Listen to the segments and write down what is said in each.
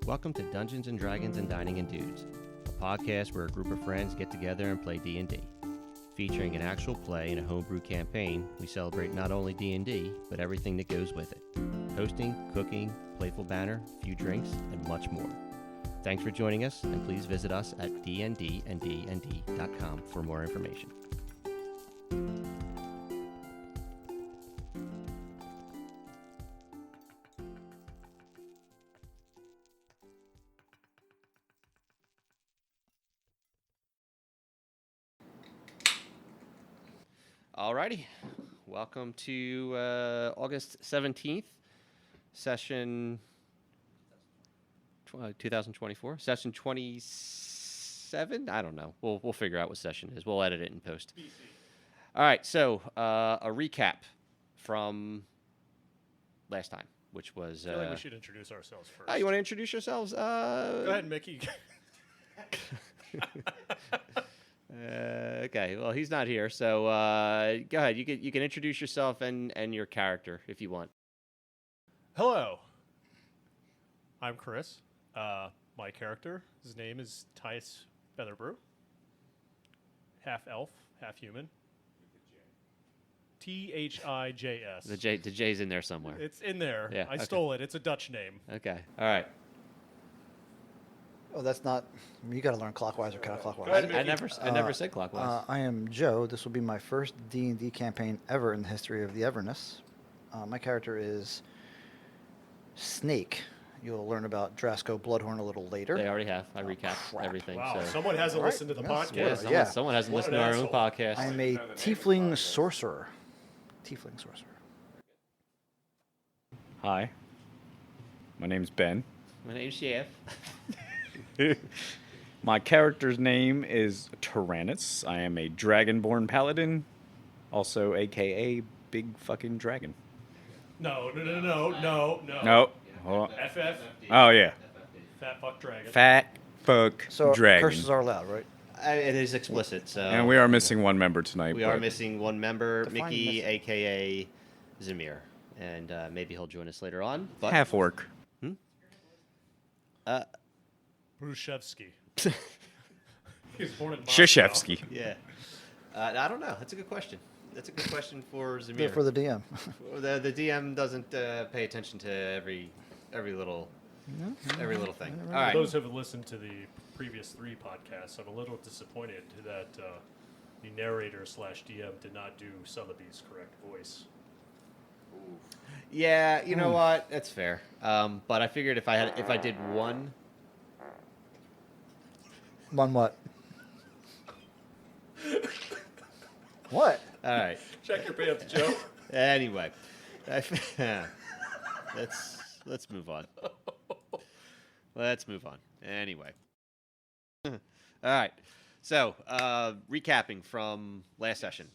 Welcome to Dungeons & Dragons and Dining and Dudes, a podcast where a group of friends get together and play D&D. Featuring an actual play and a homebrew campaign, we celebrate not only D&D, but everything that goes with it. Hosting, cooking, playful banter, few drinks, and much more. Thanks for joining us, and please visit us at dndanddnd.com for more information. Alrighty, welcome to August 17th, session 2024, session 27? I don't know. We'll figure out what session it is. We'll edit it in post. BC. All right, so a recap from last time, which was... I feel like we should introduce ourselves first. Oh, you want to introduce yourselves? Go ahead, Mickey. Okay, well, he's not here, so go ahead. You can introduce yourself and your character if you want. Hello. I'm Chris. My character, his name is Tice Featherbrew. Half elf, half human. Thijs. The J's in there somewhere. It's in there. Yeah, I stole it. It's a Dutch name. Okay, all right. Oh, that's not. You got to learn clockwise or counterclockwise. Go ahead, I never said clockwise. I am Joe. This will be my first D&D campaign ever in the history of the Everness. My character is Snake. You'll learn about Drasco Bloodhorn a little later. They already have. I recapped crap. everything. Wow, So. someone hasn't Right, listened to the yes, podcast. Yeah, someone hasn't What listened an to our own asshole. podcast. I am a Tiefling Sorcerer. Tiefling Sorcerer. Hi, my name's Ben. My name's Chef. My character's name is Tyrannus. I am a Dragonborn Paladin, also AKA Big Fucking Dragon. No. Nope. Hold on. FF, Oh, yeah. Fat Fuck Dragon. Fat fuck So dragon. curses are allowed, right? It is explicit, so... And we are missing one member tonight. We but are missing one member, Define Mickey, missing. a.k.a. Zamir. And maybe he'll join us later on. But half orc. Bruszewski. He was born in Moscow. Shishevsky. Yeah. I don't know. That's a good question. That's a good question for Zamir. For the DM. The DM doesn't pay attention to every little thing. All For right. those who have listened to the previous 3 podcasts, I'm a little disappointed that the narrator / DM did not do Sotheby's correct voice. Yeah, you know what? That's fair. But I figured if I did one. One what? What? All right. Check your pants, Joe. Anyway, let's move on. Let's move on. Anyway. All right. So, recapping from last session.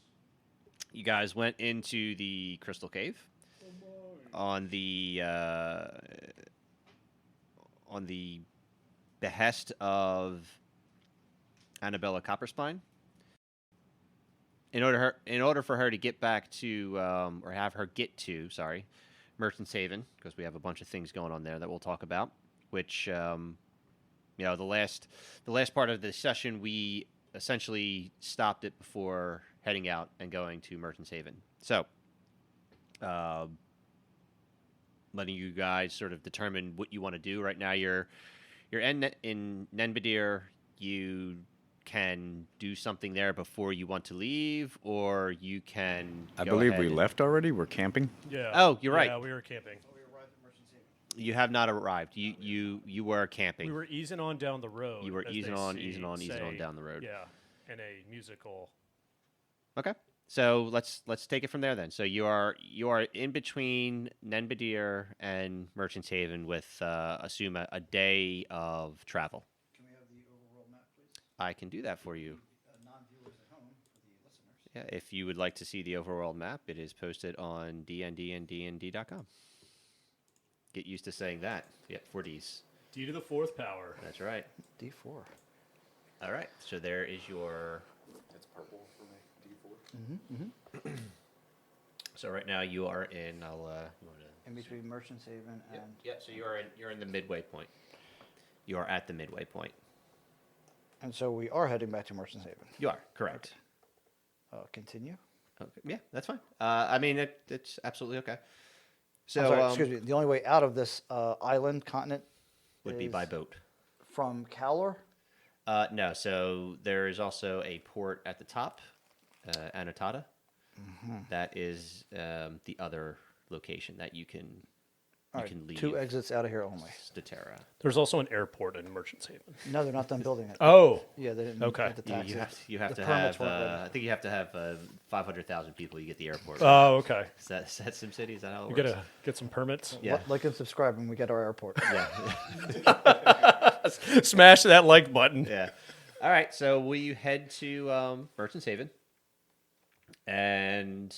You guys went into the Crystal Cave on the behest of Annabella Copperspine. In order for her to get back to, or have her get to, Merchant's Haven, because we have a bunch of things going on there that we'll talk about. Which, the last part of the session, we essentially stopped it before heading out and going to Merchant's Haven. So, letting you guys sort of determine what you want to do. Right now, you're in Nenbadir. You can do something there before you want to leave, or you can. I go believe ahead we and- left already. We're camping. Yeah. Oh, you're right. Yeah, we were camping. You have not arrived. You were camping. We were easing on down the road. You were as easing they on say, down the road. Yeah, in a musical. Okay. So let's take it from there then. So you are in between Nenbadir and Merchant's Haven with assume a day of travel. Can we have the overworld map, please? I can do that for you. Non-viewers at home, for the listeners. Yeah, if you would like to see the overworld map, it is posted on dndanddnd.com. Get used to saying that. Yeah, 4Ds. D to the 4th power. That's right. D4. All right. So there is your. That's purple for me. D4. So right now you are in. You want to In between Merchant's Haven and... Yeah, so you're in the midway point. You are at the midway point. And so we are heading back to Merchant's Haven. You are correct. Continue. Okay. Yeah, that's fine. I mean, it's absolutely okay. So, I'm sorry, excuse me. The only way out of this island continent would be by is boat. from Calor. No, so there is also a port at the top, Anatata. That is the other location that you can All you right, can leave. 2 exits out of here only. Statera. There's also an airport in Merchant's Haven. No, they're not done building it. Oh, Yeah, they didn't Okay. get the taxes. You have The to permits have. weren't ready. I think you have to have 500,000 people. You get the airport. oh, okay. Is that SimCity? Is that how it You works? gotta get some permits. Yeah. Like and subscribe when we get our airport. Yeah. Smash that like button. Yeah. All right. So we head to Merchant's Haven, and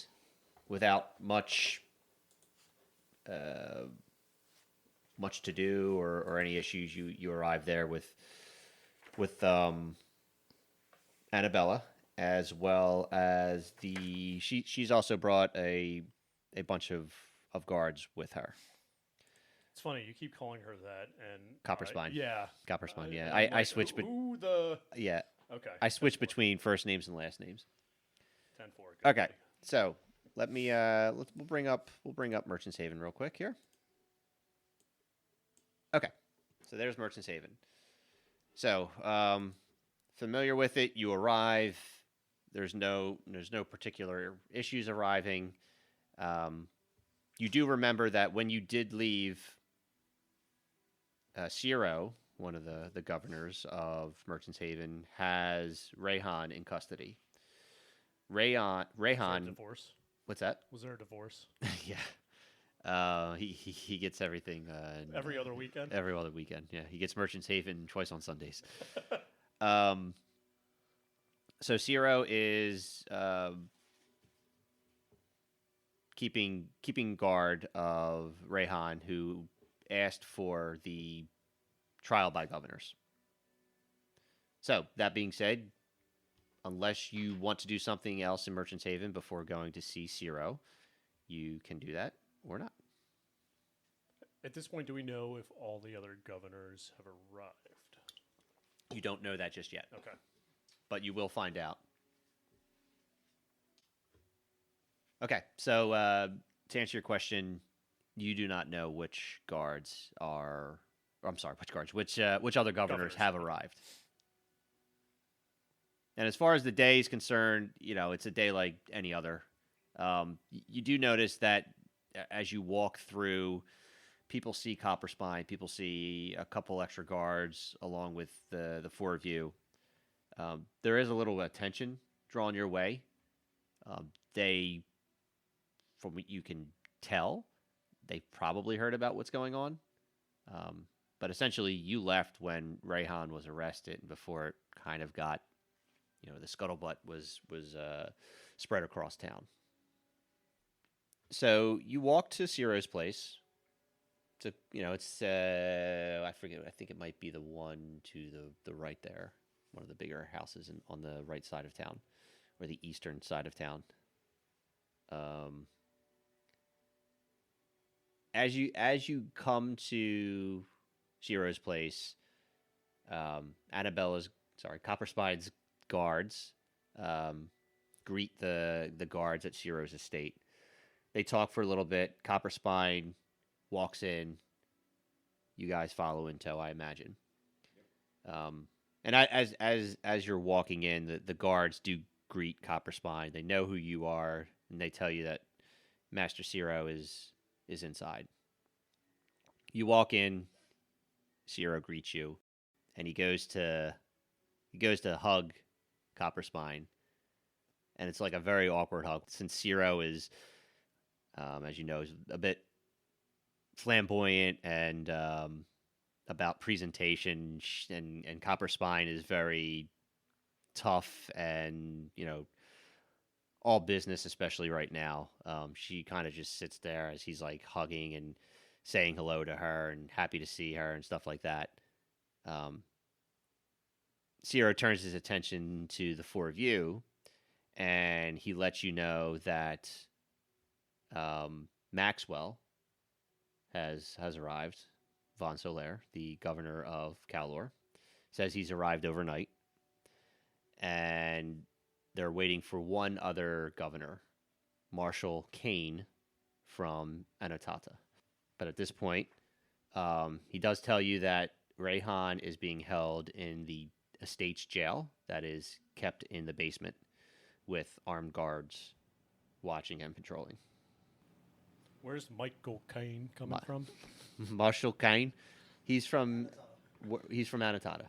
without much to do or any issues, you arrive there with Annabella, as well as she's also brought a bunch of guards with her. It's funny you keep calling her that and Copper Spine. Yeah, Copper Spine. Yeah, I'm I like, switch. Ooh, the Yeah, okay. I switch between first names and last names. 10-4. Okay, so let me we'll bring up Merchant's Haven real quick here. Okay, so there's Merchant's Haven. So familiar with it, you arrive. There's no particular issues arriving. You do remember that when you did leave, Ciro, one of the governors of Merchant's Haven, has Rayhan in custody. Was there a Rayhan, divorce? what's that? Was there a divorce? Yeah. He gets everything Every other weekend? every other weekend. Yeah, he gets Merchant's Haven twice on Sundays. So Ciro is keeping guard of Rayhan, who asked for the trial by governors. So that being said, unless you want to do something else in Merchant's Haven before going to see Ciro, you can do that or not. At this point, do we know if all the other governors have arrived? You don't know that just yet, Okay. but you will find out. Okay, so to answer your question, you do not know which guards are. Or I'm sorry, which other governors have arrived. And as far as the day is concerned, it's a day like any other. You do notice that as you walk through, people see Copper Spine, people see a couple extra guards along with the four of you. There is a little attention drawn your way. They, from what you can tell, they probably heard about what's going on. But essentially, you left when Rayhan was arrested, and before it kind of got, the scuttlebutt was spread across town. So you walk to Ciro's place. It's I forget. I think it might be the one to the right there, one of the bigger houses on the right side of town, or the eastern side of town. As you come to Ciro's place, Copper Spine's guards greet the guards at Ciro's estate. They talk for a little bit. Copper Spine walks in. You guys follow in tow, I imagine. And as you're walking in, the guards do greet Copper Spine. They know who you are, and they tell you that Master Ciro is inside. You walk in. Ciro greets you, and he goes to hug Copper Spine, and it's like a very awkward hug since Ciro is, as you know, is a bit flamboyant and about presentation, and Copper Spine is very tough and all business, especially right now. She kind of just sits there as he's like hugging and saying hello to her and happy to see her and stuff like that. Ciro turns his attention to the four of you, and he lets you know that Maxwell has arrived. von Soler, the governor of Kalor, says he's arrived overnight, and they're waiting for one other governor, Marshal Kane from Anatata. But at this point, he does tell you that Rayhan is being held in the estate's jail that is kept in the basement with armed guards watching and patrolling. Where's Michael Caine coming Ma- from? Marshal Kane, he's from Anatata.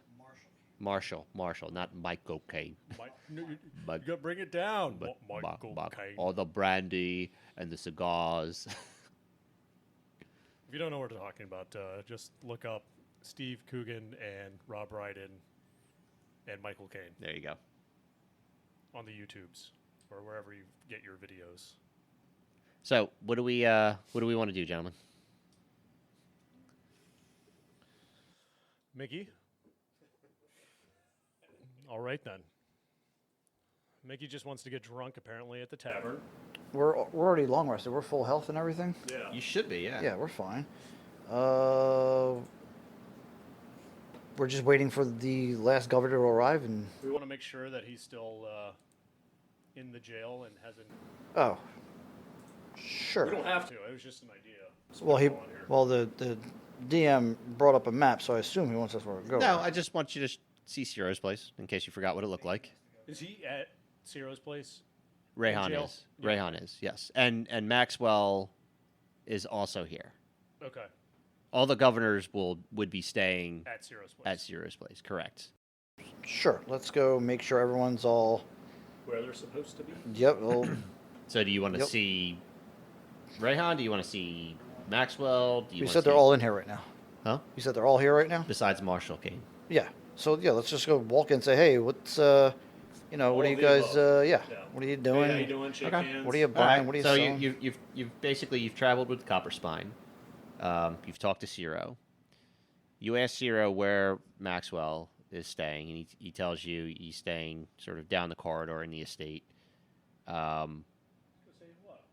Marshall, not Michael Kane. You But gotta bring it down. but Michael Caine. all the brandy and the cigars. If you don't know what we're talking about, just look up Steve Coogan and Rob Brydon and Michael Caine There you go. on the YouTubes or wherever you get your videos. So what do we want to do, gentlemen? Mickey? All right, then. Mickey just wants to get drunk, apparently, at the tavern. We're already long rested. We're full health and everything. Yeah. You should be, yeah. Yeah, we're fine. We're just waiting for the last governor to arrive, and We want to make sure that he's still in the jail and hasn't. oh, We sure. don't have to. It was just an idea. Well, Spitballing here. the DM brought up a map, so I assume he wants us where to go. No, I just want you to see Ciro's place in case you forgot what it looked like. Is he at Ciro's place? Rayhan jail? is. Yeah. Rayhan is, yes. And Maxwell is also here. Okay. All the governors would be staying At Ciro's place. at Ciro's place, correct. Sure. Let's go make sure everyone's all. Where they're supposed to be? Yep. Well, So do you want to Yep. see Rayhan? Do you want to see Maxwell? Do you you wanna said they're see- all in here right now. Huh? You said they're all here right now. Besides Marshall Kane. Yeah. So yeah, let's just go walk in and say, hey, what's what All are you of the guys? above. Yeah. Yeah. What are you Hey, doing? how you doing? Shake Okay. hands. What are you All buying? right, What are you so selling? you've traveled with Copper Spine. You've talked to Ciro. You ask Ciro where Maxwell is staying, and he tells you he's staying sort of down the corridor in the estate. Say what?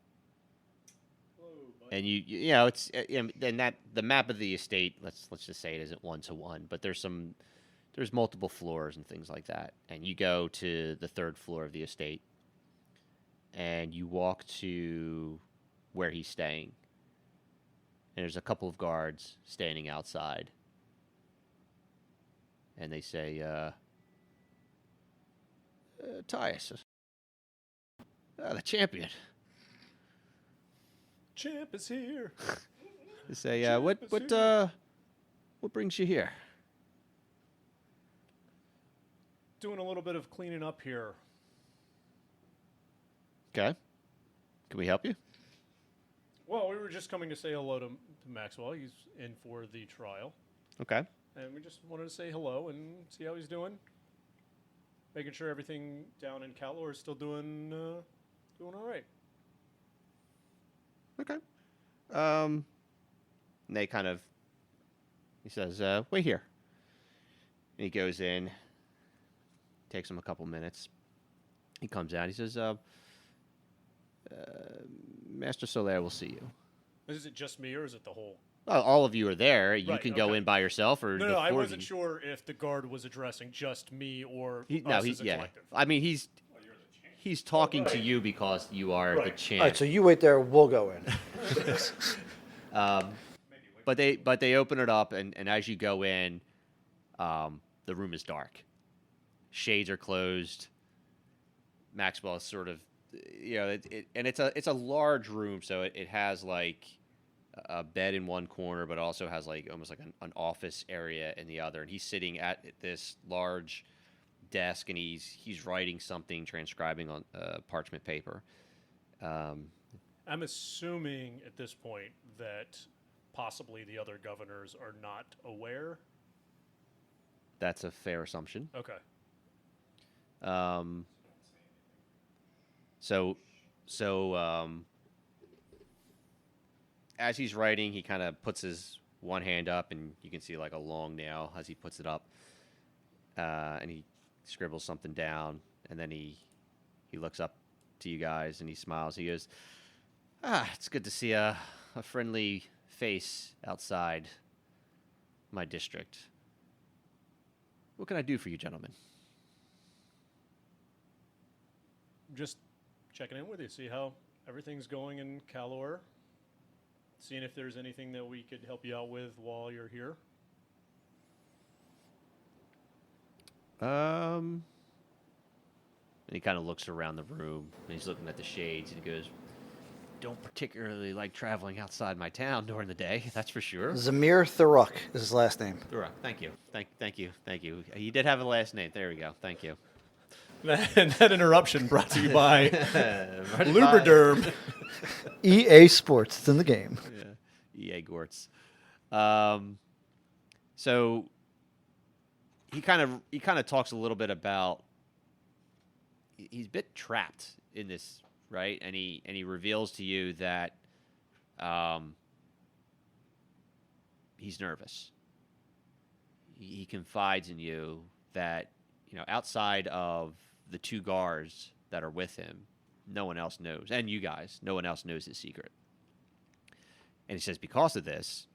Hello, bud. And you know it's and that the map of the estate. Let's just say it isn't 1-to-1, but there's multiple floors and things like that. And you go to the third floor of the estate, and you walk to where he's staying. And there's a couple of guards standing outside. And they say, Tyus, the champion. Champ is here. They say, Champ what brings you here? Doing a little bit of cleaning up here. Okay. Can we help you? Well, we were just coming to say hello to Maxwell. He's in for the trial. Okay. And we just wanted to say hello and see how he's doing. Making sure everything down in Kalor is still doing all right. Okay. And they kind of, he says, wait here. And he goes in, takes him a couple minutes. He comes out. He says, Master Soler will see you. Is it just me or is it the whole? Well, all of you are there. You Right, can go okay. in by yourself, or No, the I four of wasn't you. sure if the guard was addressing just me or He, us as a yeah. collective. I mean, he's talking to you because you are the Right. champ. All right. So you wait there. We'll go in. But they open it up, and as you go in, the room is dark. Shades are closed. Maxwell is sort of, and it's a large room, so it has like a bed in one corner, but also has like almost like an office area in the other. And he's sitting at this large desk, and he's writing something, transcribing on parchment paper. I'm assuming at this point that possibly the other governors are not aware. That's a fair assumption. Okay. So, as he's writing, he kind of puts his one hand up, and you can see like a long nail as he puts it up, and he scribbles something down, and then he looks up to you guys and he smiles. He goes, "It's good to see a friendly face outside my district. What can I do for you, gentlemen? Just checking in with you, see how everything's going in Calor. Seeing if there's anything that we could help you out with while you're here. And he kind of looks around the room, and he's looking at the shades, and he goes, "Don't particularly like traveling outside my town during the day, that's for sure." Zamir Tharuk is his last name. Right, thank you, thank you. He did have a last name. There we go. Thank you. And that interruption brought to you by Running Lubriderm. EA Sports. It's in the game. Yeah, EA Gortz. So he kind of talks a little bit about he's a bit trapped in this, right? And he reveals to you that he's nervous. He confides in you that, outside of the two guards that are with him, no one else knows, and you guys, no one else knows his secret. And he says because of this,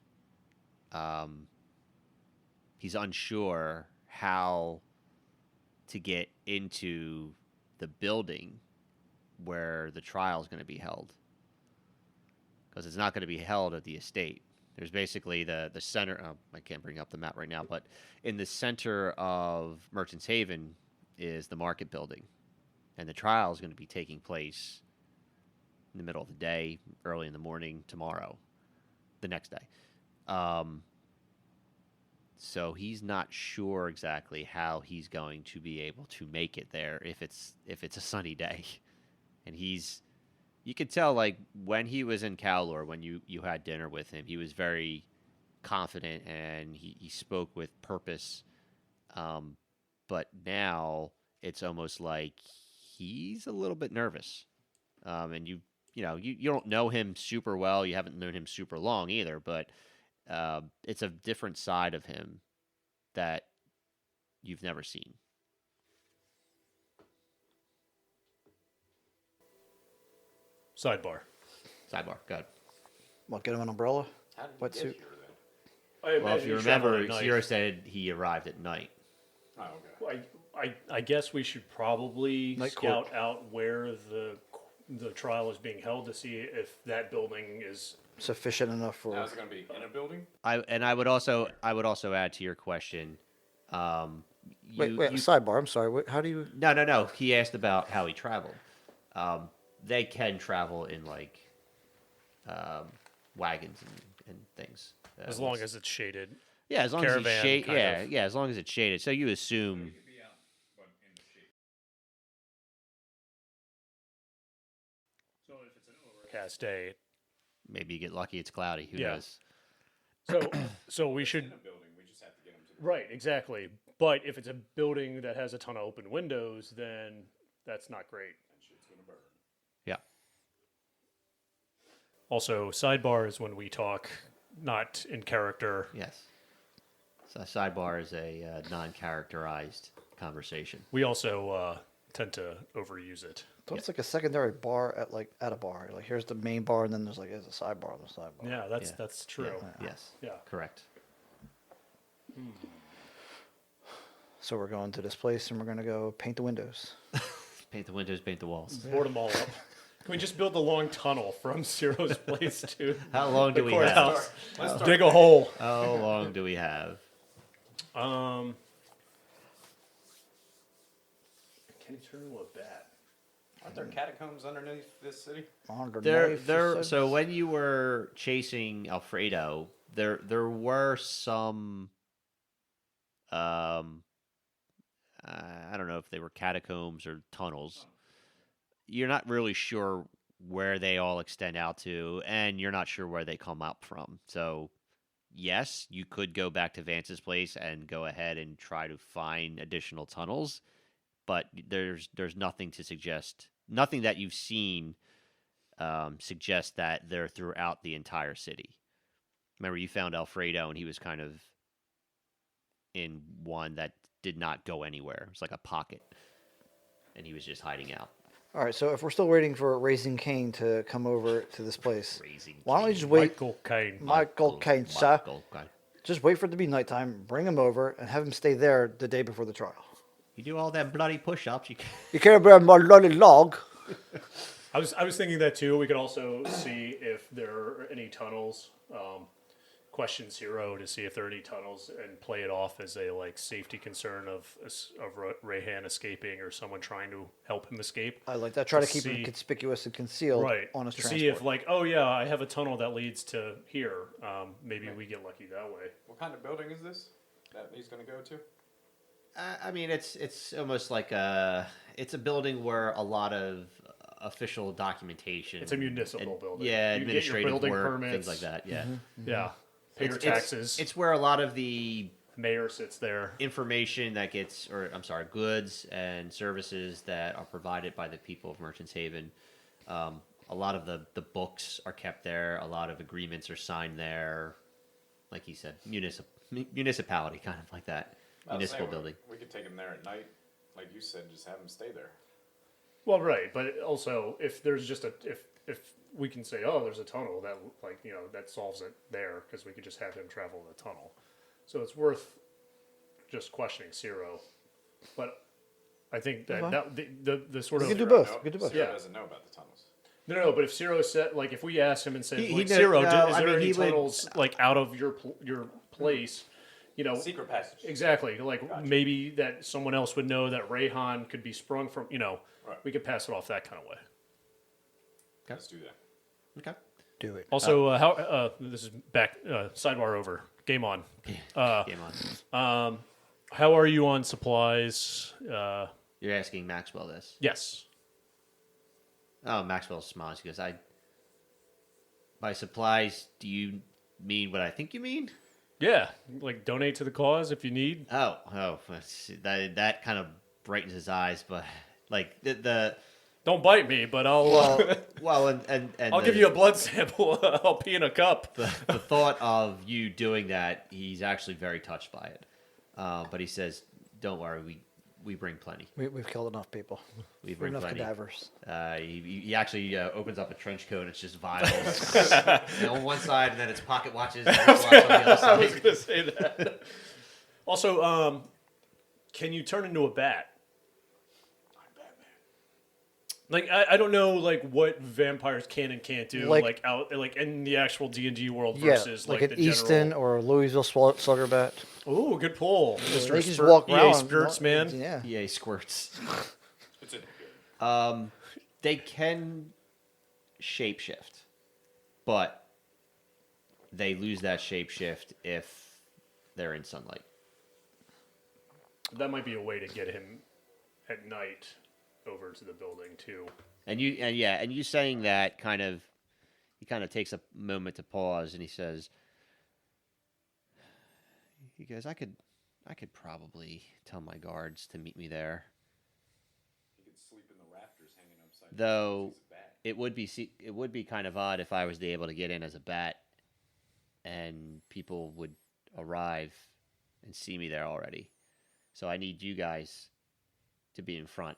he's unsure how to get into the building where the trial is going to be held, because it's not going to be held at the estate. There's basically the center. I can't bring up the map right now, but in the center of Merchants Haven is the market building, and the trial is going to be taking place in the middle of the day, early in the morning tomorrow, the next day. So he's not sure exactly how he's going to be able to make it there if it's a sunny day, and you could tell, like, when he was in Calor, when you had dinner with him, he was very confident and he spoke with purpose. But now it's almost like he's a little bit nervous. And you don't know him super well. You haven't known him super long either, but it's a different side of him that you've never seen. Sidebar. Go ahead. What, get him an umbrella? Wetsuit? Well, if you remember, Zero said he arrived at night. Oh, okay. I guess we should probably Night scout court. out where the trial is being held to see if that building is. Sufficient enough for... Now, is it going to be in a building? I would also add to your question. Wait, sidebar. I'm sorry. How do you... No. He asked about how he traveled. They can travel in like wagons and things. As long as it's shaded. Yeah, as long as it's caravan shaded. kind Yeah, of. yeah, as long as it's shaded. So you assume. So if it's an overcast day. Maybe you get lucky. It's cloudy. Who Yeah. knows? So we should. Building. We just have to get them to Right, exactly. But if it's a building that has a ton of open windows, then that's not great. Yeah. Also, sidebar is when we talk not in character. Yes. So sidebar is a non-characterized conversation. We also tend to overuse it. So it's like a secondary bar at a bar. Like, here's the main bar, and then there's a sidebar on the sidebar. Yeah, Yeah. that's true. Yes. Yeah. Correct. So we're going to this place, and we're going to go paint the windows. Paint the windows, paint the walls. Board them all up. Can we just build a long tunnel from Zero's place to How long do the we have? courthouse? Let's start Dig a hole. How long do we have? Can you turn into a bat? Aren't there catacombs underneath this city? So when you were chasing Alfredo, there were some. I don't know if they were catacombs or tunnels. You're not really sure where they all extend out to, and you're not sure where they come up from. So, yes, you could go back to Vance's place and go ahead and try to find additional tunnels, but there's nothing to suggest, nothing that you've seen suggests that they're throughout the entire city. Remember, you found Alfredo, and he was kind of in one that did not go anywhere. It was like a pocket, and he was just hiding out. All right, so if we're still waiting for Raising Cane to come over to this place, Raising why don't we just wait? Michael Caine. Michael Caine, sir. Michael Caine. Just wait for it to be nighttime, bring him over, and have him stay there the day before the trial. You do all them bloody push-ups. You can't bring my bloody log. I was thinking that too. We could also see if there are any tunnels. Question Zero to see if there are any tunnels and play it off as a like safety concern of Rayhan escaping or someone trying to help him escape. I like that. Try to keep see- him conspicuous and concealed Right. on his to transport. see if like, oh yeah, I have a tunnel that leads to here. Maybe we get lucky that way. What kind of building is this that he's going to go to? I mean, it's almost like it's a building where a lot of official documentation. It's a municipal building. Yeah, You get your administrative building work, permits. things like that. Yeah, Yeah. Pay your It's- taxes. It's where a lot of the Mayor sits there. information that gets, or I'm sorry, goods and services that are provided by the people of Merchants Haven. A lot of the books are kept there. A lot of agreements are signed there. Like he said, municipality, kind of like that. Municipal building. We could take him there at night, like you said, just have him stay there. Well, right, but also if there's just if we can say, oh, there's a tunnel that like that solves it there because we could just have him travel the tunnel, so it's worth just questioning Zero. But I think that, Okay. the sort We of can do both. We can do both. Yeah. doesn't know about the tunnels. No, but if Zero said like if we asked him and said He like, know- Zero, no, is I there mean, any he would- tunnels like out of your place? Secret passage. Exactly. Like maybe that someone else would know that Rayhan could be sprung from. Right. We could pass it off that kind of way. Let's do that. Okay. Do it. Also, how this is back sidebar over. Game on. Game on. How are you on supplies? You're asking Maxwell this. Yes. Oh, Maxwell smiles. He goes, by supplies, do you mean what I think you mean? Yeah. Like donate to the cause if you need. Oh, that kind of brightens his eyes, but like the Don't bite me, but I'll well, and I'll give you a blood sample. I'll pee in a cup. the thought of you doing that, he's actually very touched by it. But he says, "Don't worry, we bring plenty. We've killed enough people. We We're bring enough plenty." cadavers. He actually opens up a trench coat and it's just vials on one side, and then it's pocket watches. And watch on the other I was side. gonna say that. Also, can you turn into a bat? Like I don't know like what vampires can and can't do Like- like in the actual D&D world Yeah, versus like like an the Easton general. or Louisville Slugger bat. Oh, good pull, Mr. They just Spurt, walk EA around. Spirits man. Yeah. EA squirts. It's in good. They can shapeshift, but they lose that shapeshift if they're in sunlight. That might be a way to get him at night over to the building too. And you saying that he kind of takes a moment to pause, and he says, "You guys, I could probably tell my guards to meet me there. He could sleep in the rafters hanging upside down. Though He's a bat. it would be kind of odd if I was able to get in as a bat, and people would arrive and see me there already. So I need you guys to be in front.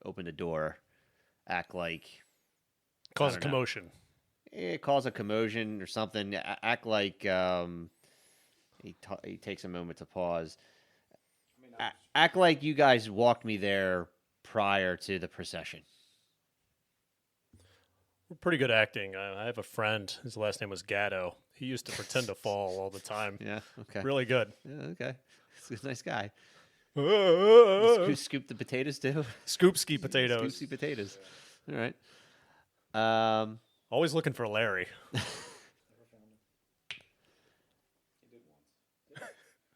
Open the door, act like Cause a don't know. commotion. cause a commotion or something. Act like he takes a moment to pause. Act like you guys walked me there prior to the procession. Pretty good acting. I have a friend. His last name was Gatto. He used to pretend to fall all the time. Yeah. Okay. Really good. Yeah, okay. He's a nice guy. Scoop Scoop the potatoes too. ski potatoes. Scoopsy potatoes. All right. Always looking for Larry.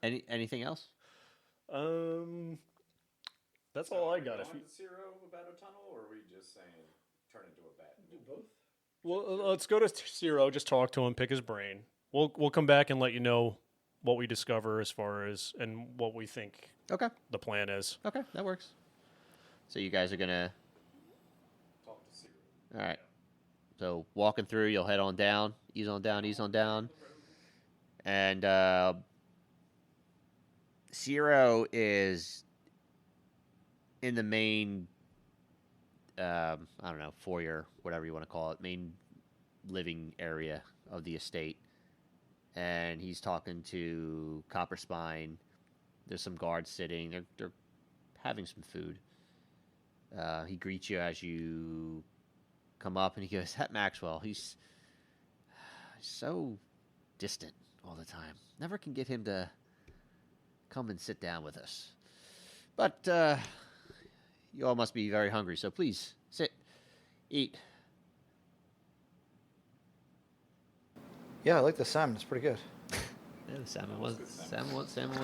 Anything else? That's all I got. If you, Zero about a tunnel, or are we just saying turn into a bat? Do both. well, let's go to Zero. Just talk to him, pick his brain. We'll come back and let you know what we discover as far as and what we think Okay. the plan is. Okay, that works. So you guys are gonna. Talk to Zero. All right. So walking through, you'll head on down, ease on down, and Zero is in the main, I don't know, foyer, whatever you want to call it, main living area of the estate, and he's talking to Copper Spine. There's some guards sitting. They're having some food. He greets you as you come up, and he goes, "That Maxwell, he's so distant all the time. Never can get him to come and sit down with us. But you all must be very hungry, so please sit, eat." Yeah, I like the salmon. It's pretty good. Yeah, the salmon was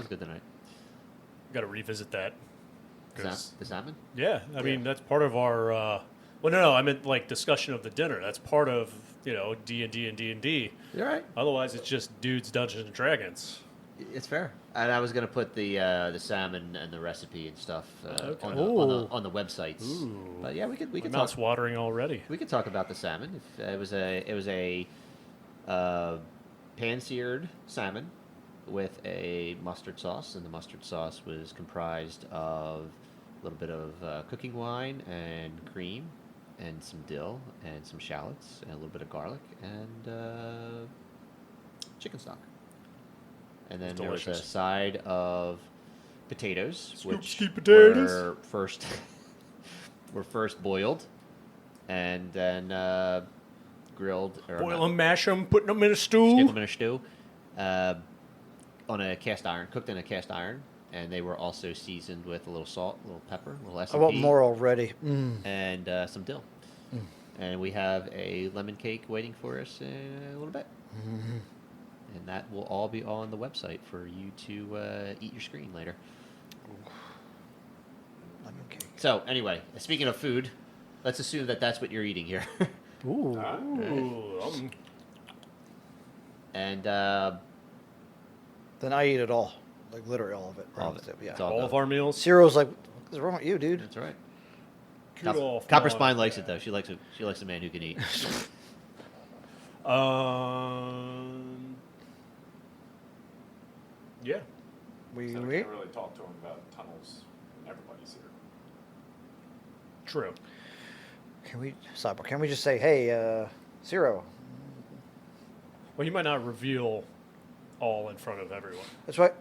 good tonight. Got to revisit that. 'Cause- The salmon? Yeah, I mean that's part of our. Well, no, I meant like discussion of the dinner. That's part of D&D and D&D. You're right. Otherwise, it's just dudes, Dungeons and Dragons. It's fair. And I was gonna put the salmon and the recipe and stuff Okay. on the websites. Ooh. But yeah, we My could mouth's talk. watering already. We could talk about the salmon. If it was a pan-seared salmon with a mustard sauce, and the mustard sauce was comprised of a little bit of cooking wine and cream, and some dill and some shallots and a little bit of garlic and chicken stock. And then It's there was a delicious. side of potatoes, which skeet potatoes. were first were first boiled, and then grilled or Boil not, them, mash them, put them in a skip stew. them in a stew on a cast iron, cooked in a cast iron, and they were also seasoned with a little salt, a little pepper, a little I S&P, want more already. and some dill. And we have a lemon cake waiting for us in a little bit. And that will all be on the website for you to eat your screen later. Lemon cake. So, anyway, speaking of food, let's assume that that's what you're eating here. Ooh. Ooh, And Then I eat it all. Like literally all of it. All of it. Yeah. It's all all good. of our meals. Ciro's like, what is wrong with you, dude? That's right. Good off Copper on- Spine likes it though. She likes it. She likes a man who can eat. Yeah. We, So we we can't really talk to him about tunnels when everybody's here. True. can we sidebar? Can we just say, hey, Ciro? Well, you might not reveal all in front of everyone. That's right.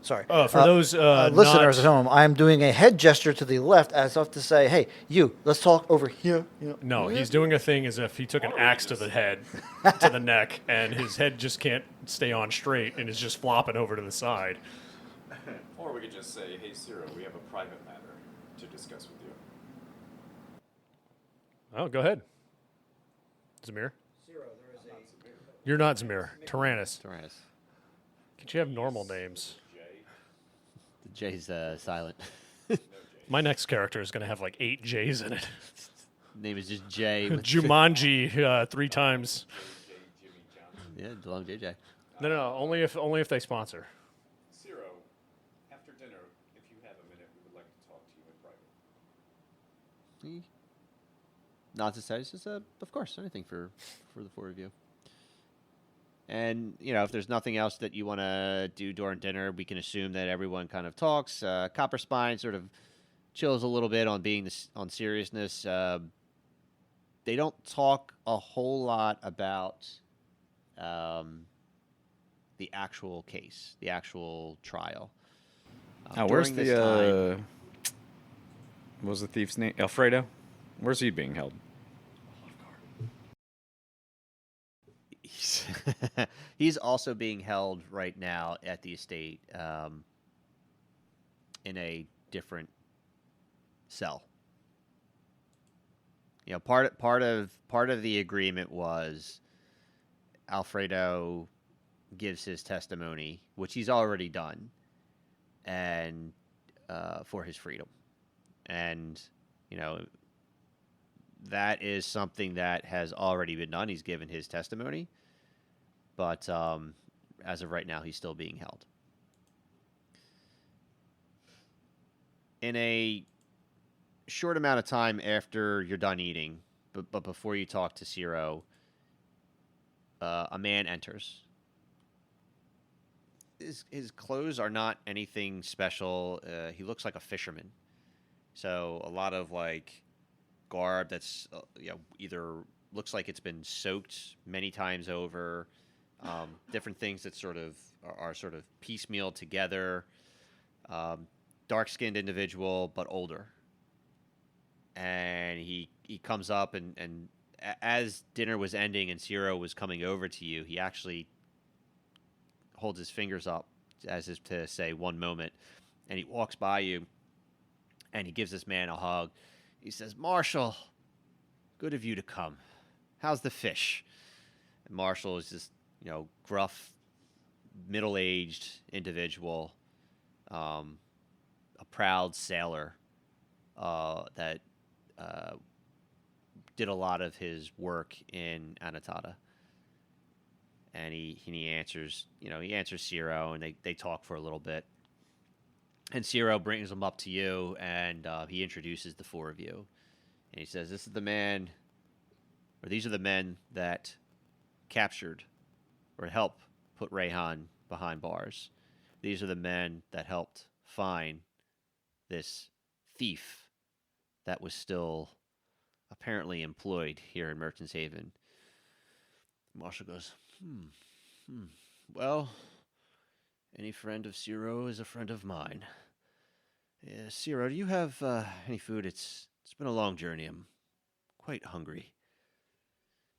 Sorry. For those listeners not- at home, I am doing a head gesture to the left as if to say, hey, you, let's talk over here. You know. No, he's doing a thing as if he took an axe to the head, to the neck, and his head just can't stay on straight and is just flopping over to the side. Or we could just say, hey, Ciro, we have a private matter to discuss with you. Oh, go ahead. Zamir? You're not Zamir. Tyrannus. Tyrannus. Could you have normal names? The J's silent. My next character is going to have like 8 J's in it. Name is just Jay. with- Jumanji 3 times. Yeah, DeLong JJ. No, only if they sponsor. Ciro, after dinner, if you have a minute, we would like to talk to you in private. Nonsense status is of course anything for the four of you. And if there's nothing else that you want to do during dinner, we can assume that everyone kind of talks. Copper Spine sort of chills a little bit on on seriousness. They don't talk a whole lot about the actual case, the actual trial. Where's During this time- what was the thief's name? Alfredo? Where's he being held? He's also being held right now at the estate in a different cell. Part of the agreement was Alfredo gives his testimony, which he's already done, and for his freedom, and that is something that has already been done. He's given his testimony. But as of right now, he's still being held. In a short amount of time after you're done eating, but before you talk to Ciro, a man enters. His clothes are not anything special. He looks like a fisherman. So a lot of garb that's either looks like it's been soaked many times over, different things that sort of are sort of piecemeal together. Dark-skinned individual, but older. And he comes up and as dinner was ending and Ciro was coming over to you, he actually holds his fingers up as if to say one moment, and he walks by you and he gives this man a hug. He says, "Marshall, good of you to come. How's the fish?" And Marshall is this, gruff, middle-aged individual, a proud sailor that did a lot of his work in Anatada. And he answers, he answers Ciro, and they talk for a little bit. And Ciro brings him up to you, and he introduces the four of you. And he says, these are the men that captured or helped put Rayhan behind bars. These are the men that helped find this thief that was still apparently employed here in Merchant's Haven. Marshall goes, Well, any friend of Ciro is a friend of mine. Ciro, do you have any food? It's been a long journey. I'm quite hungry.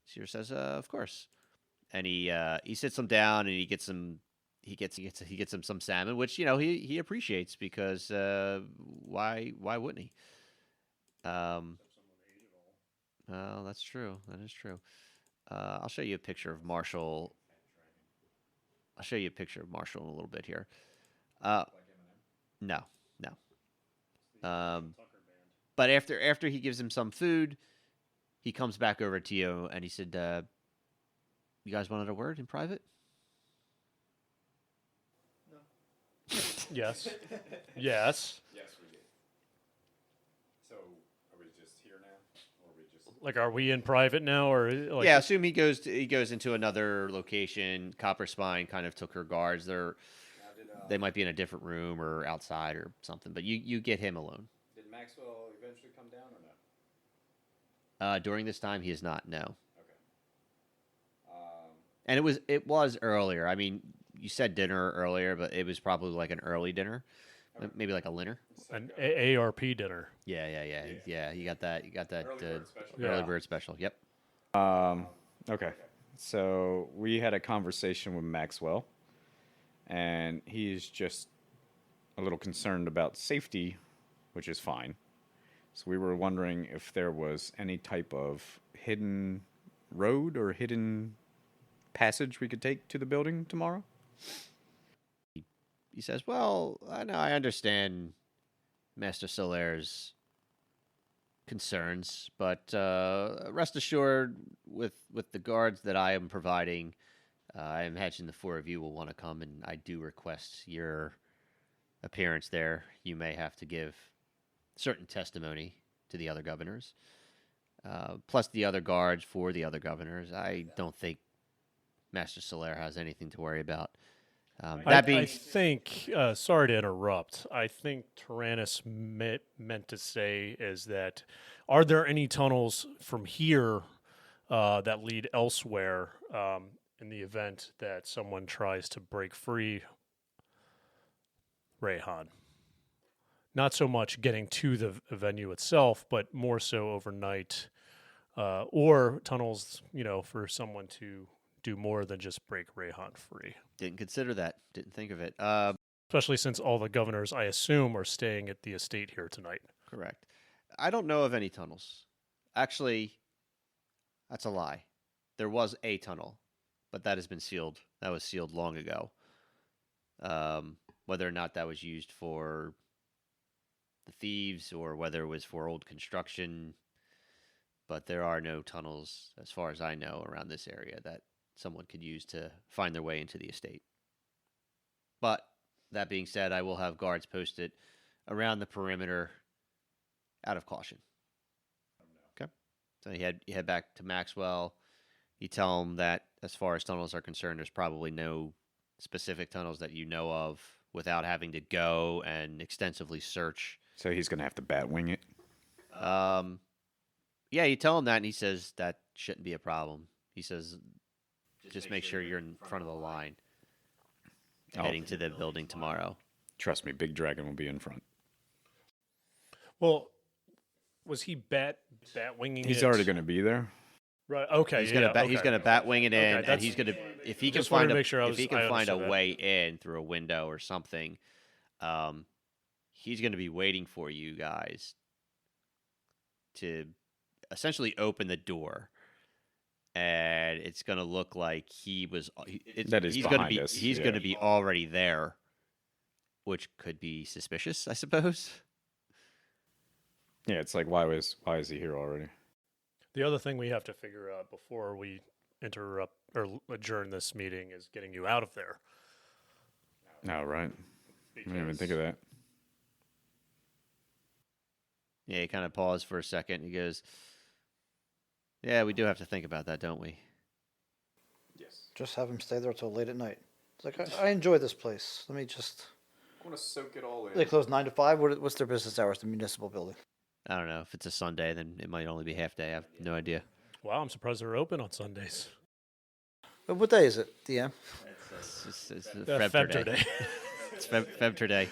Ciro says, "Of course." And he sits him down and he gets him some salmon, which he appreciates because why wouldn't he? Well, that's true. That is true. I'll show you a picture of Marshall. I'll show you a picture of Marshall in a little bit here. No. But after he gives him some food, he comes back over to you and he said, "You guys wanted a word in private?" Yes. Yes. Yes, we did. So, are we just here now, or are we just? Like, are we in private now, or like? Yeah, assume he goes into another location. Copper Spine kind of took her guards. They might be in a different room or outside or something. But you get him alone. Did Maxwell eventually come down or no? During this time, he is not. No. Okay. And it was earlier. I mean, you said dinner earlier, but it was probably like an early dinner, maybe like a dinner. An ARP dinner. Yeah. You got that. Yeah. Early bird special. Yep. Okay. So we had a conversation with Maxwell, and he's just a little concerned about safety, which is fine. So we were wondering if there was any type of hidden road or hidden passage we could take to the building tomorrow. He says, "Well, I understand Master Solaire's concerns, but rest assured, with the guards that I am providing, I imagine the four of you will want to come, and I do request your appearance there. You may have to give certain testimony to the other governors, plus the other guards for the other governors. I don't think Master Solaire has anything to worry about." I think, sorry to interrupt, I think Tyrannus meant to say is that, are there any tunnels from here that lead elsewhere in the event that someone tries to break free Rayhan? Not so much getting to the venue itself, but more so overnight, or tunnels, for someone to do more than just break Rayhan free. Didn't consider that. Didn't think of it. Especially since all the governors, I assume, are staying at the estate here tonight. Correct. I don't know of any tunnels. Actually, that's a lie. There was a tunnel, but that has been sealed. That was sealed long ago. Whether or not that was used for the thieves or whether it was for old construction, but there are no tunnels, as far as I know, around this area that someone could use to find their way into the estate. But that being said, I will have guards posted around the perimeter out of caution. Okay. So you head back to Maxwell. You tell him that as far as tunnels are concerned, there's probably no specific tunnels that you know of without having to go and extensively search. So he's going to have to batwing it. Yeah, you tell him that, and he says that shouldn't be a problem. He says Just make sure you're in front of the line Oh. heading to the building tomorrow. Trust me, Big Dragon will be in front. Well, was he bat winging? He's it? already going to be there. Right. Okay. He's yeah, gonna he's okay. gonna bat wing it in, Okay, and that's- he's gonna if he can just wanted find to a make sure if he I can find a understood that. way in through a window or something, he's gonna be waiting for you guys to essentially open the door, and it's gonna look like That is he's gonna behind be us, he's yeah. gonna be already there, which could be suspicious, I suppose. Yeah, it's like why is he here already? The other thing we have to figure out before we interrupt or adjourn this meeting is getting you out of there. No, right. I didn't even think of that. Yeah, he kind of paused for a second. He goes, "Yeah, we do have to think about that, don't we?" Just have him stay there till late at night. It's like, I enjoy this place. Let me just. I want to soak it all in. They close 9 to 5. What's their business hours? The municipal building. I don't know. If it's a Sunday, then it might only be half day. I have no idea. Wow, I'm surprised they're open on Sundays. But what day is it, DM? It's the Feb Feb today. day. It's Feb today.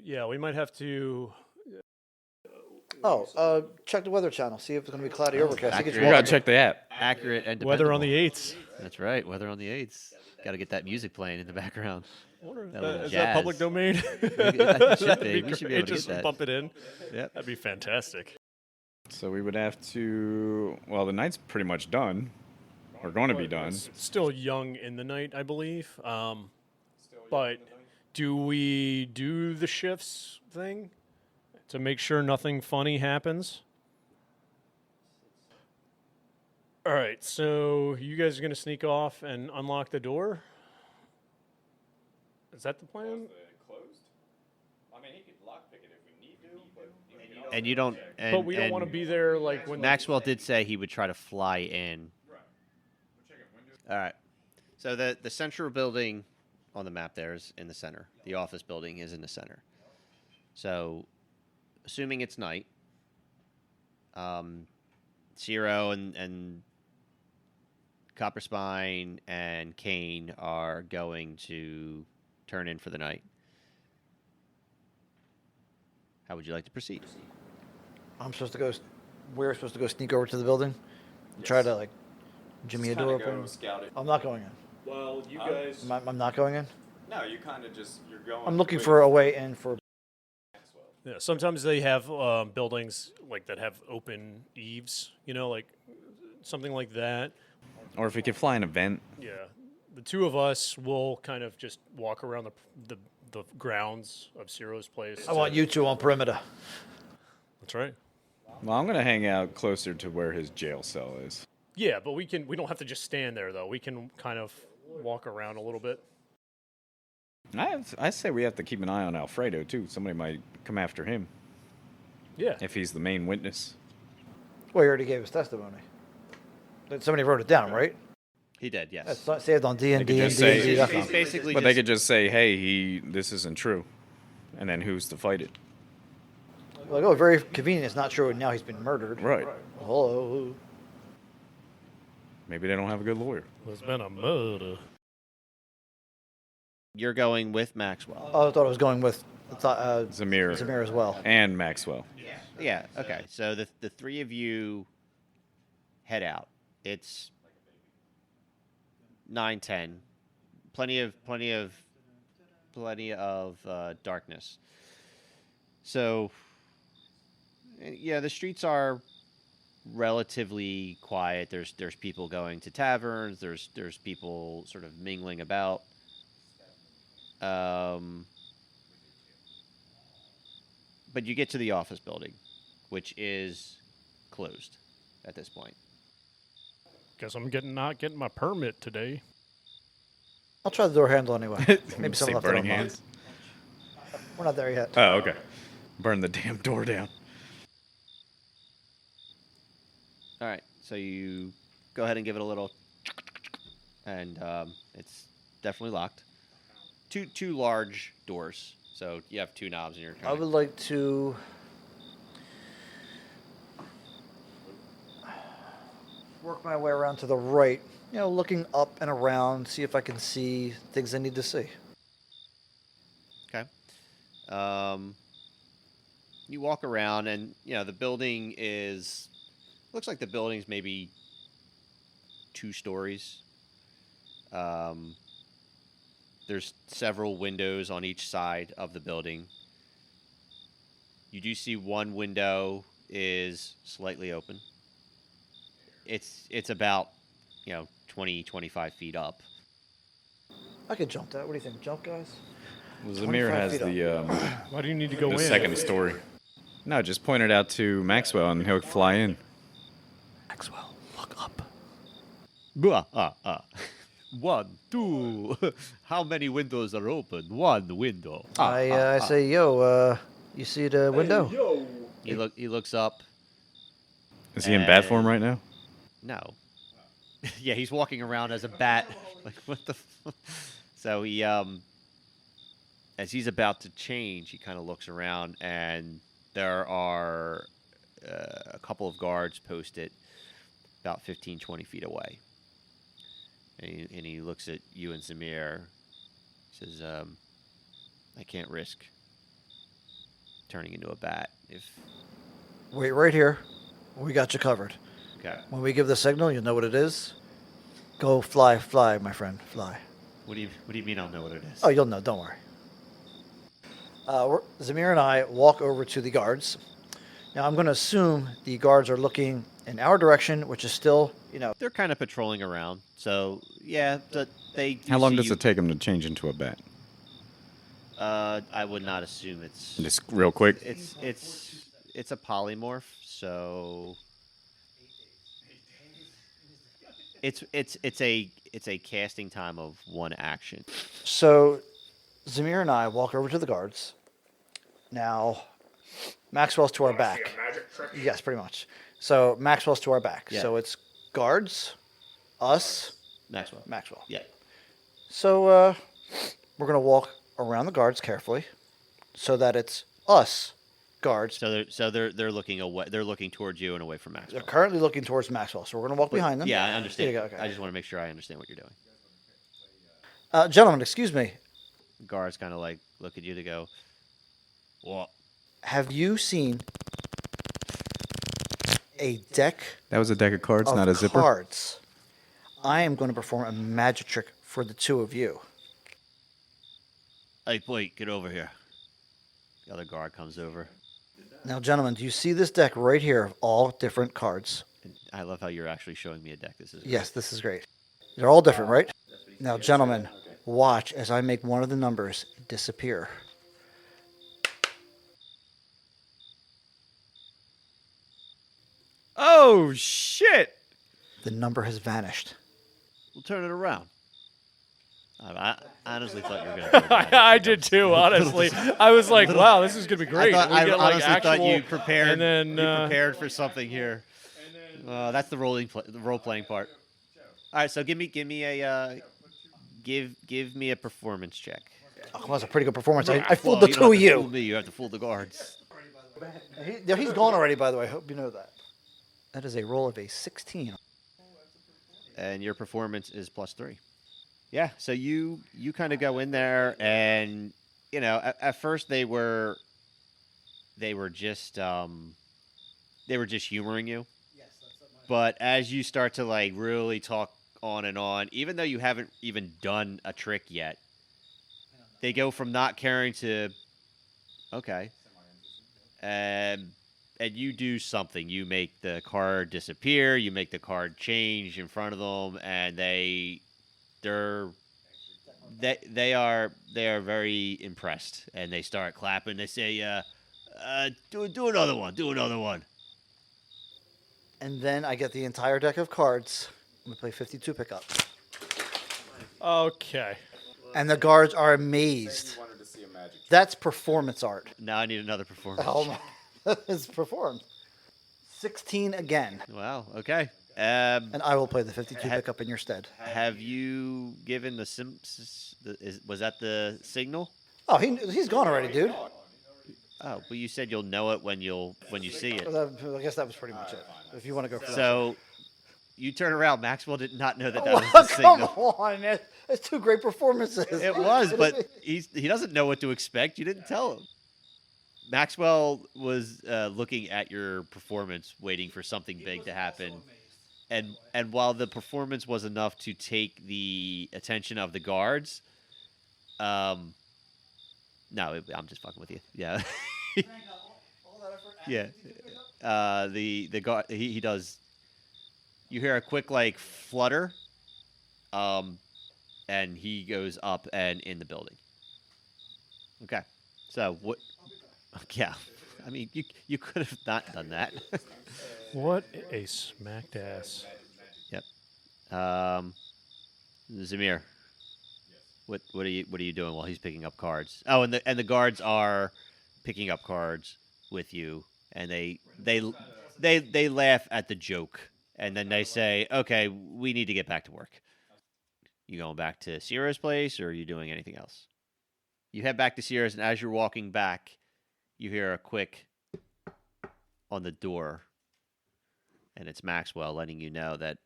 Yeah, we might have to. Oh, check the Weather Channel. See if it's going to be cloudy or overcast. I think it's accurate. You got walking- to check the app. Accurate and Weather on dependable. the 8th. That's right. Weather on the 8th. Got to get that music playing in the background. I wonder if That little is that public jazz. domain? It should That'd be. We should be great. able to Just get that. bump it in. Yep. That'd be fantastic. So we would have to. Well, the night's pretty much done. We're going to be done. It's still young in the night, I believe. But do we do the shifts thing to make sure nothing funny happens? All right, so you guys are going to sneak off and unlock the door? Is that the plan? And you don't. And, But we don't want to and be there like when Maxwell did say he would try to fly in. All right. So the central building on the map there is in the center. The office building is in the center. So, assuming it's night, Zero and Copper Spine and Kane are going to turn in for the night. How would you like to proceed? I'm supposed to go. We're supposed to go sneak over to the building. Try to like jimmy a door open. I'm not going in. Well, you guys. I'm not going in. No, you kind of just you're going. I'm looking for a way in for. Yeah, sometimes they have buildings like that have open eaves, like something like that. Or if we could fly an event. Yeah, the two of us will kind of just walk around the grounds of Ciro's place. I want you two on perimeter. That's right. Well, I'm gonna hang out closer to where his jail cell is. Yeah, but we don't have to just stand there though. We can kind of walk around a little bit. I say we have to keep an eye on Alfredo too. Somebody might come after him Yeah. if he's the main witness. Well, he already gave his testimony. Somebody wrote it down, right? He did, yes. That's not saved on D and They D could and just say- He's D&D.com. basically But they could just say, "Hey, this isn't true," and then who's to fight it? Like, oh, very convenient. It's not true. And now he's been murdered. Right. Hello. Maybe they don't have a good lawyer. There's been a murder. You're going with Maxwell. Oh, I thought I was going with Zamir Zamir as well. and Maxwell. Yeah. Okay. So the three of you head out. It's 9:10. Plenty of darkness. So yeah, the streets are relatively quiet. There's people going to taverns. There's people sort of mingling about. But you get to the office building, which is closed at this point. Guess I'm not getting my permit today. I'll try the door handle anyway. Maybe Say someone left it burning unlocked. hands. We're not there yet. Oh, okay. Burn the damn door down. All right, so you go ahead and give it a little, and it's definitely locked. Two large doors, so you have two knobs in your. I would like to. work my way around to the right, looking up and around, see if I can see things I need to see. Okay. You walk around, and the building looks like the building's maybe 2 stories. There's several windows on each side of the building. You do see one window is slightly open. It's about 20, 25 feet up. I could jump that. What do you think? Jump, guys? Well, Zamir 25 has feet the Why do you need to go in? second story. No, just point it out to Maxwell and he'll fly in. Maxwell, look up. 1, 2. How many windows are open? 1 window. I say, yo, you see the window? He looks up. Is he in bat form right now? No. Yeah, he's walking around as a bat. Like, what the? So he as he's about to change, he kind of looks around, and there are a couple of guards posted about 15, 20 feet away. And he looks at you and Zamir. Says, I can't risk turning into a bat if... Wait right here. We got you covered. Okay. When we give the signal, you'll know what it is. Go fly, my friend, fly. What do you mean I'll know what it is? Oh, you'll know. Don't worry. Zamir and I walk over to the guards. Now, I'm going to assume the guards are looking in our direction, which is still, They're kind of patrolling around. So, yeah, they... How long does it take him to change into a bat? I would not assume it's... Just real quick. It's a polymorph, so... It's a casting time of 1 action. So Zamir and I walk over to the guards. Now, Maxwell's to our back. Yes, pretty much. So Maxwell's to our back. Yeah. So it's guards, us, Maxwell. Yeah. So we're going to walk around the guards carefully so that it's us, guards. So they're looking away. They're looking towards you and away from Maxwell. They're currently looking towards Maxwell, so we're going to walk behind them. Yeah, I understand. There you go, okay. I just want to make sure I understand what you're doing. Gentlemen, excuse me. Guards kind of like look at you to go, what? Have you seen a deck That was a deck of cards, of not a zipper. cards? I am going to perform a magic trick for the 2 of you. Hey, boy, get over here. The other guard comes over. Now, gentlemen, do you see this deck right here of all different cards? And I love how you're actually showing me a deck. This is Yes, this is great. They're all different, right? Now, gentlemen, watch as I make one of the numbers disappear. Oh, shit! The number has vanished. We'll turn it around. I honestly thought you were going to. I did too, honestly. I was like, wow, this is going to be great. I We get, honestly thought actual- you prepared. and then, you prepared for something here. That's the role playing part. All right, so give me a give me a performance check. Oh, well, that's a pretty good performance. I fooled Well, the you 2 don't of have to fool you. me. You have to fool the guards. He's gone already, by the way. I hope you know that. That is a roll of a 16. And your performance is +3. Yeah, so you kind of go in there, and at first they were just humoring you. But as you start to like really talk on and on, even though you haven't even done a trick yet, they go from not caring to okay. And you do something. You make the card disappear. You make the card change in front of them, and they are very impressed, and they start clapping. They say, "Do another one. Do another one." And then I get the entire deck of cards. I'm going to play 52 pickup. Okay. And the guards are amazed. That's performance art. Now I need another performance. Oh, my. It's performed. 16 again. Wow. Okay. And I will play the 52 pickup in your stead. Have you given the was that the signal? Oh, he's gone already, dude. Oh, well, you said you'll know it when you see it. I guess that was pretty much it. If you want to go for that. So You turn around. Maxwell did not know that Oh, was the come signal. on, man. That's two great performances. It was, but he doesn't know what to expect. You didn't tell him. Maxwell was looking at your performance, waiting for something big to happen. And while the performance was enough to take the attention of the guards, no, I'm just fucking with you. Yeah, yeah. The guard he does. You hear a quick like flutter, and he goes up and in the building. Okay, so what? Yeah, I mean you could have not done that. What a smacked ass. Yep. Zamir, what are you doing while he's picking up cards? Oh, and the guards are picking up cards with you, and they laugh at the joke, and then they say, "Okay, we need to get back to work." You going back to Sierra's place, or are you doing anything else? You head back to Sierra's, and as you're walking back, you hear a quick on the door, and it's Maxwell letting you know that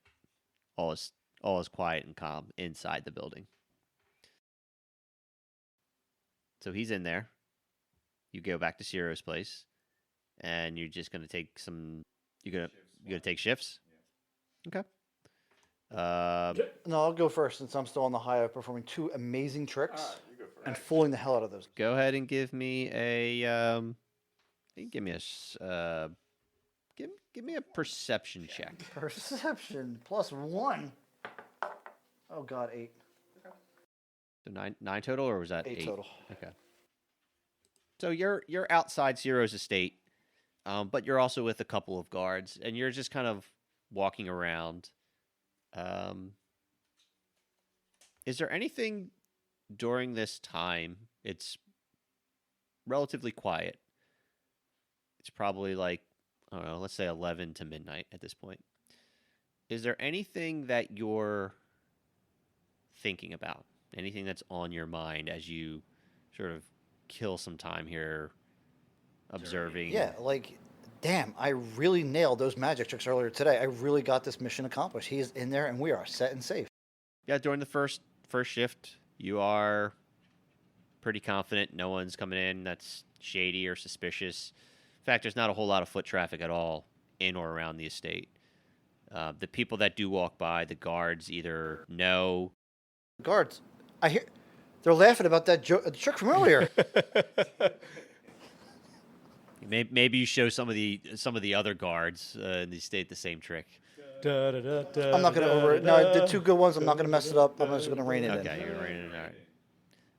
all is quiet and calm inside the building. So he's in there. You go back to Sierra's place, and you're just gonna take some. You're gonna take shifts. Okay. No, I'll go first since I'm still on the high of performing two amazing tricks and fooling the hell out of those. Go ahead and give me a. Give me a. Give me a perception check. Perception +1. Oh God, 8. So nine total, or was that 8 total. Okay. So you're outside Zero's estate, but you're also with a couple of guards, and you're just kind of walking around. Is there anything during this time? It's relatively quiet. It's probably like, I don't know, let's say 11 to midnight at this point. Is there anything that you're thinking about? Anything that's on your mind as you sort of kill some time here observing? Yeah, like, damn, I really nailed those magic tricks earlier today. I really got this mission accomplished. He is in there, and we are set and safe. Yeah, during the first shift, you are pretty confident no one's coming in that's shady or suspicious. In fact, there's not a whole lot of foot traffic at all in or around the estate. The people that do walk by, the guards either know. Guards, I hear they're laughing about that trick from earlier. Maybe you show some of the other guards and they state the same trick. I'm not gonna over it. No, I did two good ones. I'm not gonna mess it up. I'm just gonna rein it in. Okay, you're reining it in.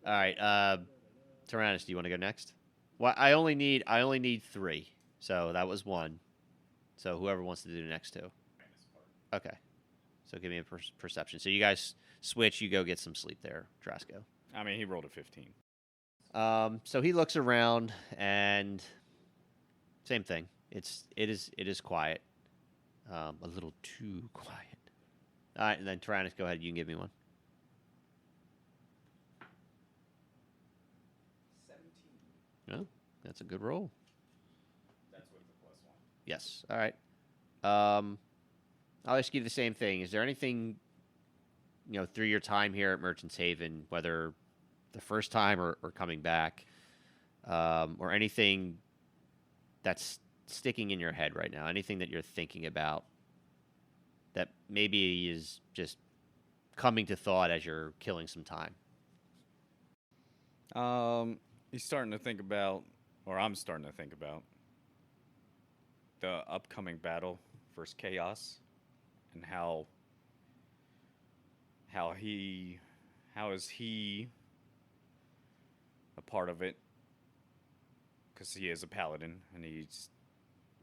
All right. Tyrannus, do you want to go next? Well, I only need 3, so that was 1. So whoever wants to do the next 2. Okay. So give me a perception. So you guys switch. You go get some sleep there, Drasco. I mean, he rolled a 15. So he looks around, and same thing. It is quiet. A little too quiet. All right, and then Tyrannus, go ahead. You can give me one. 17. No, that's a good roll. That's with the +1. Yes. All right. I'll ask you the same thing. Is there anything, through your time here at Merchant's Haven, whether the first time or coming back, or anything that's sticking in your head right now, anything that you're thinking about that maybe is just coming to thought as you're killing some time? He's starting to think about, or I'm starting to think about, the upcoming battle versus Chaos, and how is he a part of it? Because he is a paladin and he's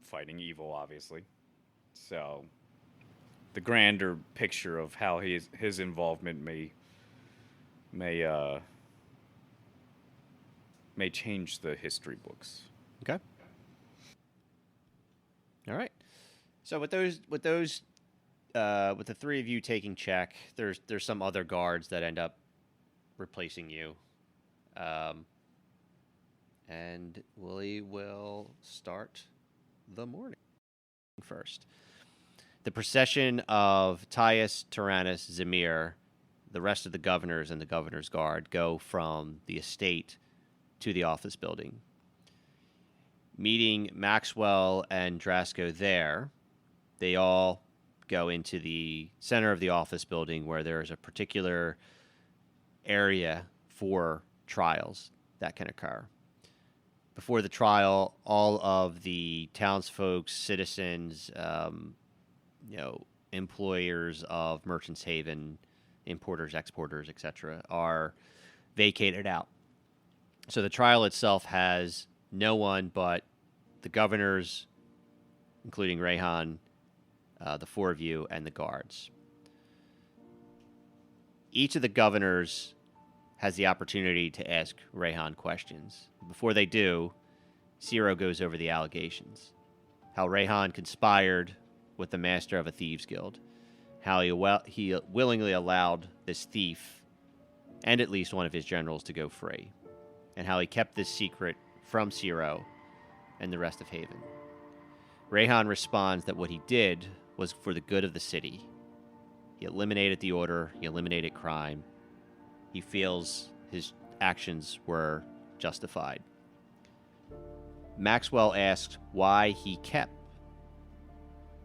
fighting evil, obviously. So the grander picture of how his involvement may change the history books. Okay. All right. So with the 3 of you taking check, there's some other guards that end up replacing you. And Willie will start the morning first. The procession of Tius, Tyrannus, Zemir, the rest of the governors and the governor's guard go from the estate to the office building. Meeting Maxwell and Drasko there, they all go into the center of the office building where there is a particular area for trials that can occur. Before the trial, all of the townsfolk, citizens, employers of Merchants Haven, importers, exporters, etc., are vacated out. So the trial itself has no one but the governors, including Rayhan, the four of you, and the guards. Each of the governors has the opportunity to ask Rayhan questions. Before they do, Ciro goes over the allegations. How Rayhan conspired with the master of a thieves guild. How he willingly allowed this thief and at least one of his generals to go free. And how he kept this secret from Ciro and the rest of Haven. Rayhan responds that what he did was for the good of the city. He eliminated the order. He eliminated crime. He feels his actions were justified. Maxwell asked why he kept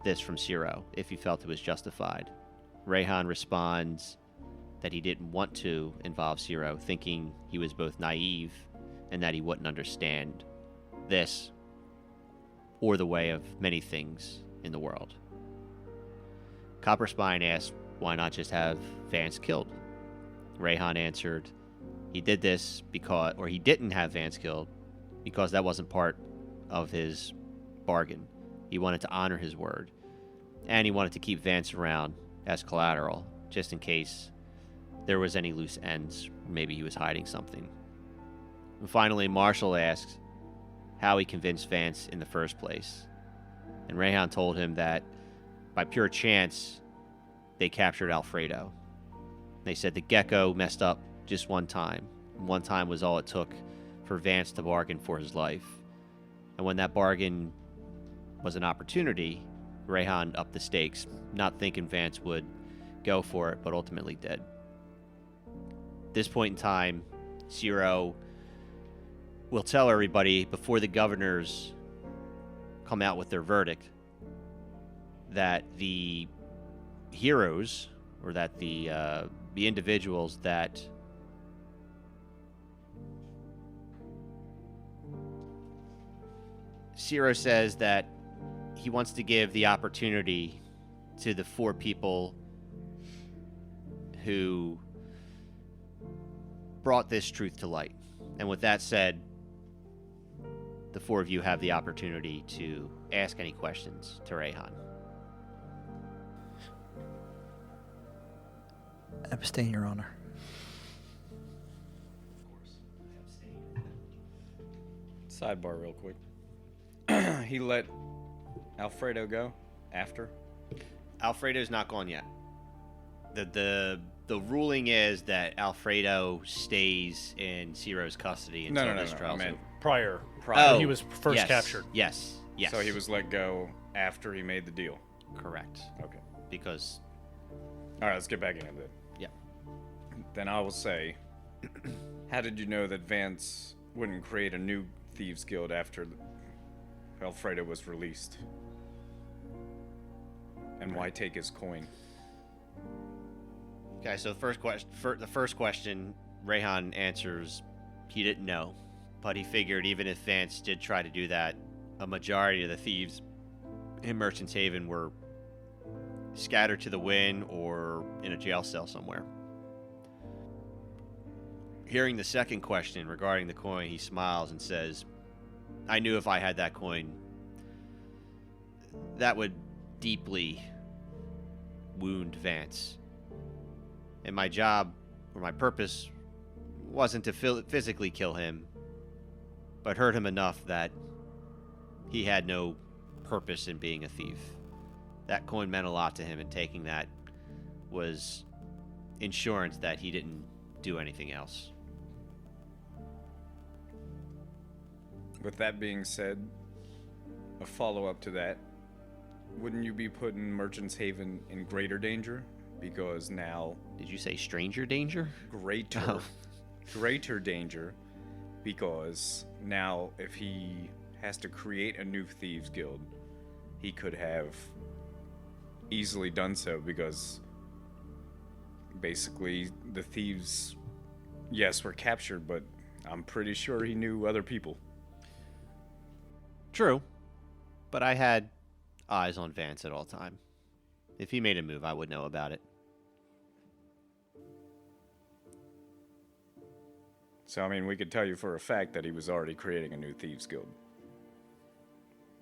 this from Ciro, if he felt it was justified. Rayhan responds that he didn't want to involve Ciro, thinking he was both naive and that he wouldn't understand this or the way of many things in the world. Copperspine asked why not just have Vance killed. Rayhan answered he did this because, or he didn't have Vance killed because that wasn't part of his bargain. He wanted to honor his word, and he wanted to keep Vance around as collateral, just in case there was any loose ends. Maybe he was hiding something. And finally, Marshall asked how he convinced Vance in the first place. And Rayhan told him that by pure chance, they captured Alfredo. They said the Gecko messed up just one time. One time was all it took for Vance to bargain for his life. And when that bargain was an opportunity, Rayhan upped the stakes, not thinking Vance would go for it, but ultimately did. At this point in time, Ciro will tell everybody before the governors come out with their verdict that the heroes, or that the individuals that Ciro says that he wants to give the opportunity to the four people who brought this truth to light. And with that said, the four of you have the opportunity to ask any questions to Rayhan. Abstain, Your Honor. Sidebar real quick. He let Alfredo go after? Alfredo's not gone yet. The ruling is that Alfredo stays in Ciro's custody until this trial. I meant Prior. Oh, When he was first yes, captured. Yes. So he was let go after he made the deal. Correct. Okay. Because All right, let's get back into it. Yeah. Then I will say, how did you know that Vance wouldn't create a new thieves guild after Alfredo was released? And why take his coin? Okay, so the first question, Rayhan answers he didn't know, but he figured even if Vance did try to do that, a majority of the thieves in Merchants Haven were scattered to the wind or in a jail cell somewhere. Hearing the second question regarding the coin, he smiles and says, I knew if I had that coin, that would deeply wound Vance. And my job, or my purpose, wasn't to physically kill him, but hurt him enough that he had no purpose in being a thief. That coin meant a lot to him, and taking that was insurance that he didn't do anything else. With that being said, a follow-up to that, wouldn't you be putting Merchant's Haven in greater danger? Because now Did you say stranger danger? greater, Oh. greater danger, because now if he has to create a new thieves guild, he could have easily done so, because basically the thieves, yes, were captured, but I'm pretty sure he knew other people. True. But I had eyes on Vance at all time. If he made a move, I would know about it. So, I mean, we could tell you for a fact that he was already creating a new thieves guild.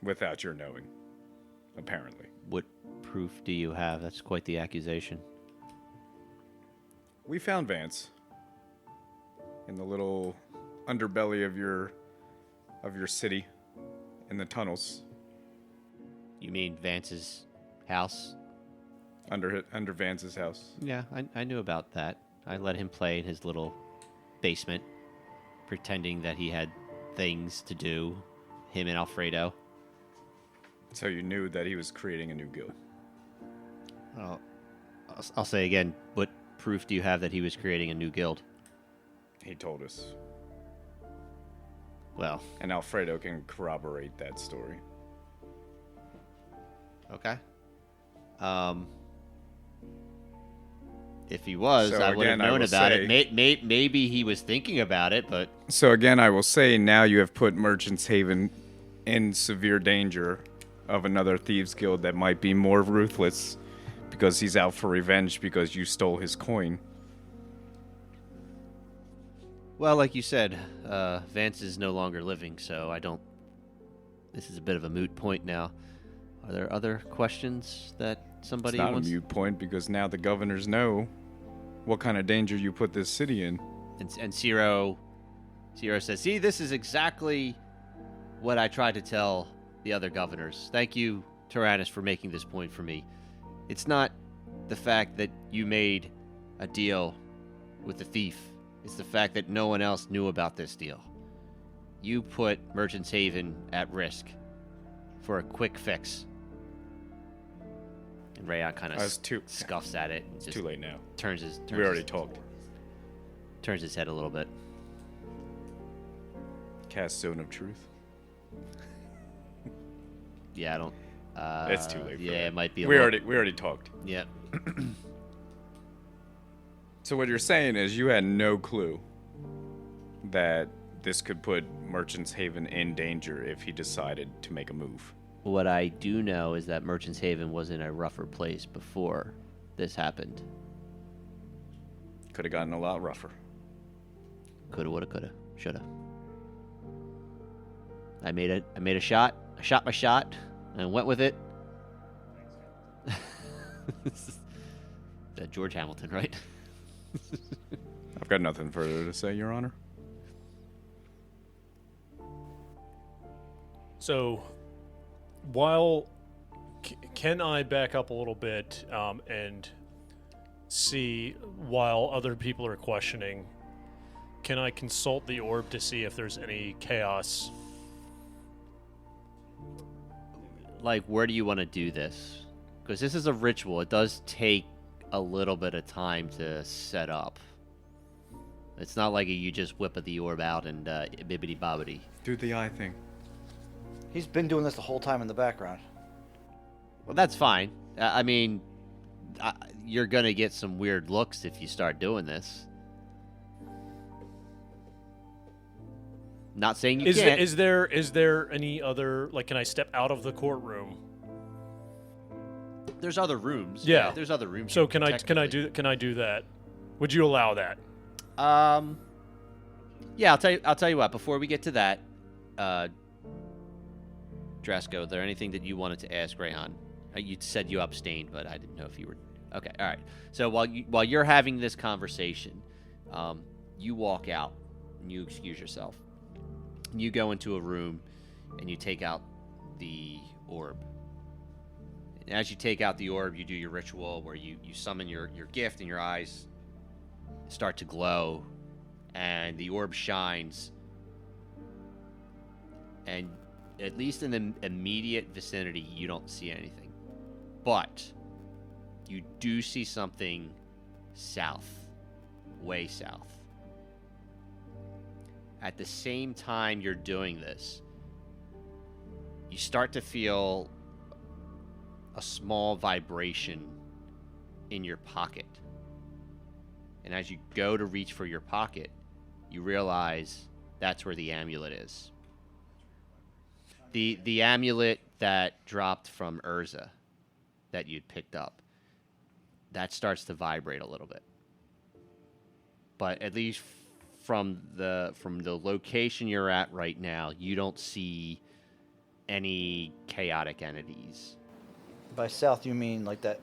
Without your knowing. Apparently. What proof do you have? That's quite the accusation. We found Vance in the little underbelly of your city, in the tunnels, You mean Vance's house? under Vance's house. Yeah, I knew about that. I let him play in his little basement, pretending that he had things to do, him and Alfredo. So you knew that he was creating a new guild. Well, I'll say again, what proof do you have that he was creating a new guild? He told us. Well, And Alfredo can corroborate that story. okay. If he was, So I would have again, I known will about say- it. Maybe he was thinking about it, but So again, I will say now you have put Merchant's Haven in severe danger of another thieves guild that might be more ruthless because he's out for revenge because you stole his coin. well, like you said, Vance is no longer living, so I don't. This is a bit of a moot point now. Are there other questions that somebody It's not wants? a mute point because now the governors know what kind of danger you put this city in. And Zero says, "See, this is exactly what I tried to tell the other governors. Thank you, Tyrannus, for making this point for me. It's not the fact that you made a deal with the thief. It's the fact that no one else knew about this deal. You put Merchant's Haven at risk for a quick fix." And Rayon kind It's of too scuffs at it and it's just too late now. turns his We already talked. turns his head a little bit. Cast Zone of Truth. Yeah, I don't. It's too late. For Yeah, that. it might be. We already talked. Yeah. So what you're saying is you had no clue that this could put Merchant's Haven in danger if he decided to make a move. What I do know is that Merchant's Haven was in a rougher place before this happened. Could have gotten a lot rougher. Coulda, woulda, coulda, shoulda. I made a shot. I shot my shot and went with it. That George Hamilton, right? I've got nothing further to say, Your Honor. So, can I back up a little bit and see while other people are questioning? Can I consult the orb to see if there's any chaos? Like, where do you want to do this? Because this is a ritual. It does take a little bit of time to set up. It's not like you just whip the orb out and bibbity bobbity. Do the eye thing. He's been doing this the whole time in the background. Well, that's fine. I mean, you're gonna get some weird looks if you start doing this. Not saying you can't. Is there any other, like, can I step out of the courtroom? There's other rooms. Yeah. There's other rooms. So you can I technically- do that? Would you allow that? Yeah, I'll tell you what. Before we get to that, Drasko, is there anything that you wanted to ask Rayhan? You said you abstained, but I didn't know if you were. Okay, all right. So while you're having this conversation, you walk out and you excuse yourself. And you go into a room and you take out the orb. And as you take out the orb, you do your ritual where you summon your gift and your eyes start to glow and the orb shines. And at least in the immediate vicinity, you don't see anything. But you do see something south, way south. At the same time you're doing this, you start to feel a small vibration in your pocket. And as you go to reach for your pocket, you realize that's where the amulet is. The amulet that dropped from Urza that you'd picked up, that starts to vibrate a little bit. But at least from the location you're at right now, you don't see any chaotic entities. By south, you mean like that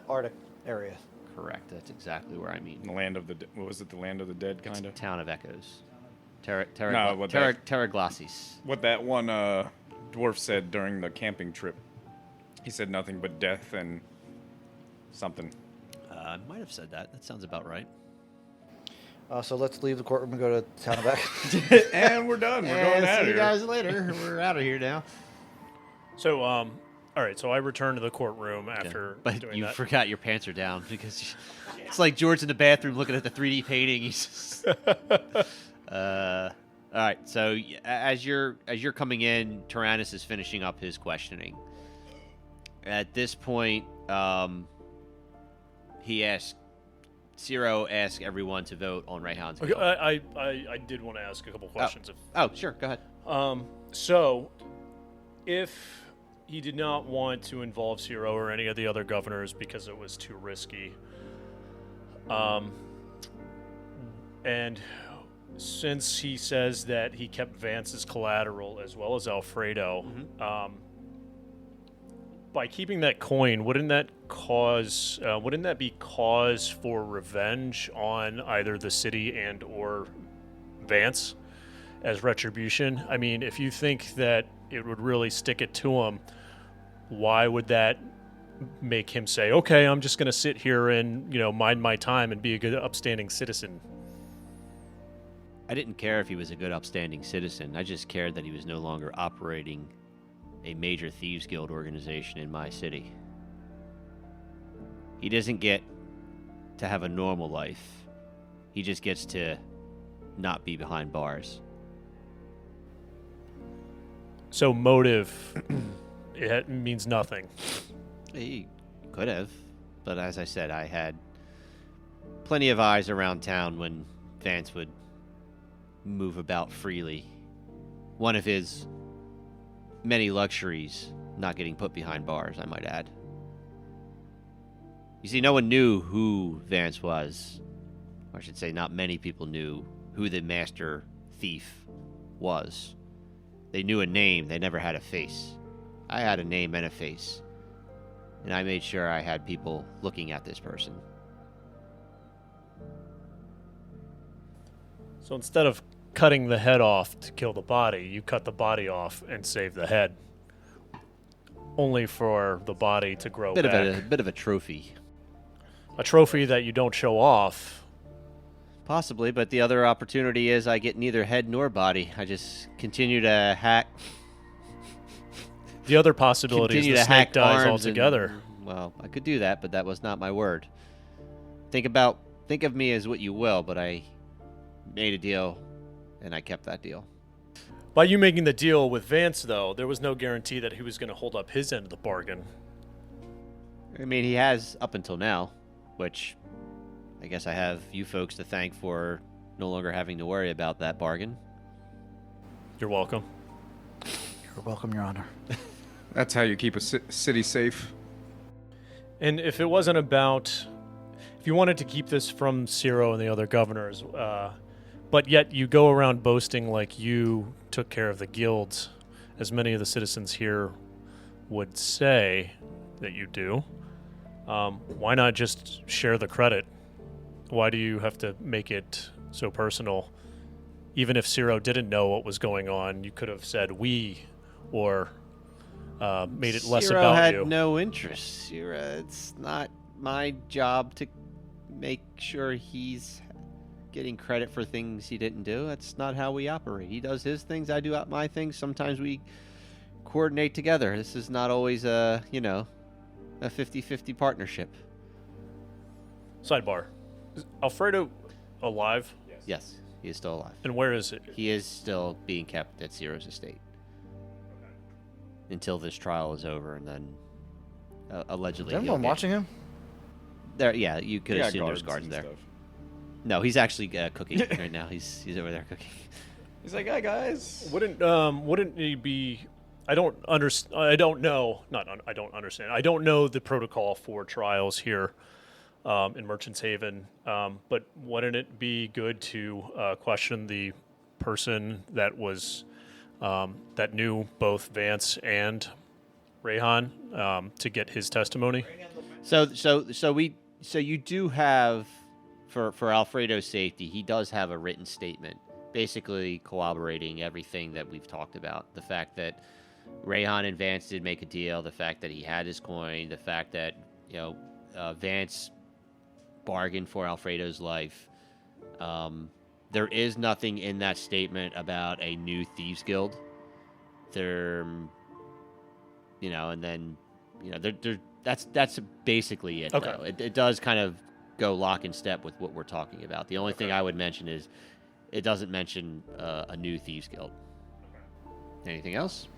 Arctic area? Correct. That's exactly where I mean. The land of the what was it? The land of the dead, kind of. Town of Echoes. No, what that- Terraglasis. What that one dwarf said during the camping trip. He said nothing but death and something. I might have said that. That sounds about right. So let's leave the courtroom and go to town of Echoes. And we're done. We're going out of here. guys later. We're out of here now. So, all right. So I return to the courtroom after But doing you that. forgot your pants are down because it's like George in the bathroom looking at the 3D painting. He's just, all right. So as you're coming in, Tyrannus is finishing up his questioning. At this point, Ciro asked everyone to vote on Rayhan's Okay, bill. I did want to ask a couple questions. Oh, sure. Go ahead. So, if he did not want to involve Ciro or any of the other governors because it was too risky, and since he says that he kept Vance's collateral as well as Alfredo, by keeping that coin, wouldn't that be cause for revenge on either the city and or Vance as retribution? I mean, if you think that it would really stick it to him, why would that make him say, okay, I'm just going to sit here and, mind my time and be a good upstanding citizen? I didn't care if he was a good, upstanding citizen. I just cared that he was no longer operating a major Thieves Guild organization in my city. He doesn't get to have a normal life. He just gets to not be behind bars. So motive, it means nothing. He could have, but as I said, I had plenty of eyes around town when Vance would move about freely. One of his many luxuries, not getting put behind bars, I might add. You see, no one knew who Vance was. Or I should say, not many people knew who the master thief was. They knew a name, they never had a face. I had a name and a face. And I made sure I had people looking at this person. So instead of cutting the head off to kill the body, you cut the body off and save the head, only for the body to grow back. A bit of a trophy. A trophy that you don't show off. Possibly, but the other opportunity is I get neither head nor body. I just continue to hack. The other possibility is the snake dies altogether. Well, I could do that, but that was not my word. Think of me as what you will, but I made a deal, and I kept that deal. By you making the deal with Vance, though, there was no guarantee that he was going to hold up his end of the bargain. I mean, he has up until now, which I guess I have you folks to thank for no longer having to worry about that bargain. You're welcome. You're welcome, Your Honor. That's how you keep a city safe. And if it wasn't about, if you wanted to keep this from Ciro and the other governors, but yet you go around boasting like you took care of the guilds, as many of the citizens here would say that you do, why not just share the credit? Why do you have to make it so personal? Even if Ciro didn't know what was going on, you could have said we, or made it less Ciro about had you. no interest. Ciro, it's not my job to make sure he's getting credit for things he didn't do. That's not how we operate. He does his things, I do my things. Sometimes we coordinate together. This is not always a a 50-50 partnership. Sidebar. Is Alfredo alive? Yes, he is still alive. And where is it? He is still being kept at Ciro's estate until this trial is over, and then allegedly. Is everyone watching him? There, yeah, you could Yeah, assume there's guards and there. stuff. No, he's actually cooking right now. He's over there cooking. He's like, "Hi guys." Wouldn't he be? I don't understand. I don't know. I don't understand. I don't know the protocol for trials here in Merchants Haven. But wouldn't it be good to question the person that was that knew both Vance and Rayhan to get his testimony? So you do have, for Alfredo's safety, he does have a written statement, basically corroborating everything that we've talked about. The fact that Rayhan and Vance did make a deal, the fact that he had his coin, the fact that Vance bargained for Alfredo's life. There is nothing in that statement about a new thieves guild. There, and then, that's basically it. Okay. Though. It does kind of go lock and step with what we're talking about. The only thing I would mention is it doesn't mention a new thieves guild. Anything else?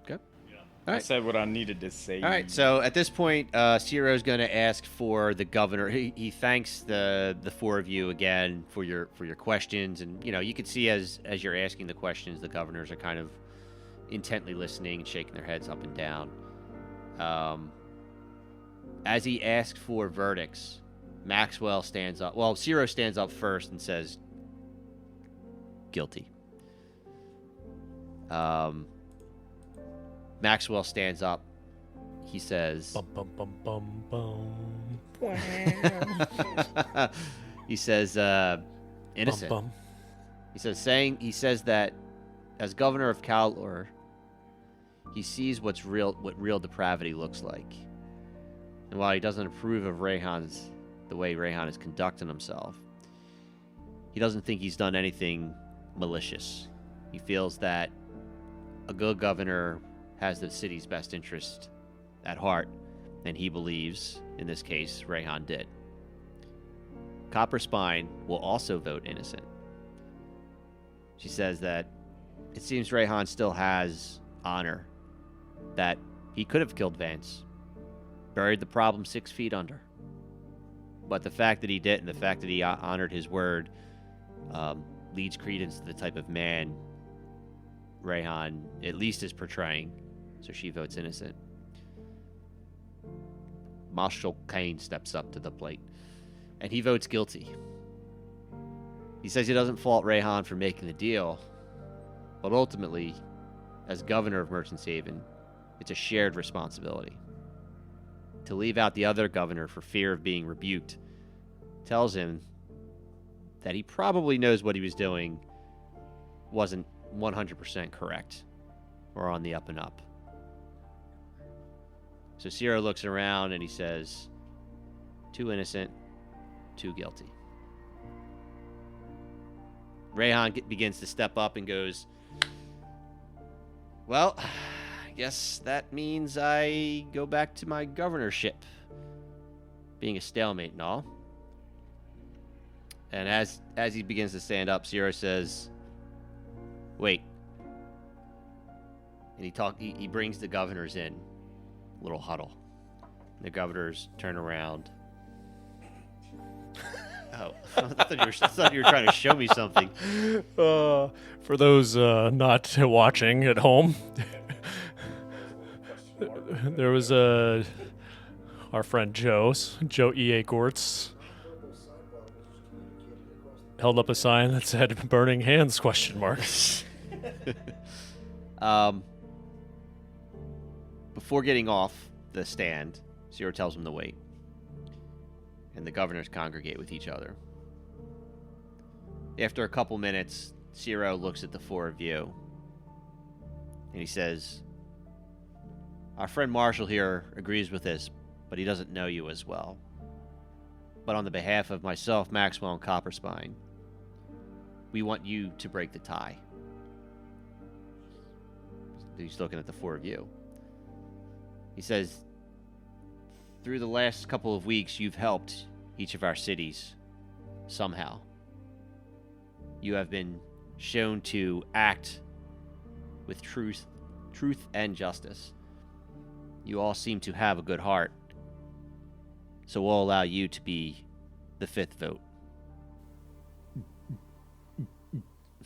Okay. I right. said what I needed to say. All right, so at this point, Ciro's going to ask for the governor. He thanks the four of you again for your questions, and you can see as you're asking the questions, the governors are kind of intently listening and shaking their heads up and down. As he asks for verdicts, Maxwell stands up. Well, Ciro stands up first and says, "Guilty." Maxwell stands up. He says, Bum bum bum bum bum. he says, innocent. Bum, bum. He says that as governor of Kaldor, he sees what real depravity looks like. And while he doesn't approve of the way Rayhan is conducting himself, he doesn't think he's done anything malicious. He feels that a good governor has the city's best interest at heart, and he believes, in this case, Rayhan did. Copper Spine will also vote innocent. She says that it seems Rayhan still has honor, that he could have killed Vance, buried the problem 6 feet under. But the fact that he didn't, the fact that he honored his word, leads credence to the type of man Rayhan at least is portraying, so she votes innocent. Marshal Kane steps up to the plate, and he votes guilty. He says he doesn't fault Rayhan for making the deal, but ultimately, as governor of Merchants Haven, it's a shared responsibility. To leave out the other governor for fear of being rebuked tells him that he probably knows what he was doing wasn't 100% correct or on the up and up. So Ciro looks around and he says, 2 innocent, 2 guilty. Rayhan begins to step up and goes, "Well, I guess that means I go back to my governorship, being a stalemate and all." And as he begins to stand up, Ciro says, "Wait." And he brings the governors in, a little huddle. And the governors turn around. Oh, I thought you were trying to show me something. For those not watching at home, there was our friend Joe E.A. Gortz, held up a sign that said "Burning Hands?" ? Before getting off the stand, Ciro tells him to wait, and the governors congregate with each other. After a couple minutes, Ciro looks at the four of you, and he says, "Our friend Marshall here agrees with this, but he doesn't know you as well. But on the behalf of myself, Maxwell, and Copperspine, we want you to break the tie." He's looking at the four of you. He says, through the last couple of weeks, you've helped each of our cities somehow. You have been shown to act with truth and justice. You all seem to have a good heart. So we'll allow you to be the fifth vote.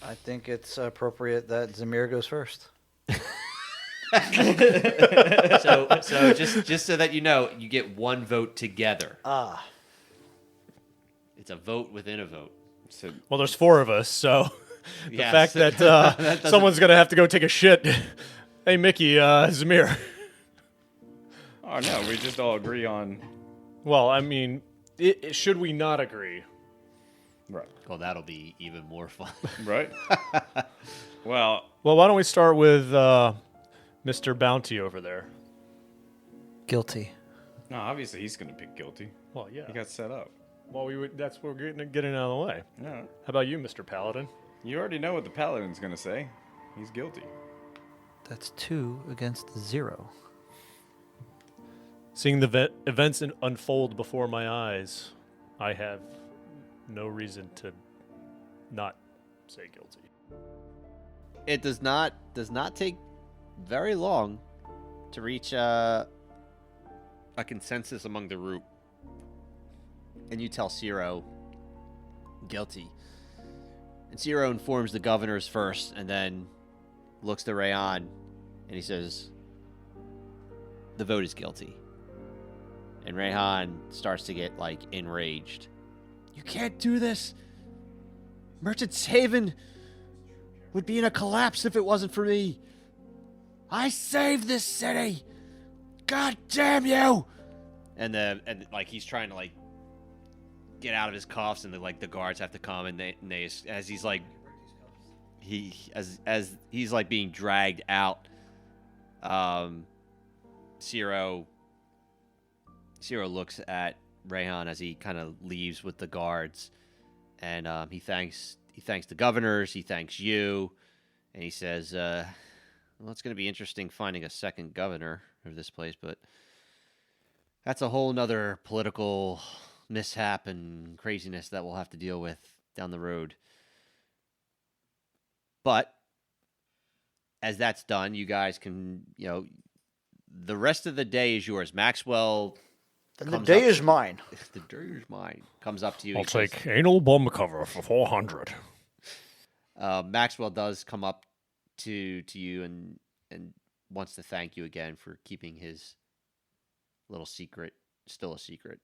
I think it's appropriate that Zamir goes first. So just so that you know, you get one vote together. Ah. It's a vote within a vote. So Well, there's four of us, so the Yes. fact that doesn't- someone's gonna have to go take a shit. Hey, Mickey, Zamir. oh no, we just all agree on Well, I mean, should we not agree? right, Well, that'll be even more fun. right. Well, Well, why don't we start with Mr. Bounty over there? Guilty. no, obviously he's gonna pick guilty. Well, yeah. He got set up. Well, that's what we're getting out of the way. No, How about you, Mr. Paladin? you already know what the paladin's gonna say. He's guilty. That's 2 against 0. Seeing the events unfold before my eyes, I have no reason to not say guilty. It does not take very long to reach a consensus among the group. And you tell Ciro guilty. And Ciro informs the governors first and then looks to Rayon and he says, the vote is guilty. And Rayhan starts to get like enraged. You can't do this. Merchant's Haven would be in a collapse if it wasn't for me. I saved this city. God damn you! And like he's trying to like get out of his cuffs, and the guards have to come, and they as he's like as he's like being dragged out. Ciro looks at Rayhan as he kind of leaves with the guards, and he thanks the governors, he thanks you, and he says, well, it's going to be interesting finding a second governor of this place, but that's a whole nother political mishap and craziness that we'll have to deal with down the road. But as that's done, you guys can, the rest of the day is yours. Maxwell. Then the Comes day up- is mine. The day is mine. Comes up to you. I'll he says- take anal bomb cover for 400. Maxwell does come up to you and wants to thank you again for keeping his little secret still a secret.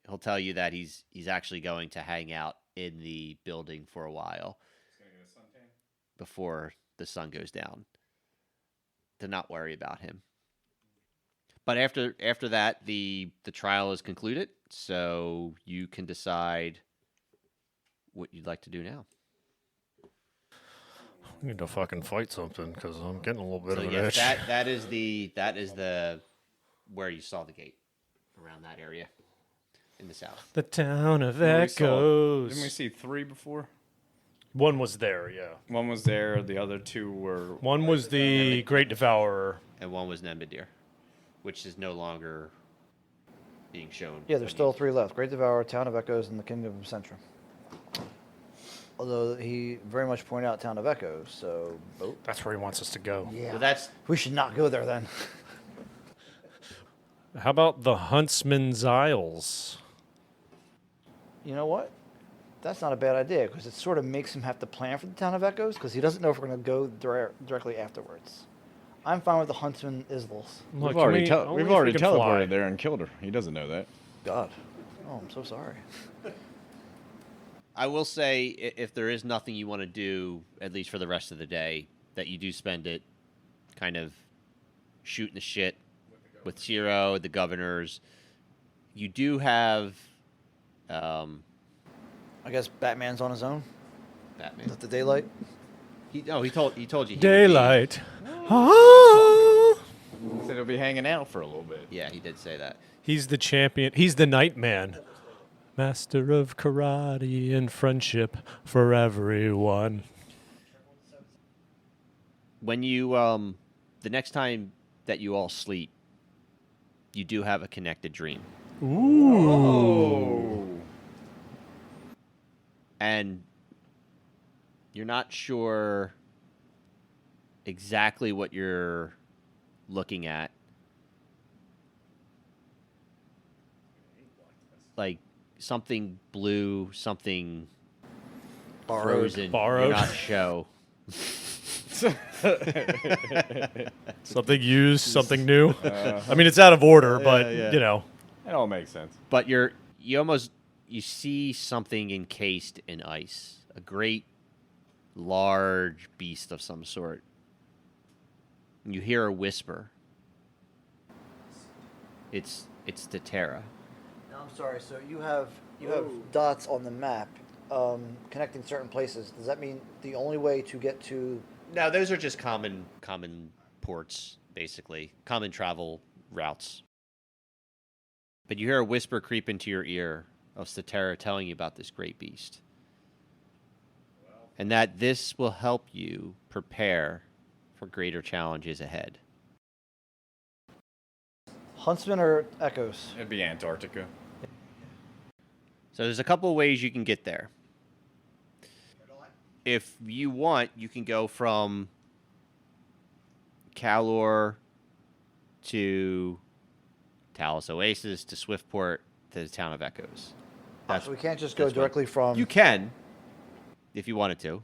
He'll tell you that he's actually going to hang out in the building for a while before the sun goes down. To not worry about him. But after that, the trial is concluded, so you can decide what you'd like to do now. I need to fucking fight something because I'm getting a little bit So of an yes, itch. that is the where you saw the gate, around that area in the south. The town of Well, we saw- echoes. Didn't we see 3 before? One was there, yeah. One was there. The other 2 were. One was the Great Devourer. And one was Nembadir, which is no longer being shown. Yeah, there's still 3 left. Great Devourer, Town of Echoes, and the Kingdom of Centrum. Although he very much pointed out Town of Echoes, so vote. That's where he wants us to go. Yeah. Well, that's We should not go there then. How about the Huntsman's Isles? You know what? That's not a bad idea because it sort of makes him have to plan for the Town of Echoes because he doesn't know if we're going to go directly afterwards. I'm fine with the Huntsman Isles. Look, We've already, only we've if already we can fly. teleported there and killed her. He doesn't know that. God. Oh, I'm so sorry. I will say, if there is nothing you want to do, at least for the rest of the day, that you do spend it kind of shooting the shit with Ciro, the governors. You do have I guess Batman's on his own. Batman. With the daylight. He told you. He would be- Daylight. Ah! He said he'll be hanging out for a little bit. Yeah, he did say that. He's the champion. He's the Nightman. Master of karate and friendship for everyone. when you the next time that you all sleep, you do have a connected dream, Oh. and you're not sure exactly what you're looking at. Like something blue, something Borrowed. frozen. Borrowed. You're not sure. Something used, something new. I mean, it's out of order, but yeah. you know. It all makes sense. But you see something encased in ice, a great large beast of some sort. You hear a whisper. It's Statera. Now, I'm sorry. So you have dots on the map connecting certain places. Does that mean the only way to get to? No, those are just common ports, basically. Common travel routes. But you hear a whisper creep into your ear of Statera telling you about this great beast. And that this will help you prepare for greater challenges ahead. Huntsman or Echoes? It'd be Antarctica. So there's a couple of ways you can get there. If you want, you can go from Kalor to Talos Oasis to Swiftport to the town of Echoes. So we can't just go that's fine. directly from. You can, if you wanted to.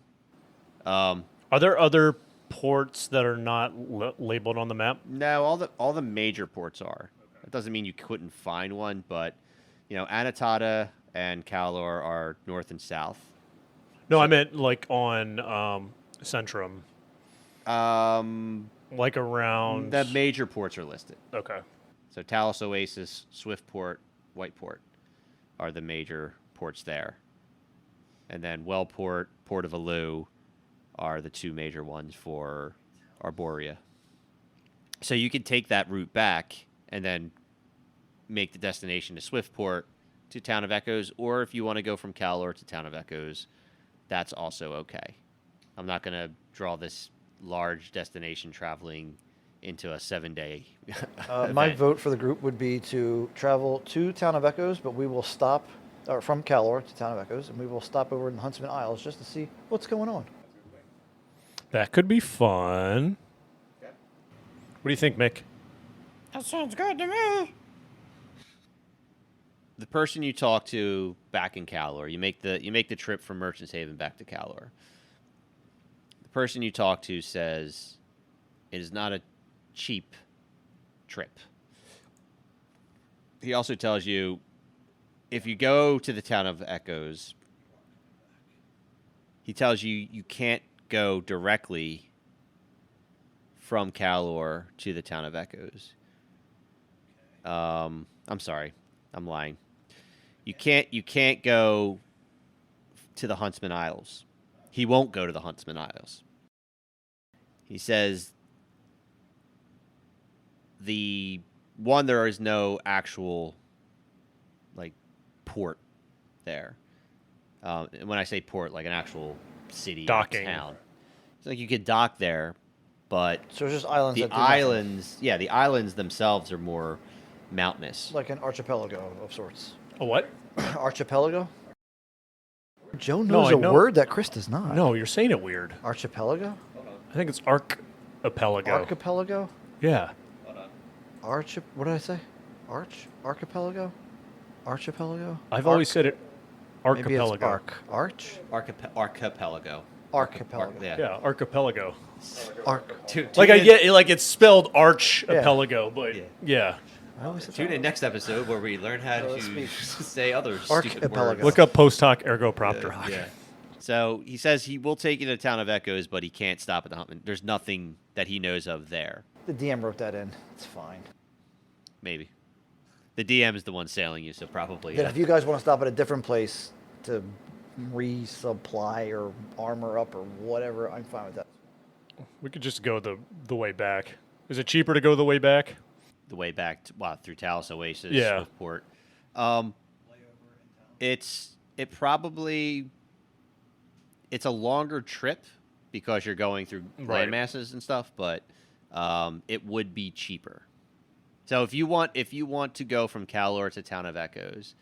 Are there other ports that are not labeled on the map? No, all the major ports are. That doesn't mean you couldn't find one, but Anatada and Kalor are north and south. No, I meant like on Centrum, like around. The major ports are listed. Okay. So Talos Oasis, Swiftport, Whiteport are the major ports there. And then Wellport, Port of Alu are the two major ones for Arborea. So you can take that route back and then make the destination to Swiftport to Town of Echoes, or if you want to go from Kalor to Town of Echoes, that's also okay. I'm not going to draw this large destination traveling into a 7-day My event. vote for the group would be to travel to Town of Echoes, but we will stop, or from Kalor to Town of Echoes, and we will stop over in Huntsman Isles just to see what's going on. That could be fun. What do you think, Mick? That sounds good to me. The person you talk to back in Kalor, you make the trip from Merchant's Haven back to Kalor. The person you talk to says it is not a cheap trip. He also tells you if you go to the Town of Echoes, he tells you you can't go directly from Kalor to the Town of Echoes. I'm sorry. I'm lying. You can't go to the Huntsman Isles. He won't go to the Huntsman Isles. He says there is no actual port there. And when I say port, like an actual city or Docking. town. It's like you could dock there, but So it's just islands. the that do nothing. the islands themselves are more mountainous. Like an archipelago of sorts. A what? Archipelago? Joe No, knows I a know- word that Chris does not. No, you're saying it weird. Archipelago? I think it's archipelago. Archipelago? Yeah. What did I say? Archipelago? Archipelago? I've always said it Maybe it's archipelago. Archipelago. Archipelago. Yeah. Yeah, archipelago. Like it's spelled archipelago, but yeah. I always said Tune in next episode where we learn how to speak. say other stupid Archipelago. words. Look up post hoc ergo propter hoc. Yeah. So he says he will take you to the Town of Echoes, but he can't stop at the Huntman. There's nothing that he knows of there. The DM wrote that in. It's fine. Maybe. The DM is the one sailing you, so probably. Then if you guys want to stop at a different place to resupply or armor up or whatever, I'm fine with that. We could just go the way back. Is it cheaper to go the way back? The way back through Talos Oasis, Yeah. Swiftport. It's a longer trip because you're going through Right. land masses and stuff, but it would be cheaper. So if you want to go from Calor to Town of Echoes,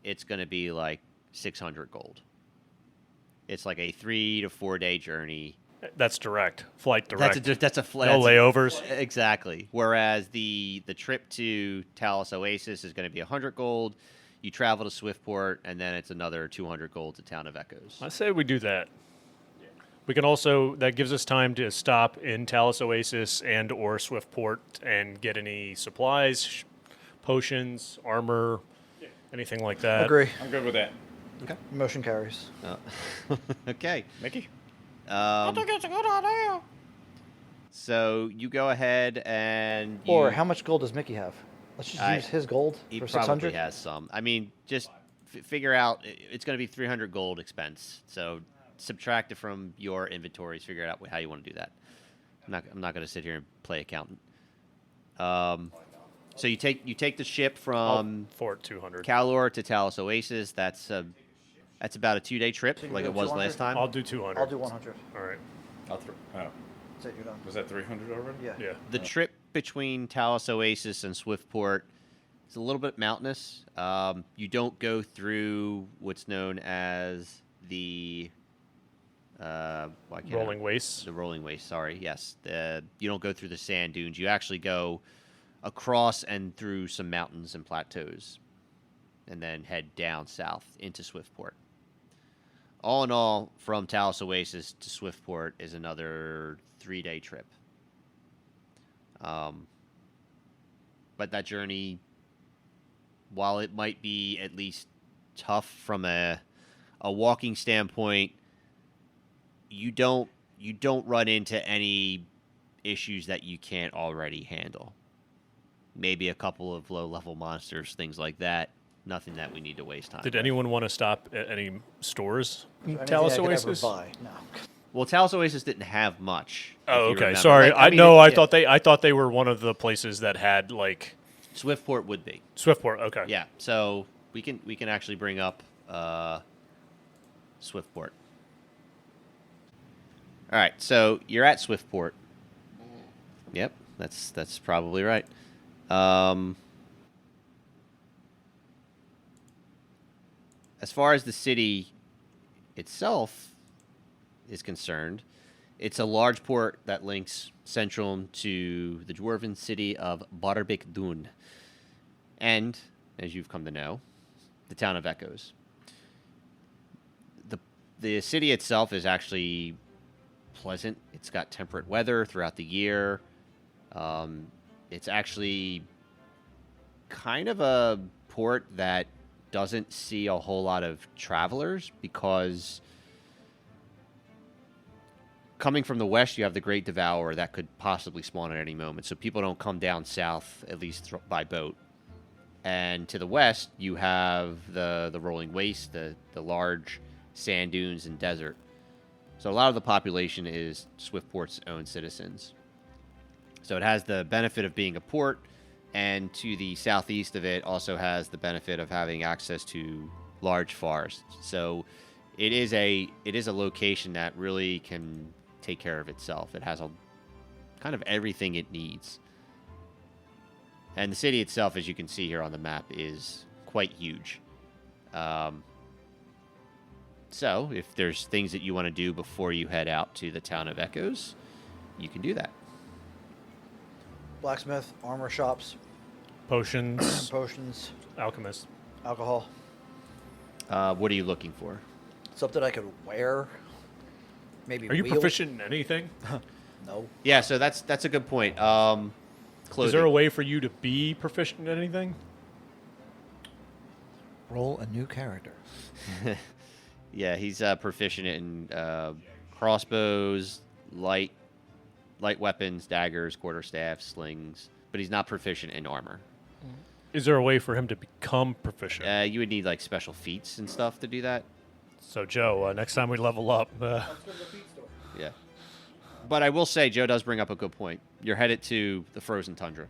it's going to be like 600 gold. It's like a 3 to 4 day journey. That's direct. Flight direct. That's a No layovers. Exactly. Whereas the trip to Talos Oasis is going to be 100 gold. You travel to Swiftport, and then it's another 200 gold to Town of Echoes. I say we do that. We can also, that gives us time to stop in Talos Oasis and or Swiftport and get any supplies, potions, armor, anything like that. Agree. I'm good with that. Okay. Motion carries. Okay. Mickey? it's a good idea. So you go ahead and Or how much gold does Mickey have? Let's just use his gold he for probably 600. has some. I mean, just figure out it's going to be 300 gold expense. So subtract it from your inventories. Figure out how you want to do that. I'm not going to sit here and play accountant. So you take the ship from Fort 200. Calor to Talos Oasis. That's about a 2-day trip, So you like do it was 200? last time. I'll do 200. I'll do 100. All right. Oh, That's it, you're done. was that 300 already? Yeah. Yeah. The trip between Talos Oasis and Swiftport is a little bit mountainous. You don't go through what's known as the Rolling wastes. The rolling waste. Sorry, yes. You don't go through the sand dunes. You actually go across and through some mountains and plateaus, and then head down south into Swiftport. All in all, from Talos Oasis to Swiftport is another 3-day trip. But that journey, while it might be at least tough from a walking standpoint, you don't run into any issues that you can't already handle. Maybe a couple of low-level monsters, things like that. Nothing that we need to waste time. Did anyone want to stop at any stores in Anything Talos I could ever Oasis? buy. No. Well, Talos Oasis didn't have much. Oh, if you okay. remember. Sorry. Like, I mean, know. it- I yeah, thought they were one of the places that had like Swiftport would be. Swiftport. Okay. Yeah. So we can actually bring up Swiftport. All right. So you're at Swiftport. Yep. That's probably right. As far as the city itself is concerned, it's a large port that links Centrum to the dwarven city of Barbik Dun. And, as you've come to know, the town of Echoes. The city itself is actually pleasant. It's got temperate weather throughout the year. It's actually kind of a port that doesn't see a whole lot of travelers because coming from the west, you have the Great Devourer that could possibly spawn at any moment. So people don't come down south, at least by boat. And to the west, you have the rolling waste, the large sand dunes and desert. So a lot of the population is Swiftport's own citizens. So it has the benefit of being a port, and to the southeast of it also has the benefit of having access to large forests. So it is a location that really can take care of itself. It has a kind of everything it needs. And the city itself, as you can see here on the map, is quite huge. So if there's things that you want to do before you head out to the town of Echoes, you can do that. Blacksmith, armor shops, Potions, potions, alchemist. alcohol. What are you looking for? Something I could wear. Maybe. Are you wield. proficient in anything? No. Yeah, so that's a good point. Clothing. Is there a way for you to be proficient in anything? Roll a new character. Yeah, he's proficient in crossbows, light weapons, daggers, quarterstaffs, slings, but he's not proficient in armor. Is there a way for him to become proficient? You would need like special feats and stuff to do that. So, Joe, next time we level up, Yeah. But I will say, Joe does bring up a good point. You're headed to the frozen tundra.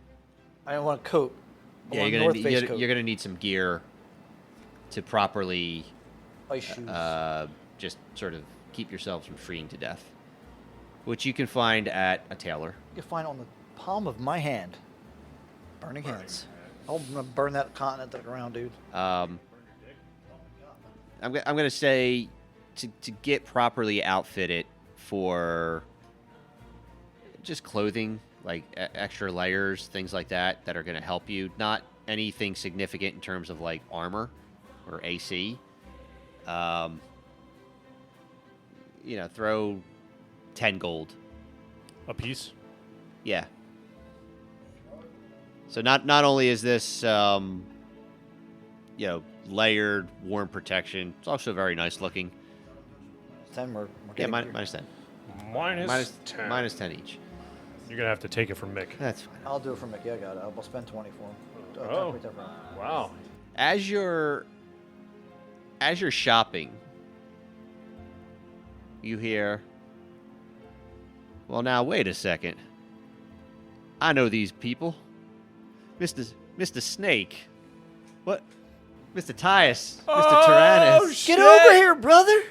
I don't want a coat. I Yeah, want a you're North gonna Face need, coat. you're gonna need some gear to properly Ice shoes. just sort of keep yourselves from freeing to death. which you can find at a tailor. You can find on the palm of my hand. Burning hands. I'm gonna burn that continent to the ground, dude. I'm gonna say to get properly outfitted for just clothing, like extra layers, things like that are gonna help you. Not anything significant in terms of like armor or AC. Throw 10 gold. A piece. Yeah. So not only is this layered, warm protection, it's also very nice looking. 10. We're Yeah, getting minus 10. Minus 10. Minus 10 each. You're going to have to take it from Mick. That's fine. I'll do it for Mickey. I got it. I'll spend 20 for him. Oh. Temporary. Wow. As you're shopping, you hear, well, now wait a second. I know these people. Mr. Snake. What? Mr. Tyus. Mr. Tyrannus. Get over here, brother!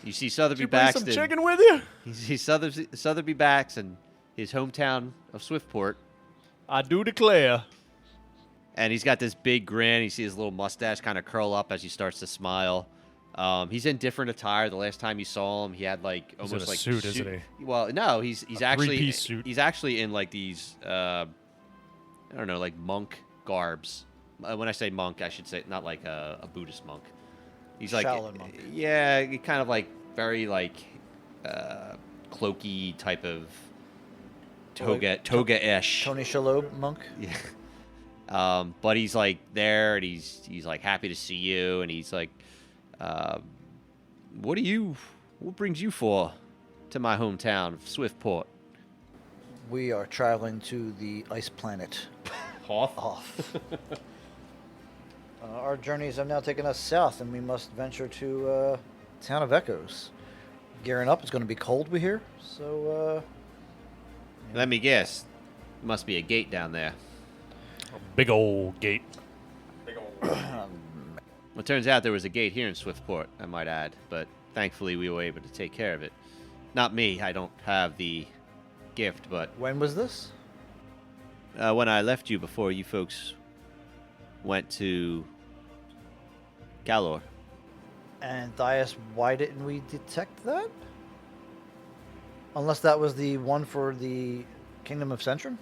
You see Sotheby Did you bring Baxton. some chicken with you? You see Sotheby Baxton, his hometown of Swiftport. I do declare. And he's got this big grin. You see his little mustache kind of curl up as he starts to smile. He's in different attire. The last time you saw him, he had like He's almost in a like suit, isn't he? Well, no, he's actually three-piece suit. he's actually in like these I don't know, like monk garbs. When I say monk, I should say not like a Buddhist monk. He's like Shaolin monk. Yeah, kind of like very like cloaky type of toga-ish. Tony Shalhoub, monk. Yeah. But he's like there, and he's like happy to see you, and he's like, what brings you to my hometown of Swiftport? We are traveling to the ice planet. Hoth. Our journeys have now taken us south, and we must venture to Town of Echoes. Gearing up. It's going to be cold, we hear. So, Let me guess. Must be a gate down there. Big old gate. Well, it turns out there was a gate here in Swiftport, I might add, but thankfully we were able to take care of it. Not me, I don't have the gift, but when was this? when I left you before you folks went to Galor. And Thias, why didn't we detect that? Unless that was the one for the Kingdom of Centrum?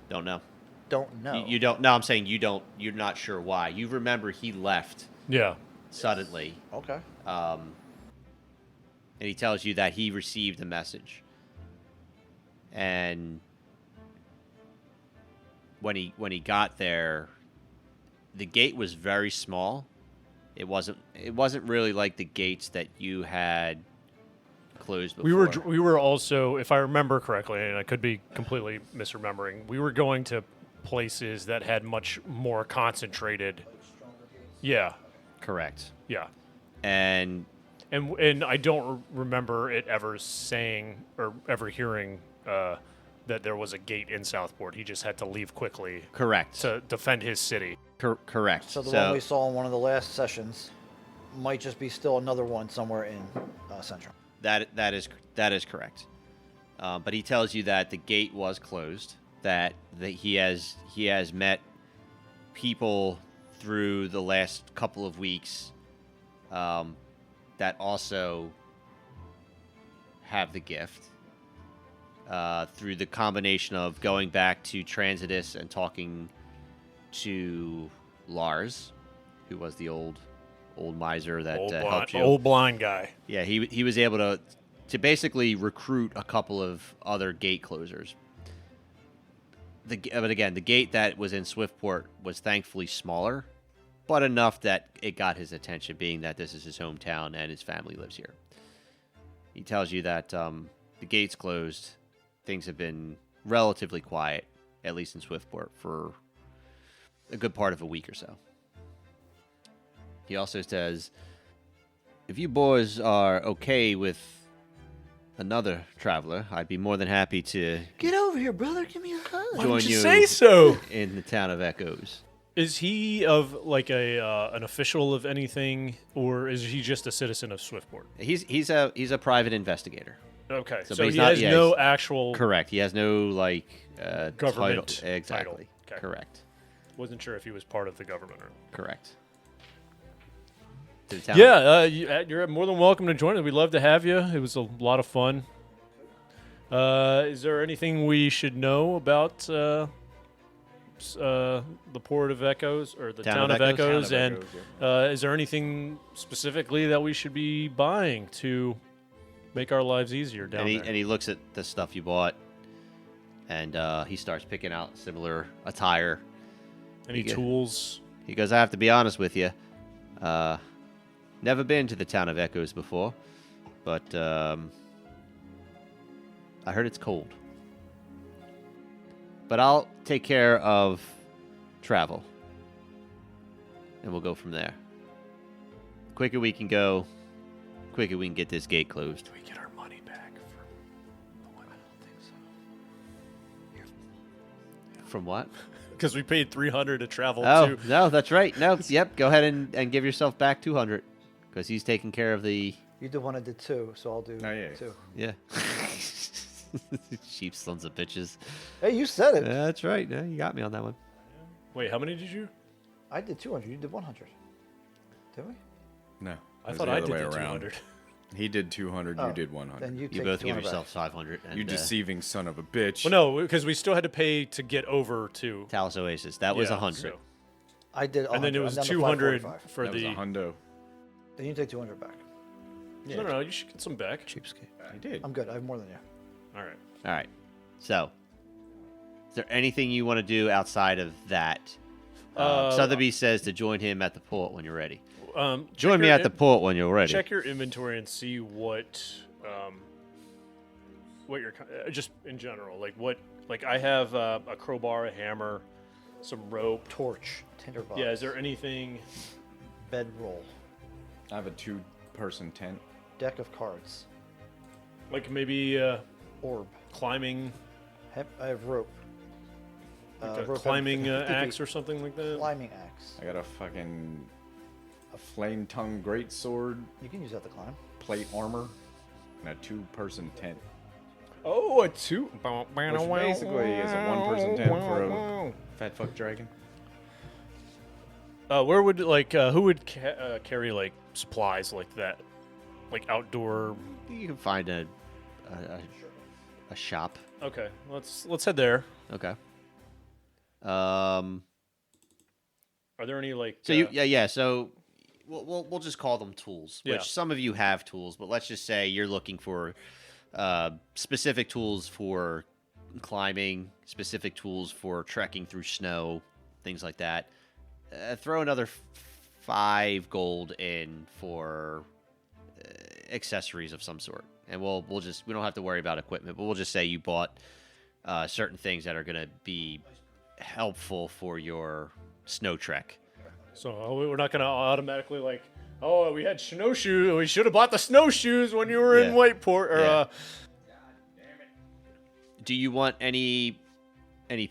Don't know. Don't know. You don't. No, I'm saying you don't. You're not sure why. You remember he left Yeah. suddenly, Okay. and he tells you that he received a message, and when he got there, the gate was very small. It wasn't really like the gates that you had closed before. We were also, if I remember correctly, and I could be completely misremembering, we were going to places that had much more concentrated. Yeah. Correct. Yeah. And And I don't remember it ever saying or ever hearing that there was a gate in Southport. He just had to leave quickly correct. to defend his city. Correct. So the one we saw in one of the last sessions might just be still another one somewhere in Central. That is correct. But he tells you that the gate was closed. That he has met people through the last couple of weeks that also have the gift. Through the combination of going back to Transitus and talking to Lars, who was the old miser that helped you. Old blind guy. Yeah, he was able to basically recruit a couple of other gate closers. But again, the gate that was in Swiftport was thankfully smaller, but enough that it got his attention, being that this is his hometown and his family lives here. He tells you that the gate's closed. Things have been relatively quiet, at least in Swiftport, for a good part of a week or so. He also says, if you boys are okay with another traveler, I'd be more than happy to Get over here, brother. Give me a hug. join you Say so. in the town of Echoes. Is he of like an official of anything, or is he just a citizen of Swiftport? He's a private investigator. Okay, So, so, but he's he not- has yeah, no he's- actual. Correct. He has no like Government title. Exactly. title. Okay. Correct. Wasn't sure if he was part of the government or. Correct. To the town. Yeah, you're more than welcome to join us. We'd love to have you. It was a lot of fun. Is there anything we should know about the Port of Echoes or the Town of Echoes? Town of And Echoes, is there anything specifically that we should be buying to make our lives easier down And he, there? and he looks at the stuff you bought, and he starts picking out similar attire. Any he get- tools? He goes, I have to be honest with you. Never been to the Town of Echoes before, but I heard it's cold. But I'll take care of travel, and we'll go from there. Quicker we can go, quicker we can get this gate closed. Do we get our money back from the one? From what? Because we paid $300 to travel Oh, to. no, that's right. No, yep, go ahead and give yourself back 200, because he's taking care of the... You did one, I did two, so I'll do Oh, yeah. two. Yeah. Cheap sons of bitches. Hey, you said it. That's right. Yeah, you got me on that one. Wait, how many did you? I did 200. You did 100. Did we? No. I it was thought the I other did way the around. 200. He did 200. Oh, You did 100. Then you You take both give 200 back. yourselves 500. You and, deceiving son of a bitch. Well, no, because we still had to pay to get over to. Talos Oasis. That was yeah, 100. so- I did 100. And then it was I'm down to 200 545. for that was the. a hundo. Then you take 200 back. No, you should get some back. Cheapskate. He did. I'm good. I have more than you. All right. All right. So, is there anything you want to do outside of that? Sotheby says to join him at the port when you're ready. Check Join me your at the port when you're ready. Check your inventory and see what you're just in general, like what. Like I have a crowbar, a hammer, some rope. Torch, tinderbox. Yeah, is there anything? Bedroll, I have a 2-person tent. deck of cards, Like maybe orb. climbing, I have rope. like a rope climbing 50 feet. axe or something like that. Climbing axe. I got a flame tongue great sword, You can use that to climb. plate armor, and a 2-person tent. Oh, a two. Which basically is a 1-person tent for a fat fuck dragon. Where would who would carry like supplies like that, like outdoor? You can find a shop. Okay, let's head there. Okay. Are there any like? So yeah. So we'll just call them tools. Yeah. Which some of you have tools, but let's just say you're looking for specific tools for climbing, specific tools for trekking through snow, things like that. Throw another 5 gold in for accessories of some sort, and we don't have to worry about equipment, but we'll just say you bought certain things that are going to be helpful for your snow trek. So we're not gonna automatically like, oh, we had snowshoes. We should have bought the snowshoes when you were in Yeah. Whiteport. Or Yeah. Do you want any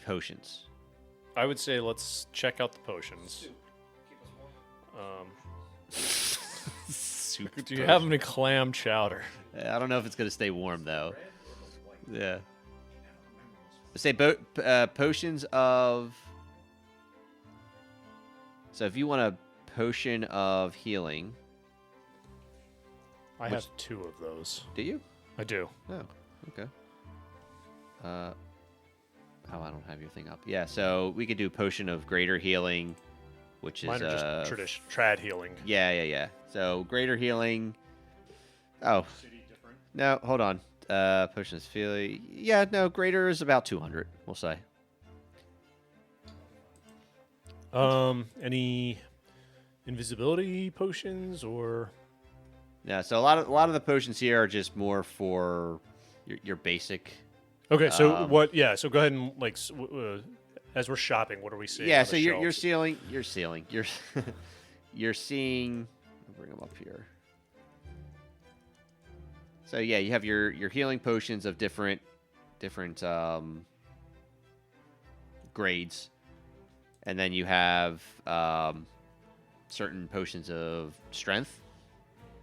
potions? I would say let's check out the potions. Soup Do you have any clam chowder? I don't know if it's going to stay warm, though. Yeah. Let's say potions of... So if you want a potion of healing... I have 2 of those. Do you? I do. Oh, okay. Oh, I don't have your thing up. Yeah, so we could do potion of greater healing, which is... Mine are just trad healing. Yeah. So greater healing... Oh, no, hold on. Potions of healing... Yeah, no, greater is about 200, we'll say. Any invisibility potions or? Yeah, so a lot of the potions here are just more for your basic... Okay, so what? Yeah, so go ahead and like as we're shopping, what are we seeing? Yeah, on so the you're shelves? seeing you're seeing. I'll bring them up here. So yeah, you have your healing potions of different grades, and then you have certain potions of strength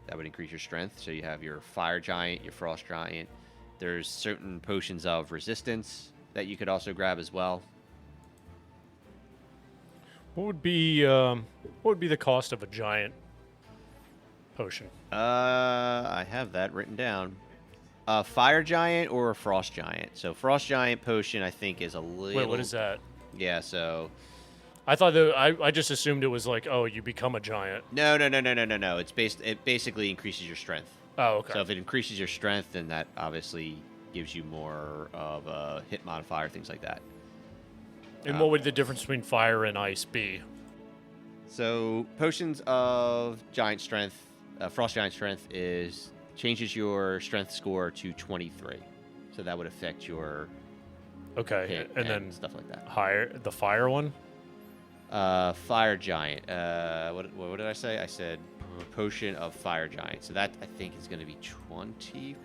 that would increase your strength. So you have your fire giant, your frost giant, There's certain potions of resistance that you could also grab as well. What would be the cost of a giant potion? I have that written down. A fire giant or a frost giant. So frost giant potion, I think, is a little. Wait, what is that? Yeah. So I thought that I just assumed it was like, oh, you become a giant. no. It basically increases your strength. Oh, okay. So if it increases your strength, then that obviously gives you more of a hit modifier, things like that. And what would the difference between fire and ice be? So potions of giant strength, frost giant strength changes your strength score to 23. So that would affect your Okay, hit and then stuff like that. the fire one. Fire giant. What did I say? I said potion of fire giant. So that I think is going to be 20.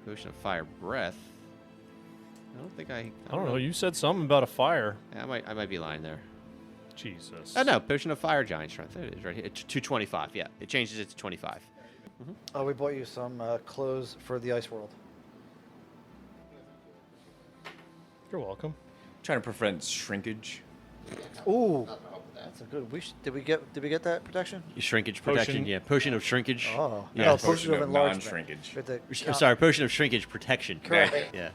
Potion of fire breath. I don't think I don't know. You said something about a fire. I might be lying there. Jesus. Oh no, potion of fire giant strength. There it is right here. It's 225. Yeah, it changes it to 25. Oh, we bought you some clothes for the ice world. You're welcome. Trying to prevent shrinkage. Ooh, that's a good. Did we get that protection? Shrinkage protection. Potion. Yeah, potion of shrinkage. Oh, Yeah. no, Potion of enlargement. non-shrinkage. We had to I'm count- sorry, potion of shrinkage protection. Correct. Yeah.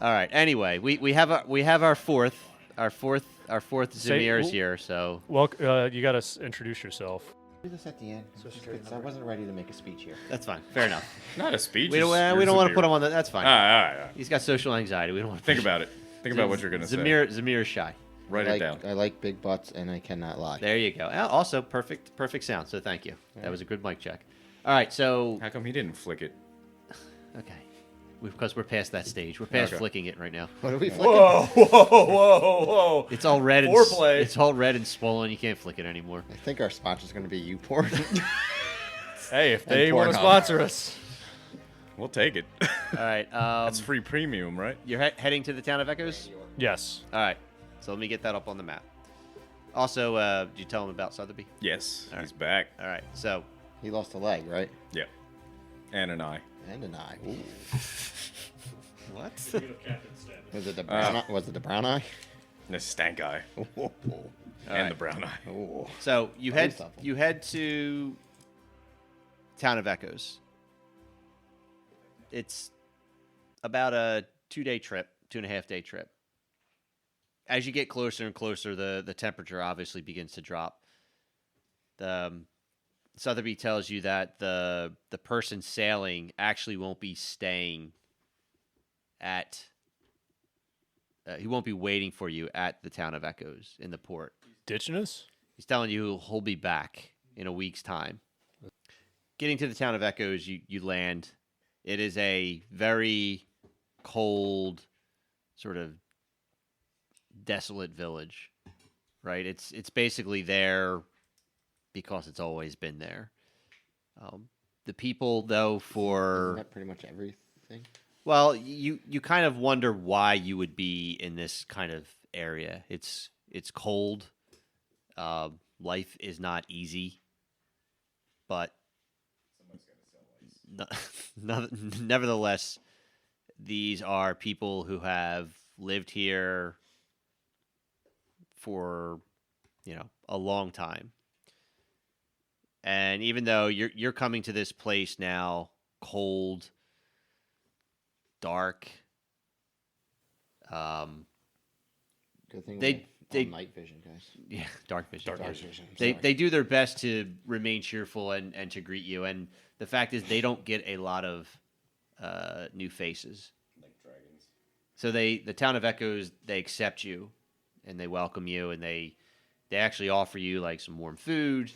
All right. Anyway, we have our fourth Zamir is here. So Well, you got to introduce yourself. do this at the end. So straight I number. wasn't ready to make a speech here. That's fine. Fair enough. Not a speech. We don't want to put him on the. That's fine. All right. He's got social anxiety. We don't want to Think about it. Think about what you're gonna say. Zamir is shy. Write it down. I like big butts, and I cannot lie. There you go. Also, perfect sound. So thank you. That was a good mic check. All right. So How come he didn't flick it? okay, because we're past that stage. We're past Okay. flicking it right now. What are we flicking? Whoa! It's all red and Foreplay. it's all red and swollen. You can't flick it anymore. I think our sponsor's going to be YouPorn. Hey, if they want to Pornhub. sponsor us. We'll take it. All right. That's free premium, right? You're heading to the town of Echoes. Yes. All right. So let me get that up on the map. Also, did you tell him about Sotheby? Yes. All He's back. All right. So He lost a leg, right? Yeah. And an eye. And an eye. what? Was it the brown eye? Was it the brown eye? And a stank eye. Oh, And the brown eye. oh. So you Learn head something. you head to town of Echoes. It's about a 2-day trip, 2.5-day trip. As you get closer and closer, the temperature obviously begins to drop. Sotheby tells you that the person sailing actually won't be staying at. He won't be waiting for you at the town of Echoes in the port. Ditching us? He's telling you he'll be back in a week's time. Getting to the town of Echoes, you land. It is a very cold, sort of desolate village, right? It's basically there because it's always been there. The people, though, Isn't for that pretty much everything? well, you kind of wonder why you would be in this kind of area. It's cold. Life is not easy, but nevertheless, these are people who have lived here for a long time. And even though you're coming to this place now, cold, dark, Good thing They- we they- have night vision, guys. yeah, dark vision. Dark vision. They do their best to remain cheerful and to greet you. And the fact is, they don't get a lot of new faces. Like dragons. So the town of Echoes, they accept you, and they welcome you, and they actually offer you like some warm food,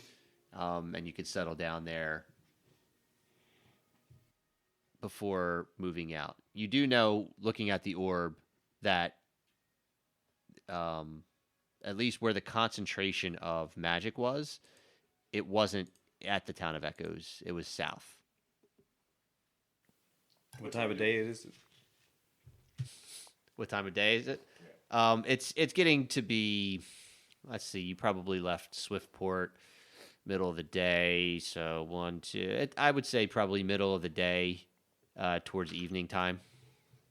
and you can settle down there before moving out. You do know, looking at the orb, that at least where the concentration of magic was, it wasn't at the town of Echoes. It was south. What time of day is it? What time of day is it? It's getting to be. Let's see. You probably left Swiftport middle of the day, so 1, 2. I would say probably middle of the day, towards evening time.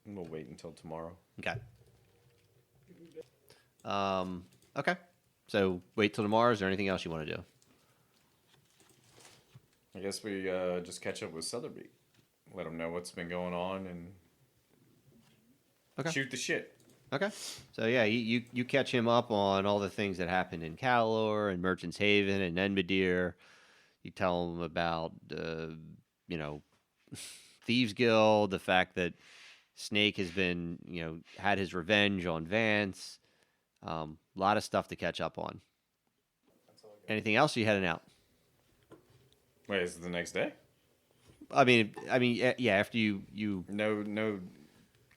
We'll wait until tomorrow. Okay. Okay. So wait till tomorrow. Is there anything else you want to do? I guess we just catch up with Sotheby. Let him know what's been going on and Okay. shoot the shit. Okay. So yeah, you catch him up on all the things that happened in Calor and Merchant's Haven and Enbedir. You tell him about Thieves Guild, the fact that Snake has been, had his revenge on Vance. A lot of stuff to catch up on. Anything else? Or you heading out? Wait, is it the next day? I mean, yeah. After you No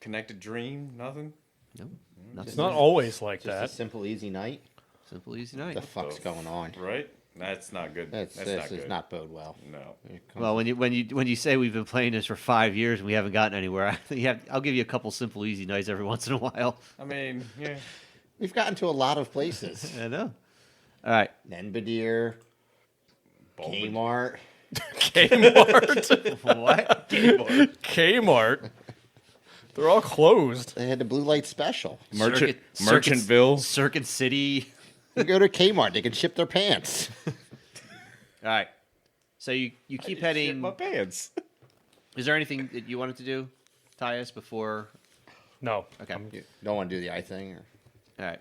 connected dream, nothing. no, nothing. It's not always like Just a that. simple, easy night. Simple, easy What night. the fuck's going on? Right? That's not good. This not does good. not bode well. No. It comes- Well, when you say we've been playing this for 5 years and we haven't gotten anywhere, I'll give you a couple simple, easy nights every once in a while. I mean, yeah. we've gotten to a lot of places. I know. All right. Nenbadir, Kmart. Kmart. What? Kmart. They're all closed. They had the blue light special. Merchantville. Circuit City. You go to Kmart, they can ship their pants. All right. So you keep heading. My pants. Is there anything that you wanted to do, Tyus, before? No. Okay. You don't want to do the eye thing or All right.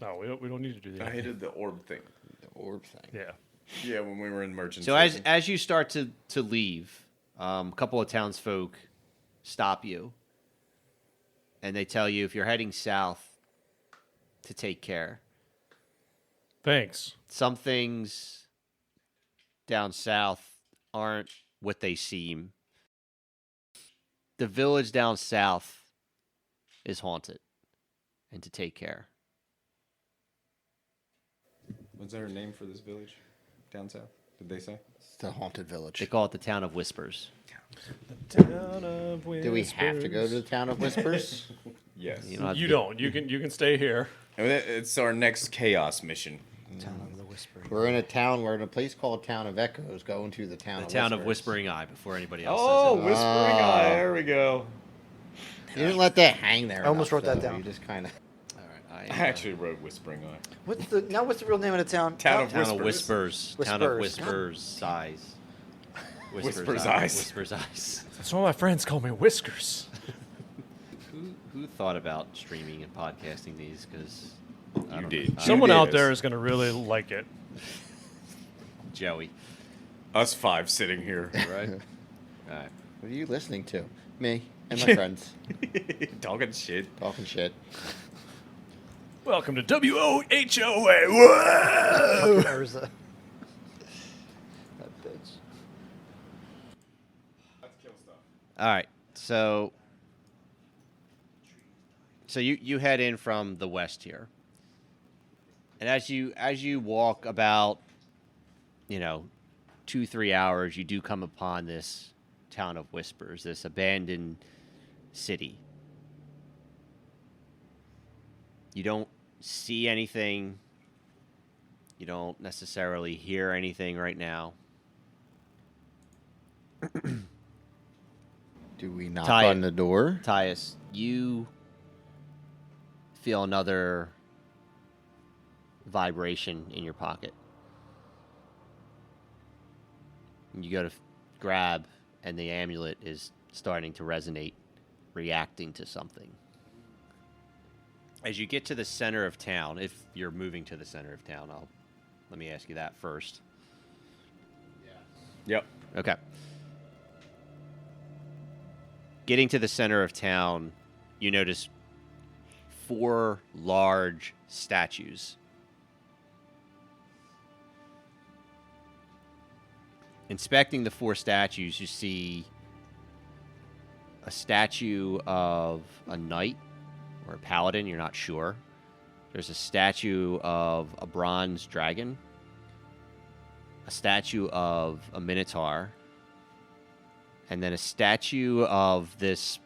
No, we don't need to do I that. hated the orb thing. the orb thing. Yeah. Yeah, when we were in Merchant. So as you start to leave, a couple of townsfolk stop you, and they tell you if you're heading south, to take care. Thanks. Some things down south aren't what they seem. The village down south is haunted, and to take care. Was there a name for this village down south? Did they say? It's the haunted village. They call it the Town of Whispers. Do we have to go to the town of Whispers? Yes. You don't have You to- don't. You can stay here. And it's our next chaos mission. Town of the Whispering. We're in a place called Town of Echoes, going to the town The of Town of Whispers. Whispering Eye before anybody else Oh, says it. Whispering Eye. There we go. You didn't let that hang there. I almost enough, wrote that though. down. You just kind of. All right. I actually wrote Whispering Eye. What's the real name of the town? Town of Town of Whispers. Whispers. Town of Whispers. Whispers Eyes. Whispers Eyes. Whispers Eyes. That's why my friends call me Whiskers. Who thought about streaming and podcasting these? Because You did. Someone You out did. there is going to really like it. Joey, Us five sitting here. right? All right. What are you listening to? Me and my friends Talking shit. talking shit. Welcome to WOHOA. Whoa! Urza. That bitch. All right. So you head in from the west here, and as you walk about, 2-3 hours, you do come upon this Town of Whispers, this abandoned city. You don't see anything. You don't necessarily hear anything right now. Do we knock Ty- on the door? Tyus, you feel another vibration in your pocket. You go to grab, and the amulet is starting to resonate, reacting to something. As you get to the center of town, if you're moving to the center of town, let me ask you that first. Yep. Okay. Getting to the center of town, you notice 4 large statues. Inspecting the 4 statues, you see a statue of a knight or a paladin, you're not sure. There's a statue of a bronze dragon, a statue of a minotaur, and then a statue of this.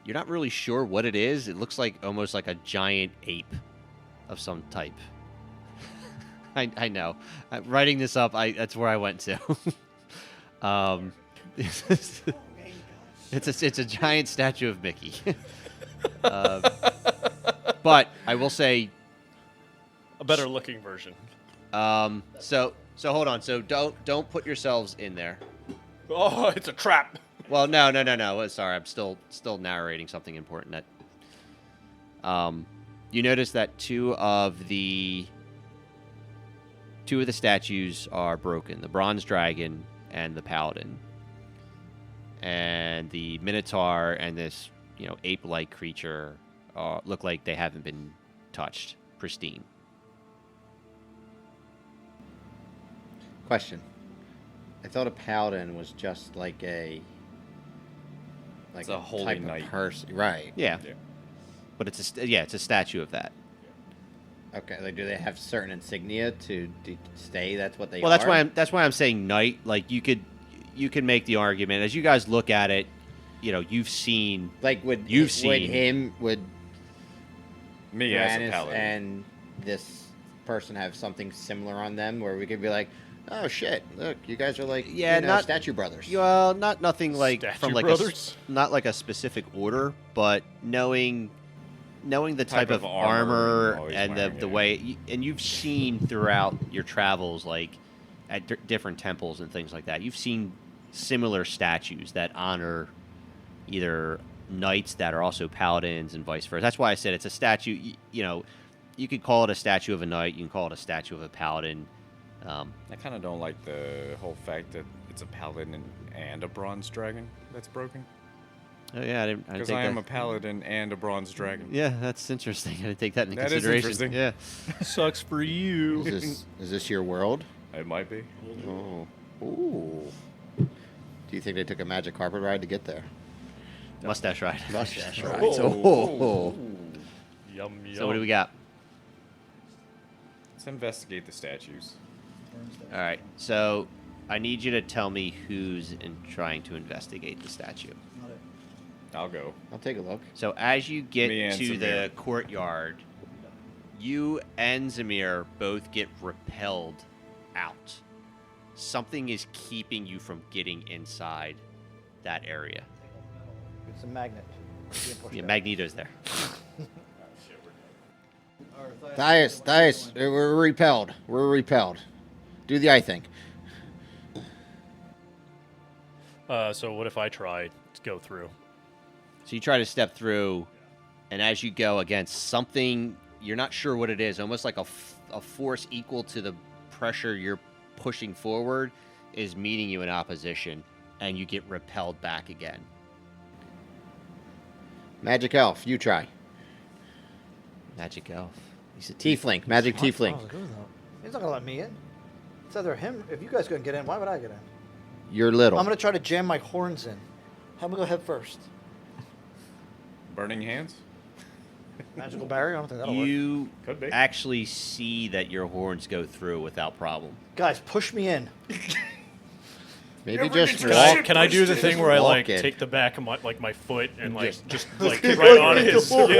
You're not really sure what it is. It looks like almost like a giant ape of some type. I know. Writing this up, that's where I went to. It's a giant statue of Mickey. But I will say, A better looking version. so hold on. So don't put yourselves in there. Oh, it's a trap. Well, no. Sorry, I'm still narrating something important. That you notice that two of the statues are broken: the bronze dragon and the paladin, and the minotaur and this ape-like creature look like they haven't been touched, pristine. Question. I thought a paladin was just like It's a holy type knight. of person, right? Yeah, Yeah. but it's a statue of that. Okay. Like, do they have certain insignia to stay? That's what they. Well, are? that's why I'm saying knight. Like you could make the argument as you guys look at it. You've seen. Like, would seen- Me as a Uranus paladin. and this person have something similar on them where we could be like, oh shit, look, you guys are like not statue brothers. Well, nothing like Statue from like Brothers? not like a specific order, but knowing the type of armor armor you're always and wearing, the yeah. way, and you've seen throughout your travels, like at different temples and things like that, you've seen similar statues that honor either knights that are also paladins and vice versa. That's why I said it's a statue. You could call it a statue of a knight. You can call it a statue of a paladin. I kind of don't like the whole fact that it's a paladin and a bronze dragon that's broken. Oh yeah, I didn't Because take I am that. a paladin and a bronze dragon. Yeah, that's interesting. I didn't take that into That is consideration. interesting. Yeah. Sucks for you. Is this your world? It might be. Oh, ooh. Do you think they took a magic carpet ride to get there? Mustache ride. Mustache ride. Oh. Yum, yum. So what do we got? Let's investigate the statues. All right. So I need you to tell me who's trying to investigate the statue. I'll go. I'll take a look. So as you get Me and to the Zamir. courtyard, you and Zamir both get repelled out. Something is keeping you from getting inside that area. It's a magnet. Being pushed Yeah, out. Magneto's there. Thias, we're repelled. We're repelled. Do the eye thing. So what if I try to go through? So you try to step through, and as you go against something, you're not sure what it is, almost like a force equal to the pressure you're pushing forward is meeting you in opposition, and you get repelled back again. Magic elf, you try. Magic elf. He's a Tiefling, magic I was tiefling. like, who the- He's not gonna let me in. It's either him. If you guys couldn't get in, why would I get in? You're little. I'm gonna try to jam my horns in. How about go head first? Burning hands? Magical barrier. I don't think that'll work. You Could be. actually see that your horns go through without problem. Guys, push me in. Maybe just Can I, walk. can I do the thing where I walk like in. take the back of my foot and like Just- just like right on his? What do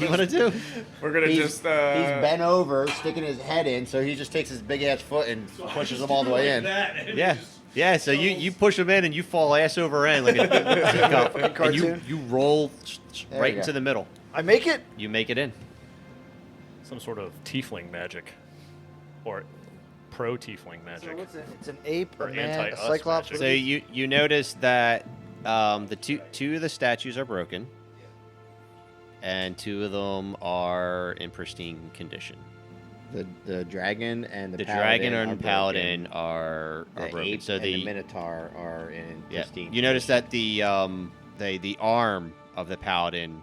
you want to do? We're gonna He's, just. he's bent over, sticking his head in, so he just takes his big ass foot and pushes him all the way in. Yeah. Yeah, so you push him in and you fall ass over end like a teacup, and cartoon. you roll There right you into go. the middle. I make it. You make it in. Some sort of tiefling magic, or pro tiefling So magic. what's it? It's an ape, Or a man, a anti-us cyclops. magic. So you notice that the two of the statues are broken, and two of them are in pristine condition. The dragon and The paladin dragon are and paladin are broken. The broken. ape So and the minotaur are in yeah, pristine. you notice that the arm of the paladin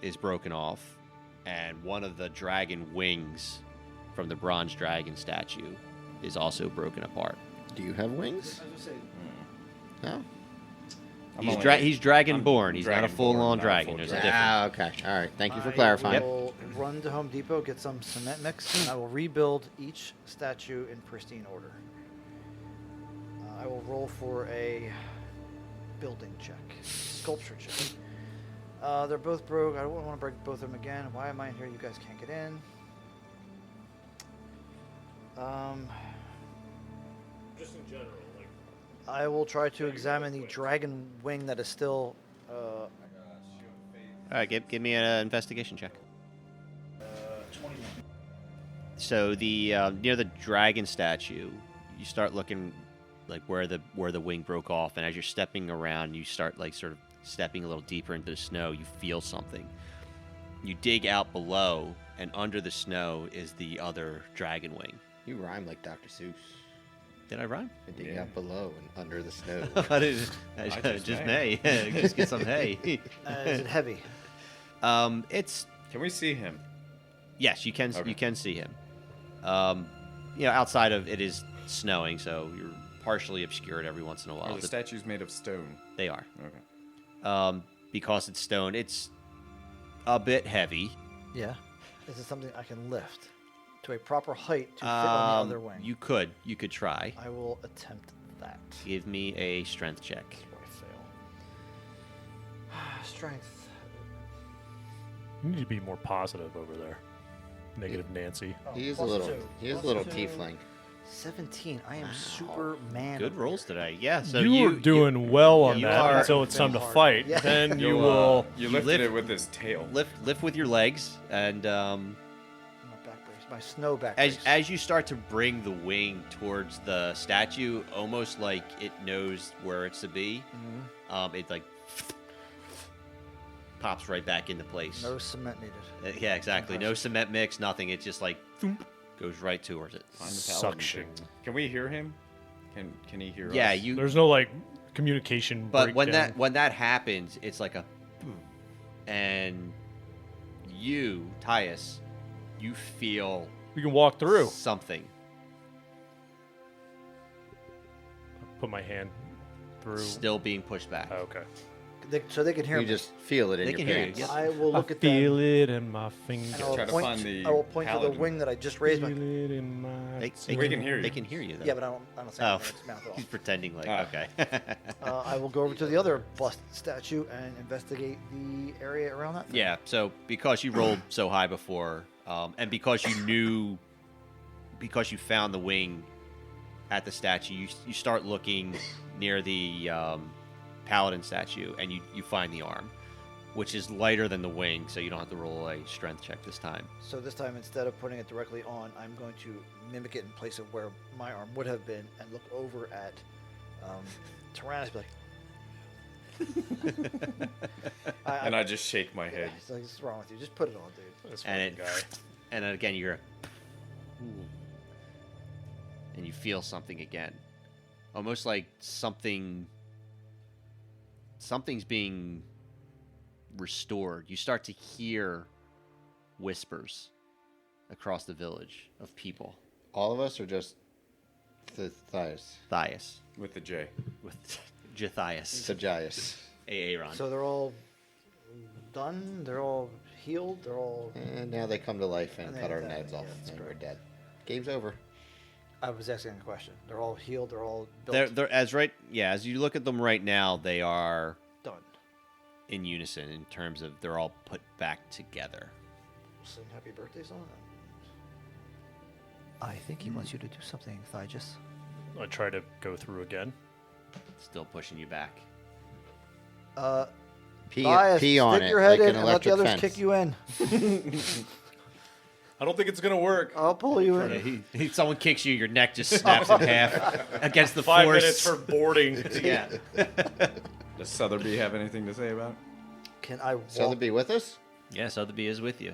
is broken off, and one of the dragon wings from the bronze dragon statue is also broken apart. Do you have wings? No. He's dragonborn. He's not a dragonborn, full-on not a dragon. full There's a dragon. difference. Ah, okay. All right. Thank you for I clarifying. will run to Home Depot, get some cement mix, and I will rebuild each statue in pristine order. I will roll for a building check, sculpture check. They're both broke. I don't want to break both of them again. Why am I in here? You guys can't get in. Just in general, like I will try to examine the dragon wing that is still. All right, give me an investigation check. 21. So the near the dragon statue, you start looking like where the wing broke off, and as you're stepping around, you start like sort of stepping a little deeper into the snow. You feel something. You dig out below, and under the snow is the other dragon wing. You rhyme like Dr. Seuss. Did I rhyme? I dig Yeah. out below and under the snow. I didn't. just may. Just get some hay. Is it heavy? It's Can we see him? yes, you can Okay. you can see him. Outside of it is snowing, so you're partially obscured every once in a while. Are the statues made of stone? They are. Okay. Because it's stone. It's a bit heavy. Yeah. Is it something I can lift to a proper height to fit on the other wing? You could try. I will attempt that. Give me a strength check. Before I fail. Strength. You need to be more positive over there. Negative Nancy. Oh, He is a plus little. two. He is a Plus little two. tiefling. 17. I am super man. Good over rolls here. today. Yeah. So you were doing well on you that are- until it's time to hard. fight. Yeah. Then you You'll, will. You you lifted lift- it with his tail. lift with your legs, and My back brace. My snow back as brace. as you start to bring the wing towards the statue, almost like it knows where it's to be, Mhm. it like pops right back into place. No cement needed. Yeah, exactly. No Impressive. cement mix, nothing. It just like thump, goes right towards it. Find the paladin. Suction. Can we hear him? Can he hear us? Yeah, you. There's no like communication. But breakdown. when that happens, it's like a boom, and you, Tyus, you feel we can walk through. something. Put my hand through. Still being pushed back. Oh, okay. So they can hear You me. just feel it in They your can hear you, pants. yes. I will look I at them. feel it in my fingers. And I will Try to point, find the I will point to the paladin. wing that I just raised. Feel My, it in my We can hear you. They can hear you though. yeah, but I don't say Oh. anything. It's mouth He's off. pretending like Ah. okay. I will go over to the other bust statue and investigate the area around that thing. Yeah. So because you rolled so high before, and because you found the wing at the statue, you start looking near the paladin statue, and you find the arm, which is lighter than the wing, so you don't have to roll a strength check this time. So this time, instead of putting it directly on, I'm going to mimic it in place of where my arm would have been, and look over at Tyrannus. Be like, And I just shake my head. It's like, what's wrong with you? Just put it on, dude. This And fucking it, guy. and then again you're, and you feel something again, almost like something's being restored. You start to hear whispers across the village of people. All of us, or just the thighs? Thias With the J. with Jathias, Sagias. Aaron. So they're all done. They're all healed. They're all. And now they come to life and And cut they our die. heads off, Yeah, that's and correct. we're dead. Game's over. I was asking a question. They're all healed. They're all built. They're as you look at them right now, they are done. in unison in terms of they're all put back together. Sing happy birthday song. I think he wants you to do something, Thygus. I try to go through again. Still pushing you back. Pee, Thyus, pee on stick it your head like in an and let the electric others fence. kick you in. I don't think it's gonna work. I'll pull you Yeah, in. someone kicks you, your neck just snaps in half against the 5 force. minutes for boarding. yeah. Does Sotheby have anything to say about it? Can I walk? Sotheby with us? Yeah, Sotheby is with you.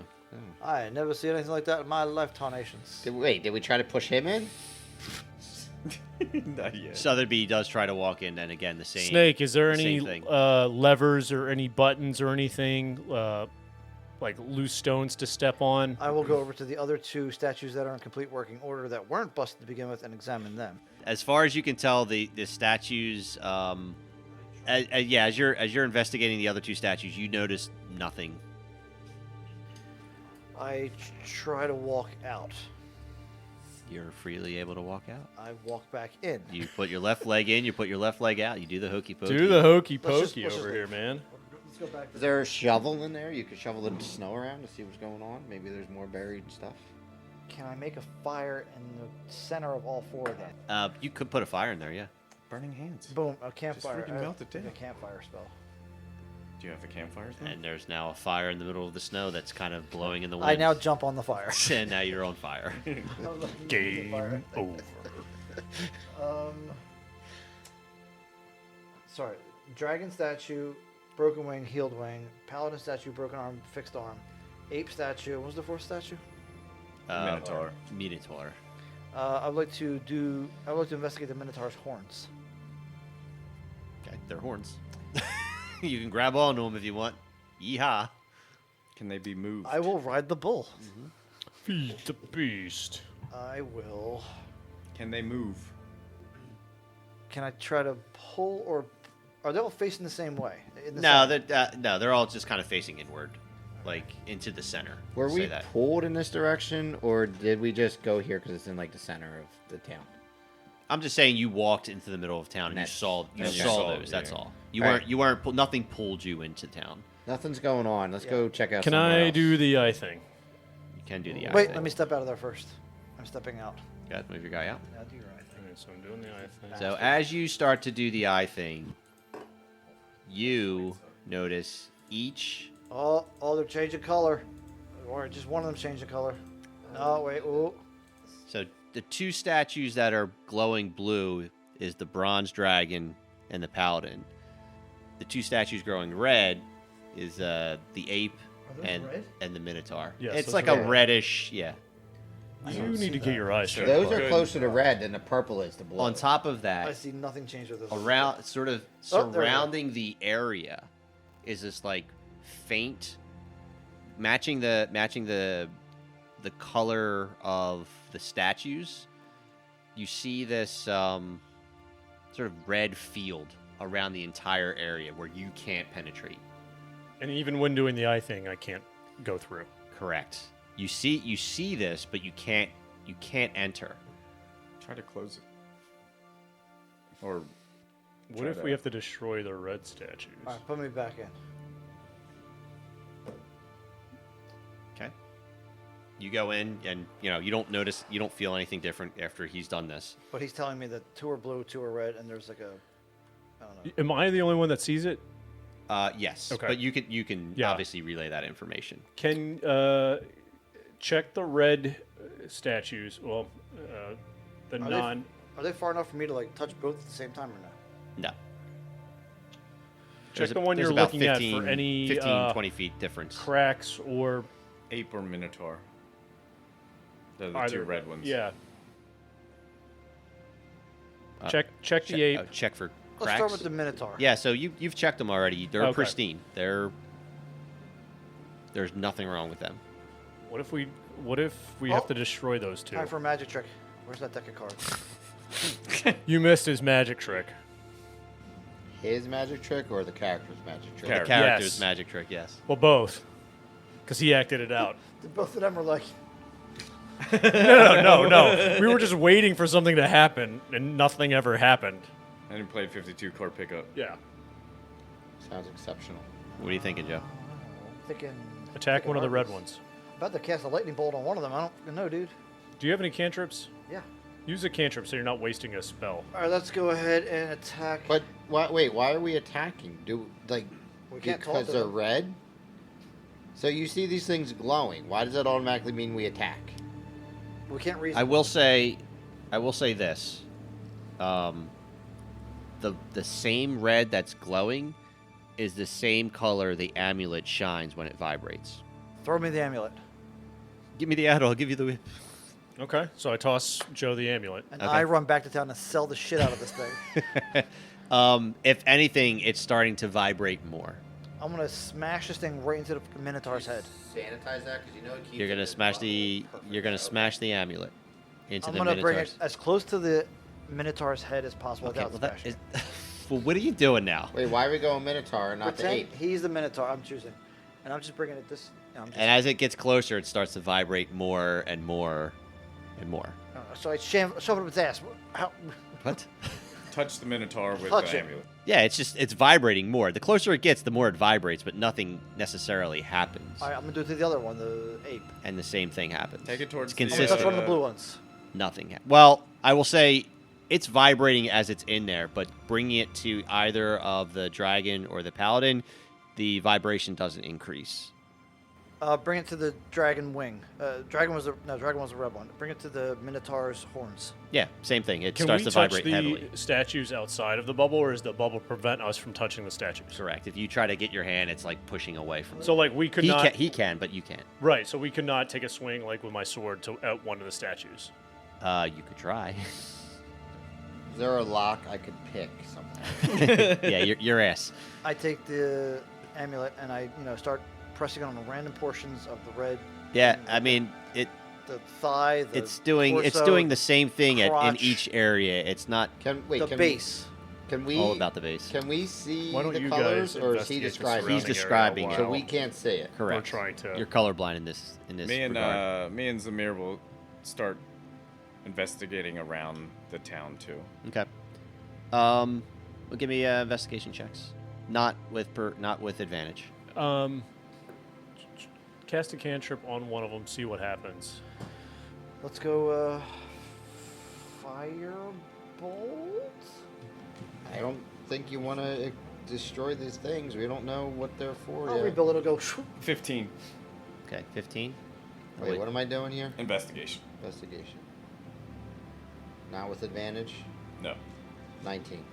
I ain't never seen anything like that in my life, Tarnations. Did we try to push him in? Not yet. Sotheby does try to walk in, and again the same. Snake, is there the any same thing. levers or any buttons or anything like loose stones to step on? I will go over to the other two statues that are in complete working order that weren't busted to begin with and examine them. As far as you can tell, the statues. As you're investigating the other two statues, you notice nothing. I try to walk out. You're freely able to walk out. I walk back in. You put your left leg in. You put your left leg out. You do the hokey pokey. Do the hokey Let's pokey just over leave. here, man. Let's go back. Is there a shovel in there? You could shovel the snow around to see what's going on. Maybe there's more buried stuff. Can I make a fire in the center of all four of them? You could put a fire in there, yeah. Burning hands. Boom, a campfire. freaking melt it a down. campfire spell. Do you have the campfires? now? And there's now a fire in the middle of the snow that's kind of blowing in the wind. I now jump on the fire. And now you're on fire. Game over. Sorry. Dragon statue, broken wing, healed wing. Paladin statue, broken arm, fixed arm. Ape statue. What was the fourth statue? Minotaur. Minotaur. I'd like to investigate the Minotaur's horns. Okay, they're horns. You can grab onto them if you want. Yeehaw. Can they be moved? I will ride the bull. Feed the beast. I will. Can they move? Can I try to pull or are they all facing the same way? In the No, center? they're all just kind of facing inward, like into the center. Were Say we that. pulled in this direction, or did we just go here because it's in like the center of the town? I'm just saying you walked into the middle of town and That's- you saw okay. saw those. That's Yeah. all. You All right. weren't nothing pulled you into town. Nothing's going on. Let's go check out. Can somewhere I else. do the eye thing? You can do the eye Wait, thing. let me step out of there first. I'm stepping out. Yeah, move your guy out. Now do your eye thing. Alright, so I'm doing the eye thing. So as you start to do the eye thing, you notice each. Oh, they're changing color. Or just one of them changing color. No, wait, ooh. So the two statues that are glowing blue is the bronze dragon and the paladin. The two statues glowing red is the ape Are those and red? and the minotaur. Yes, it's those like are a red. reddish, yeah. You need to get your eyes checked. Those are bud. closer to red than the purple is to blue. On top of I that, see nothing change with this. around sort of Oh, there we go. surrounding the area is this like faint matching the color of the statues. You see this sort of red field around the entire area where you can't penetrate. And even when doing the eye thing, I can't go through. Correct. You see this, but you can't enter. Try to close it. Or What Try if that. we have to destroy the red statues? Alright, put me back in. Okay. You go in and you don't feel anything different after he's done this. But he's telling me that two are blue, two are red, and there's like a I don't know. Am I the only one that sees it? Yes. Okay. But you can Yeah. obviously relay that information. Can check the red statues. Well, the Are they- non. Are they far enough for me to like touch both at the same time or no? No. Check There's the one there's you're about looking 15, at for any 15, 20 feet difference. cracks or ape or minotaur. They're the either two red ones. Yeah. Uh, check the ape. Check for Let's cracks. start with the Minotaur. Yeah, so you've checked them already. They're Okay. pristine. There's nothing wrong with them. What if we have to destroy those two? Time for a magic trick. Where's that deck of cards? You missed his magic trick. His magic trick or the character's magic trick? Character. Character's Yes. magic trick, yes. Well, both. Because he acted it out. Both of them are like, No. We were just waiting for something to happen, and nothing ever happened. And he played 52 core pickup. Yeah. Sounds exceptional. What are you thinking, Joe? thinking. Attack thinking one of the red Argus. ones. About to cast a lightning bolt on one of them. I don't know, dude. Do you have any cantrips? Yeah. Use a cantrip so you're not wasting a spell. All right, let's go ahead and attack. But wait, why are we attacking? We can't talk because to they're them. red? So you see these things glowing. Why does that automatically mean we attack? We can't reason. I will say this. The same red that's glowing is the same color the amulet shines when it vibrates. Throw me the amulet, Give me the add, I'll give you the whip. Okay, so I toss Joe the amulet. and Okay. I run back to town and sell the shit out of this thing. If anything, it's starting to vibrate more. I'm gonna smash this thing right into the Minotaur's head. Sanitize that because you know it keeps. You're gonna smash the amulet into I'm the gonna bring minotaur's. it as close to the Minotaur's head as possible Okay, without well, that smashing is, it. well, what are you doing now? Wait, why are we going Minotaur and not the Pretend ape? he's the Minotaur. I'm choosing, and I'm just bringing it this. I'm just, And as it gets closer, it starts to vibrate more and more and more. so I shove it up its ass. How, What? Touch the minotaur with Touch the it. amulet. Yeah, it's vibrating more. The closer it gets, the more it vibrates, but nothing necessarily happens. all right, I'm gonna do it to the other one, the ape. And the same thing happens. Take it towards It's the, I'm gonna consistent. touch one of the blue ones. Nothing. Well, I will say it's vibrating as it's in there, but bringing it to either of the dragon or the paladin, the vibration doesn't increase. Bring it to the dragon wing. Dragon was the red one. Bring it to the Minotaur's horns. Yeah, same thing. It Can starts we to touch vibrate the heavily. statues outside of the bubble, or does the bubble prevent us from touching the statues? Correct. If you try to get your hand, it's like pushing away from. So like we could he not. can, he can, but you can't. Right. So we could not take a swing like with my sword to at one of the statues. You could try. Is there a lock I could pick somehow? Yeah, your ass. I take the amulet and I, start pressing on the random portions of the red. Yeah, and I mean it. the thigh. The It's doing torso, the same thing in crotch, each area. It's not the base. Can we? all about the base. Can we see Why don't the you colors, guys or is he investigate the describing? He's surrounding it? describing area it. So we can't see it. Correct. We're trying to. You're colorblind in this Me and regard. me and Zamir will start investigating around the town too. Okay. Well, give me investigation checks. Not with advantage. Cast a cantrip on one of them. See what happens. Let's go. Firebolt. I don't think you want to destroy these things. We don't know what they're for I'll yet. rebuild it. It'll go. 15 Okay, 15. Wait, what am I doing here? investigation. Investigation. Not with advantage. No, 19.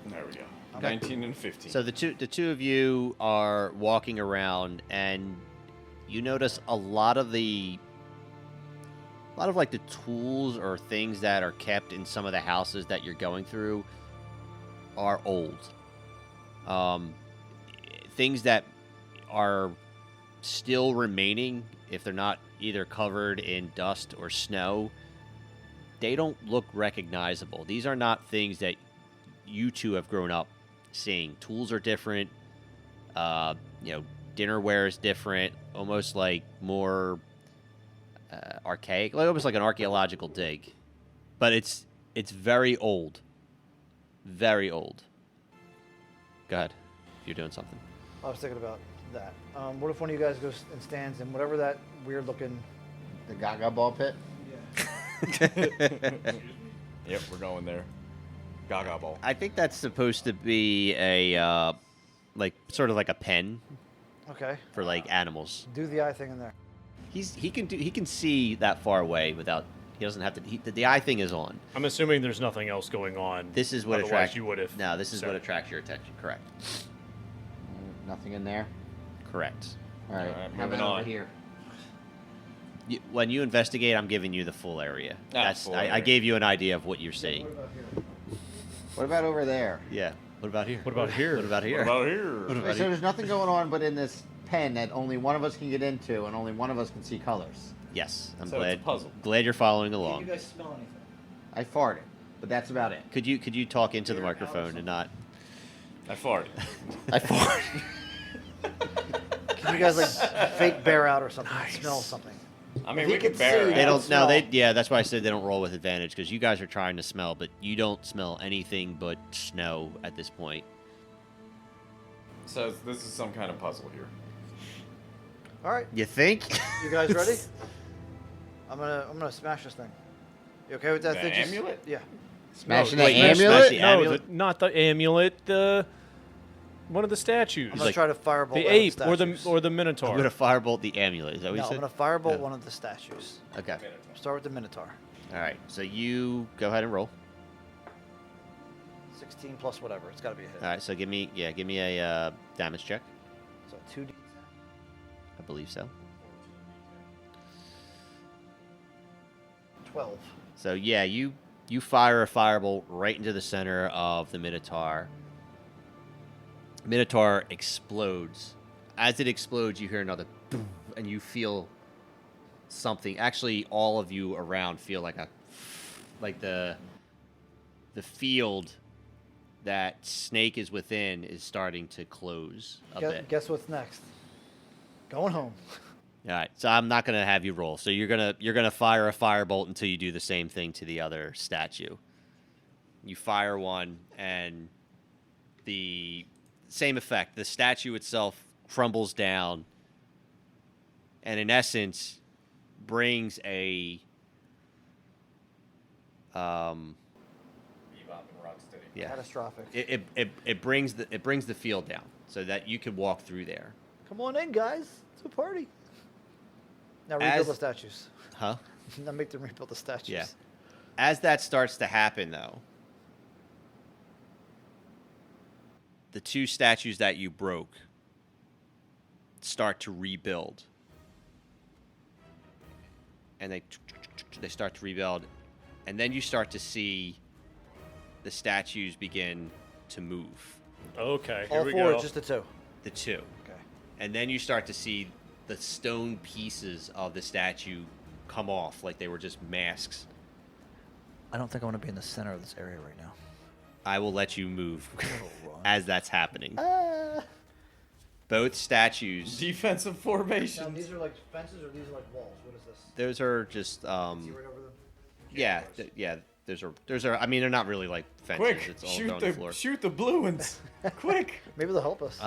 there we go. Okay. 19 and 15. So the two of you are walking around, and you notice a lot of like the tools or things that are kept in some of the houses that you're going through are old. Things that are still remaining, if they're not either covered in dust or snow, they don't look recognizable. These are not things that you two have grown up seeing. Tools are different. Dinnerware is different. Almost like more archaic, like almost like an archaeological dig. But it's very old. Very old. Go ahead. If you're doing something. I was thinking about that. What if one of you guys goes and stands in whatever that weird looking? The Gaga ball pit. Yep, we're going there. Gaga ball. I think that's supposed to be a sort of like a pen Okay. for like animals. Do the eye thing in there. He can see that far away without. He doesn't have to. The eye thing is on. I'm assuming there's nothing else going on. This is what Otherwise attracts you would have. No, this is said what it. attracts your attention. Correct. Nothing in there. Correct. All right. Alright, How moving about on. over here? When you investigate, I'm giving you the full area. Full I area. gave you an idea of what you're seeing. What about over there? Yeah. What about here? What about here? What about here? What about here? What Wait, about so here? there's nothing going on but in this pen that only one of us can get into, and only one of us can see colors. Yes, I'm So it's a glad. puzzle. Glad you're following along. guys smell anything? I farted, but that's about it. Could you talk into the microphone and not? I farted. I farted. Can you guys like fake bear out or something? Smell something. I mean, He we could could bear see it. They I don't. No, they. smell. Yeah, that's why I said they don't roll with advantage because you guys are trying to smell, but you don't smell anything but snow at this point. So this is some kind of puzzle here. All right. You think? You guys ready? I'm gonna smash this thing. You okay with that? The Thing just- amulet? Yeah. Smashing wait, the you smash amulet? the No, amulet? not the amulet. The one of the statues. I'm gonna try to firebolt the one ape of or the the statues. minotaur. I'm gonna firebolt the amulet. Is that what No, you I'm said? gonna firebolt Yeah. one of the statues. Okay. Start with the Minotaur. All right. So you go ahead and roll. 16 plus whatever. It's got to be a hit. All right. So give me a damage check. So 2d. I believe so. 12. So yeah, you fire a firebolt right into the center of the Minotaur. Minotaur explodes. As it explodes, you hear another boom, and you feel something. Actually, all of you around feel like the field that Snake is within is starting to close a bit. Guess what's next? Going home. All right, so I'm not gonna have you roll. So you're gonna fire a firebolt until you do the same thing to the other statue. You fire one, and the same effect. The statue itself crumbles down, and in essence, brings a Yeah. Catastrophic. It brings the field down so that you could walk through there. Come on in, guys. It's a party. Now rebuild As- the statues. Huh? Now make them rebuild the statues. Yeah. As that starts to happen, though, the two statues that you broke start to rebuild, and they start to rebuild, and then you start to see the statues begin to move. Okay, here All we four, go. or just the two. The two. Okay. And then you start to see the stone pieces of the statue come off like they were just masks. I don't think I want to be in the center of this area right now. I will let you move Right. as that's happening. Both statues, Defensive Now, formation. these are like fences or these are like walls? What is this? those are just See right over them? yeah, those are I mean they're not really like fences. Quick, It's all shoot on the floor. shoot the blue ones. Quick. Maybe they'll help us.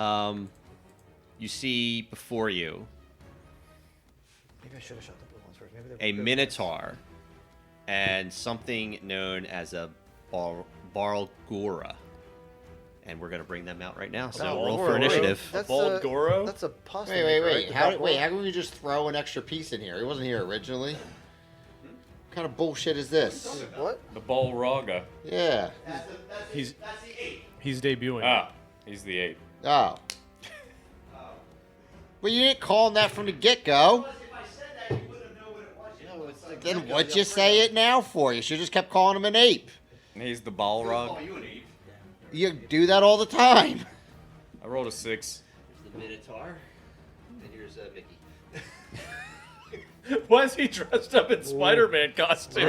You see before you Maybe I should have shot the blue ones first. Maybe they're a good minotaur and something known as a Barlgura. And we're gonna bring them out right now. So Oh, roll Lord. for initiative. That's Bald a- Goro? That's a pasta. Wait, maker, right? wait. The How Balboa? can we just throw an extra piece in here? He wasn't here originally. What kind of bullshit is this? What? The Balraga. Yeah. He's debuting. Ah, he's the 8. Oh. Well, you didn't call him that from the get-go. Then what'd you say it now for? You should just kept calling him an ape. He's the Balrog. You do that all the time. I rolled a 6. The Minotaur. And here's Mickey. Why is he dressed up in Spider-Man costume?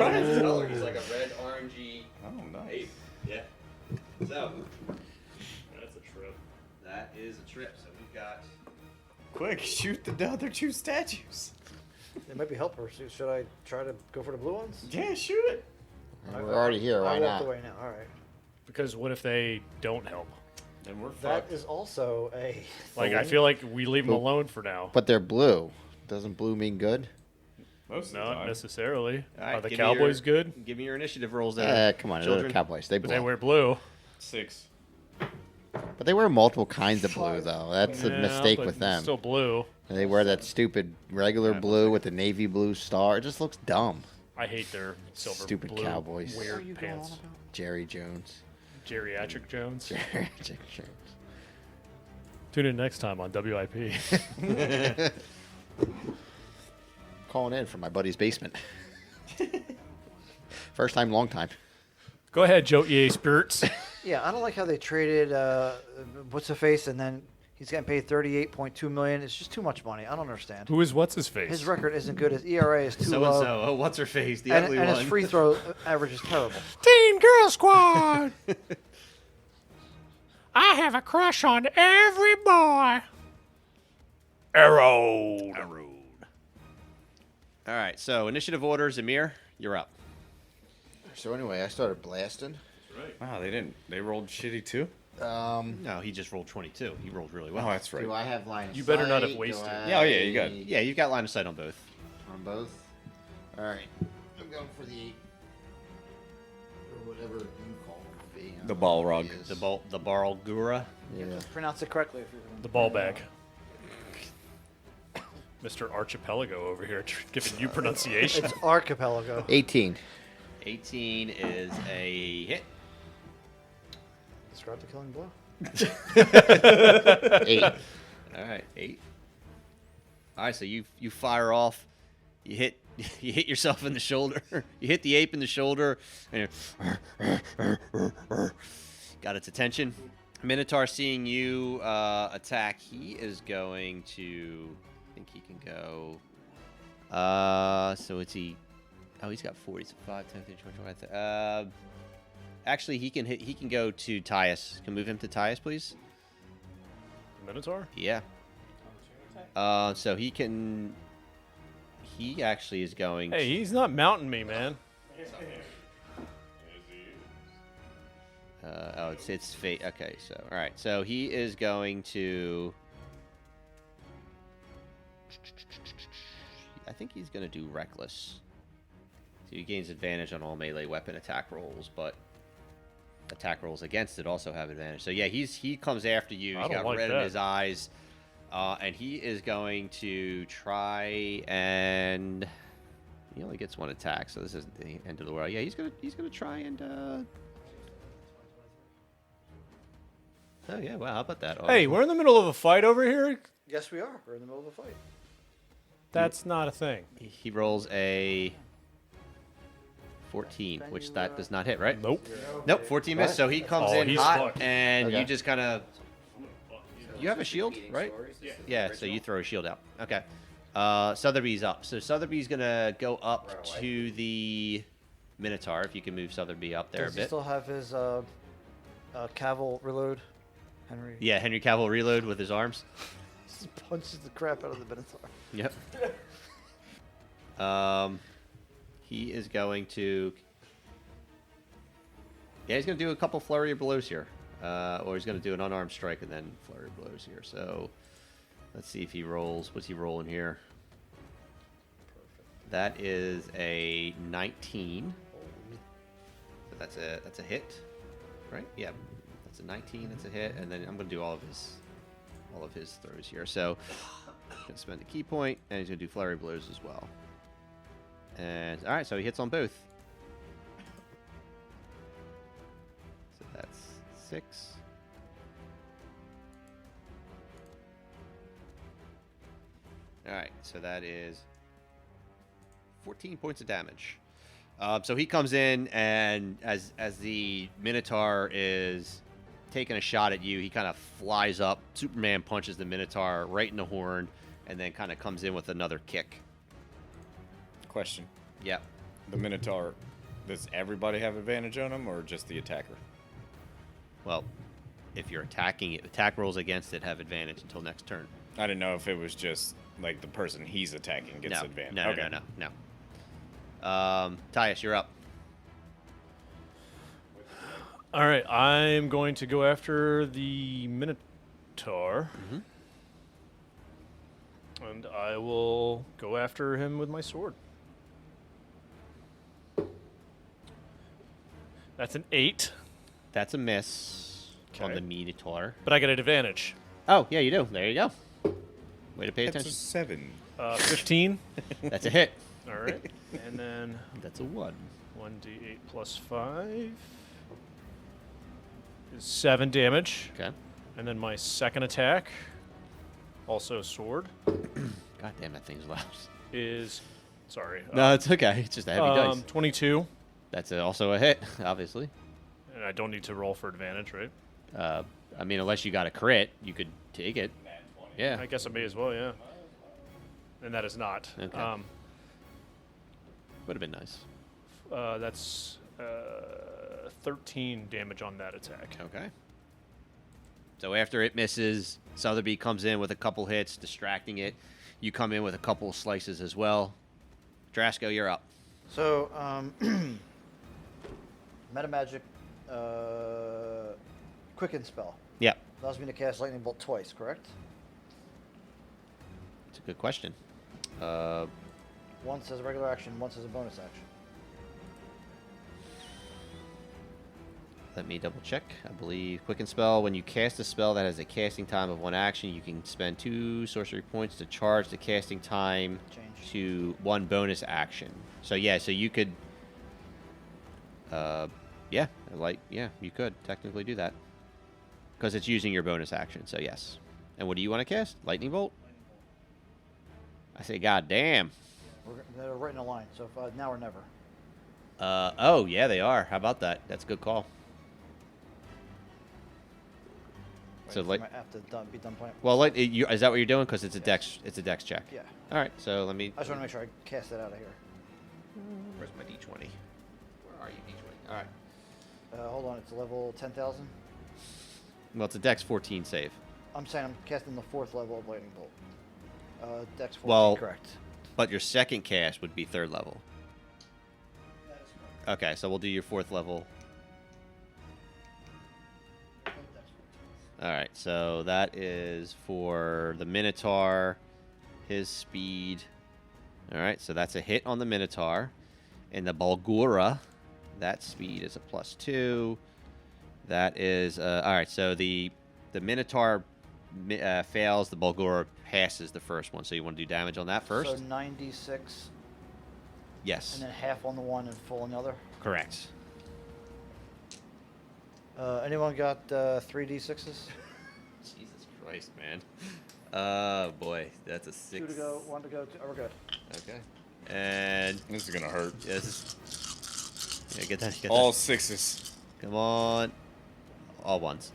He's like a red, orangey Oh, nice. ape. Yeah. So That's a trip. that is a trip. So we've got Quick, shoot the other 2 statues. They might be helpers. Should I try to go for the blue ones? Yeah, shoot it. We're already here. Why I walked not? away now. All right. Because what if they don't help? Then we're That fucked. is also a. Like, I feel like we leave them alone for now. But they're blue. Doesn't blue mean good? Most of the Not time. necessarily. All right, Are the give me Cowboys your- good? Give me your initiative rolls there. Come on, they're children. the Cowboys. They But they blue. wear blue. 6. But they wear multiple kinds of blue, though. That's a Yeah, mistake but with them. Still blue. They wear that stupid regular blue with the navy blue star. It just looks dumb. I hate their silver Stupid blue Cowboys. What are weird you going on pants. about? Jerry Jones. Geriatric Jones. Jerry Jones. Tune in next time on WIP. Calling in from my buddy's basement. First time, long time. Go ahead, Joe EA Spirits. Yeah, I don't like how they traded what's the face, and then he's getting paid $38.2 million. It's just too much money. I don't understand. Who is what's his face? His record isn't good. His ERA is too So and low, so. Oh, what's her face? The and ugly his one. free throw average is terrible. Teen Girl Squad. I have a crush on every boy. Arrow. All right. So initiative orders. Amir, you're up. So anyway, I started blasting. Wow, they rolled shitty too? No, he just rolled 22. He rolled really well. Oh, that's right. Do I have line of You better not have sight? Do wasted. I- Yeah, oh, yeah, you got it. Yeah, you've got line of sight on both. On both? Alright. I'm going for the 8. Or whatever you call it. I The don't know what Balrog. it is. The Barlgura. Yeah. Pronounce it correctly. If you're The ball bag. Mr. Archipelago over here giving you pronunciation. It's archipelago. 18. 18 is a hit. Describe the killing blow. 8. All right, 8. All right, so you fire off. You hit you hit yourself in the shoulder. You hit the ape in the shoulder, and got its attention. Minotaur, seeing you attack, he is going to. I think he can go. So it's he. Oh, he's got 40. So 5, 10, 15, 20, 25. Actually, he can hit. He can go to Tyus. Can move him to Tyus, please. Minotaur? Yeah. So he can. He actually is going. Hey, he's not mounting me, man. Oh, it's fate. Okay, so all right. So he is going to. I think he's going to do reckless. So he gains advantage on all melee weapon attack rolls, but attack rolls against it also have advantage. So yeah, he comes after you. I He's don't got like red in that. his eyes, and he is going to try and he only gets one attack, so this isn't the end of the world. Yeah, he's gonna try and. Oh yeah, wow, how about that? Hey, we're in the middle of a fight over here. Yes, we are. We're in the middle of a fight. That's not a thing. He rolls a 14, which that does not hit, right? Nope. Nope, 14 missed. So he comes Oh, in he's hot, fucked. and you Okay. just kind of. You have a shield, right? Yeah. So you throw a shield out. Okay. Sotheby's up. So Sotheby's gonna go up to the Minotaur. If you can move Sotheby up there Does a he bit. still have his Cavill reload? Henry Yeah, Henry Cavill reload with his arms. just punches the crap out of the Minotaur. Yep. He is going to. Yeah, he's going to do a couple flurry of blows here, or he's going to do an unarmed strike and then flurry of blows here. So, let's see if he rolls. What's he rolling here? That is a 19. So that's a hit, right? Yeah, that's a 19. That's a hit, and then I'm going to do all of his throws here. So, he's going to spend a key point, and he's going to do flurry blows as well. And all right, so he hits on both. So that's 6. All right, so that is 14 points of damage. So he comes in, and as the Minotaur is taking a shot at you, he kind of flies up. Superman punches the Minotaur right in the horn, and then kind of comes in with another kick. Question. Yep. The Minotaur, does everybody have advantage on him or just the attacker? Well, if you're attacking it, attack rolls against it have advantage until next turn. I didn't know if it was just like the person he's attacking gets No, advantage. no, Okay. no. Tyus, you're up. All right, I'm going to go after the Minotaur. And I will go after him with my sword. That's an 8, That's a miss on Okay. the Minotaur. but I get an advantage. Oh, yeah, you do. There you go. Way to pay That's a attention. 7. 15. That's a hit. All right. And then That's a 1. 1d8 plus 5 is 7 damage. Okay. And then my second attack, also sword, God damn, that thing's loud. is, sorry, No, it's okay. It's just a heavy dice. 22. That's also a hit, obviously. And I don't need to roll for advantage, right? I mean, unless you got a crit, you could take it. Yeah. I guess I may as well, yeah. And that is not. Okay. Would have been nice. That's 13 damage on that attack. Okay. So after it misses, Sotheby comes in with a couple hits, distracting it. You come in with a couple slices as well. Drasco, you're up. So, Metamagic Quicken spell Yep. allows me to cast Lightning Bolt twice, correct? It's a good question. Once as a regular action, once as a bonus action. Let me double check. I believe Quicken Spell, when you cast a spell that has a casting time of 1 action, you can spend 2 sorcery points to charge the casting time Change. to 1 bonus action. So yeah, so you could you could technically do that. Because it's using your bonus action, so yes. And what do you want to cast? Lightning Bolt? I say god damn. They're right in a line, so if, now or never. Oh yeah, they are. How about that? That's a good call. So Right, like, I might have to be done playing. well, like, is that what you're doing? Because it's a dex, it's a dex check. Yeah. All right, so let me. I just want to make sure I cast it out of here. Where's my d20? Where are you, d20? All right. Hold on, it's level 10,000. Well, it's a dex 14 save. I'm saying I'm casting the 4th level of Lightning Bolt. Dex 14, Well- correct. But your second cast would be 3rd level. Okay, so we'll do your 4th level. All right, so that is for the Minotaur, his speed. All right, so that's a hit on the Minotaur. And the Balgura, that speed is a +2. That is all right. So the Minotaur fails. The Bulgura passes the first one. So you want to do damage on that first? So 96, Yes. and then half on the one and full on the other. Correct. Anyone got 3d6s? Jesus Christ, man. Oh boy, that's a 6. 2 to go, 1 to go. We're good. Okay. And This is gonna hurt. yeah, this is. Yeah, get that. Get All that. 6s. Come on. All ones.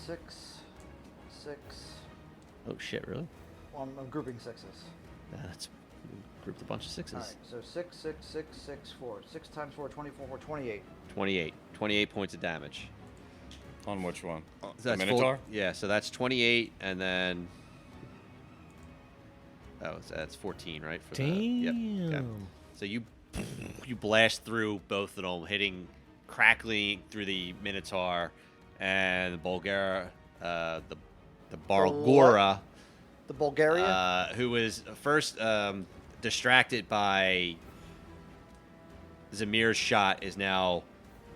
6, 6. Oh shit! Really? Well, I'm grouping 6s. That's grouped a bunch of 6s. All right, so 6, 6, 6, 6, 4. 6 times 4, 24, 4, 28. 28. 28 points of damage. On which one? So The that's Minotaur? yeah, so that's 28, and then. Oh, so that's 14, right? For yep. Okay. So you blast through both of them, hitting, crackling through the Minotaur, and the Bulgara, the Bargora, The Bulgaria? who was first distracted by Zamir's shot, is now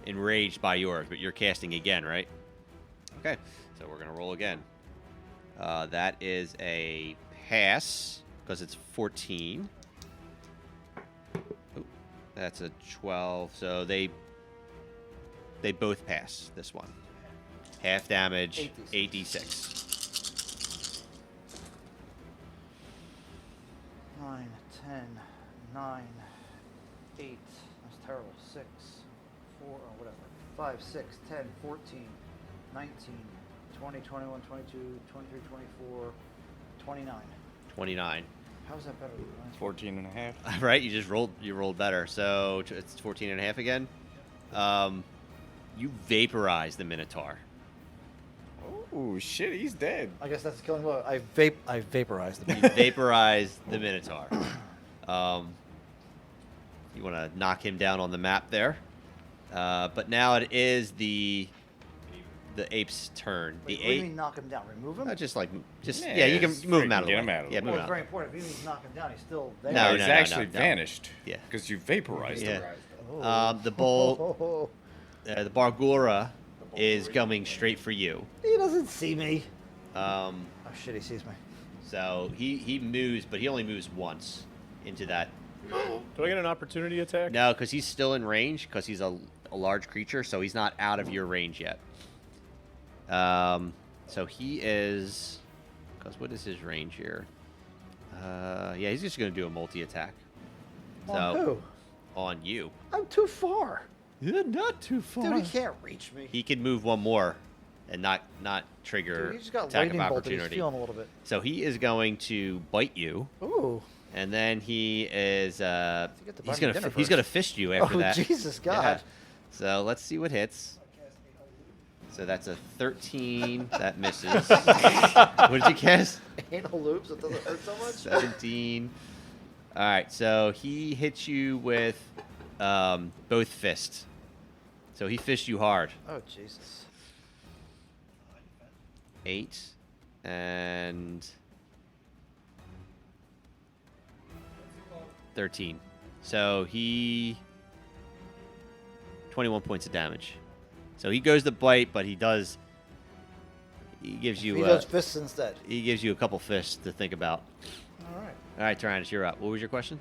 enraged by yours, but you're casting again, right? Okay, so we're gonna roll again. That is a pass because it's 14. Oop, that's a 12. So they both pass this one. Half damage, 8d6. 9, 10, 9, 8. That's terrible. 6, 4, or whatever. 5, 6, 10, 14, 19, 20, 21, 22, 23, 24, 29. 29. How's that better than the last 14 and a half. Right, you rolled better. So it's 14 and a half again. You vaporize the Minotaur. Oh shit, he's dead. I guess that's the killing blow. I vaporized them. You vaporize the Minotaur. You want to knock him down on the map there. But now it is the ape's turn. Wait, The what do you ape. mean knock him down? Remove him? Yeah, you can just move him freaking out of the get way. him out of the Yeah, way. move Well, him it's out. very important. If he means knock him down, he's still there. No, he's no, no, actually no. vanished. Yeah. Because you vaporized him. Yeah. The bull, the Bargora is coming straight for you. He doesn't see me. Oh Oh shit, he sees me. So he moves, but he only moves once into that. Do I get an opportunity attack? No, because he's still in range because he's a large creature, so he's not out of your range yet. So he is. Because what is his range here? Yeah, he's just going to do a multi-attack. On who? On you. I'm too far. You're not too far. Dude, he can't reach me. He can move one more and not trigger Dude, he just got attack lightning of bolted. He's opportunity. feeling a little bit. So he is going to bite you, Ooh. and then he is get to buy he's me gonna dinner he's first. gonna fist you after Oh, that. Jesus God. Yeah. So let's see what hits. So that's a 13. That misses. What did you cast? Anal loops, it doesn't hurt so much. 17. All right. So he hits you with both fists. So he fists you hard. Oh, Jesus. 8 and 13. So he 21 points of damage. So he goes to bite, but he gives you He does fists instead. he gives you a couple fists to think about. All right. All right, Tyrannus, you're up. What was your question?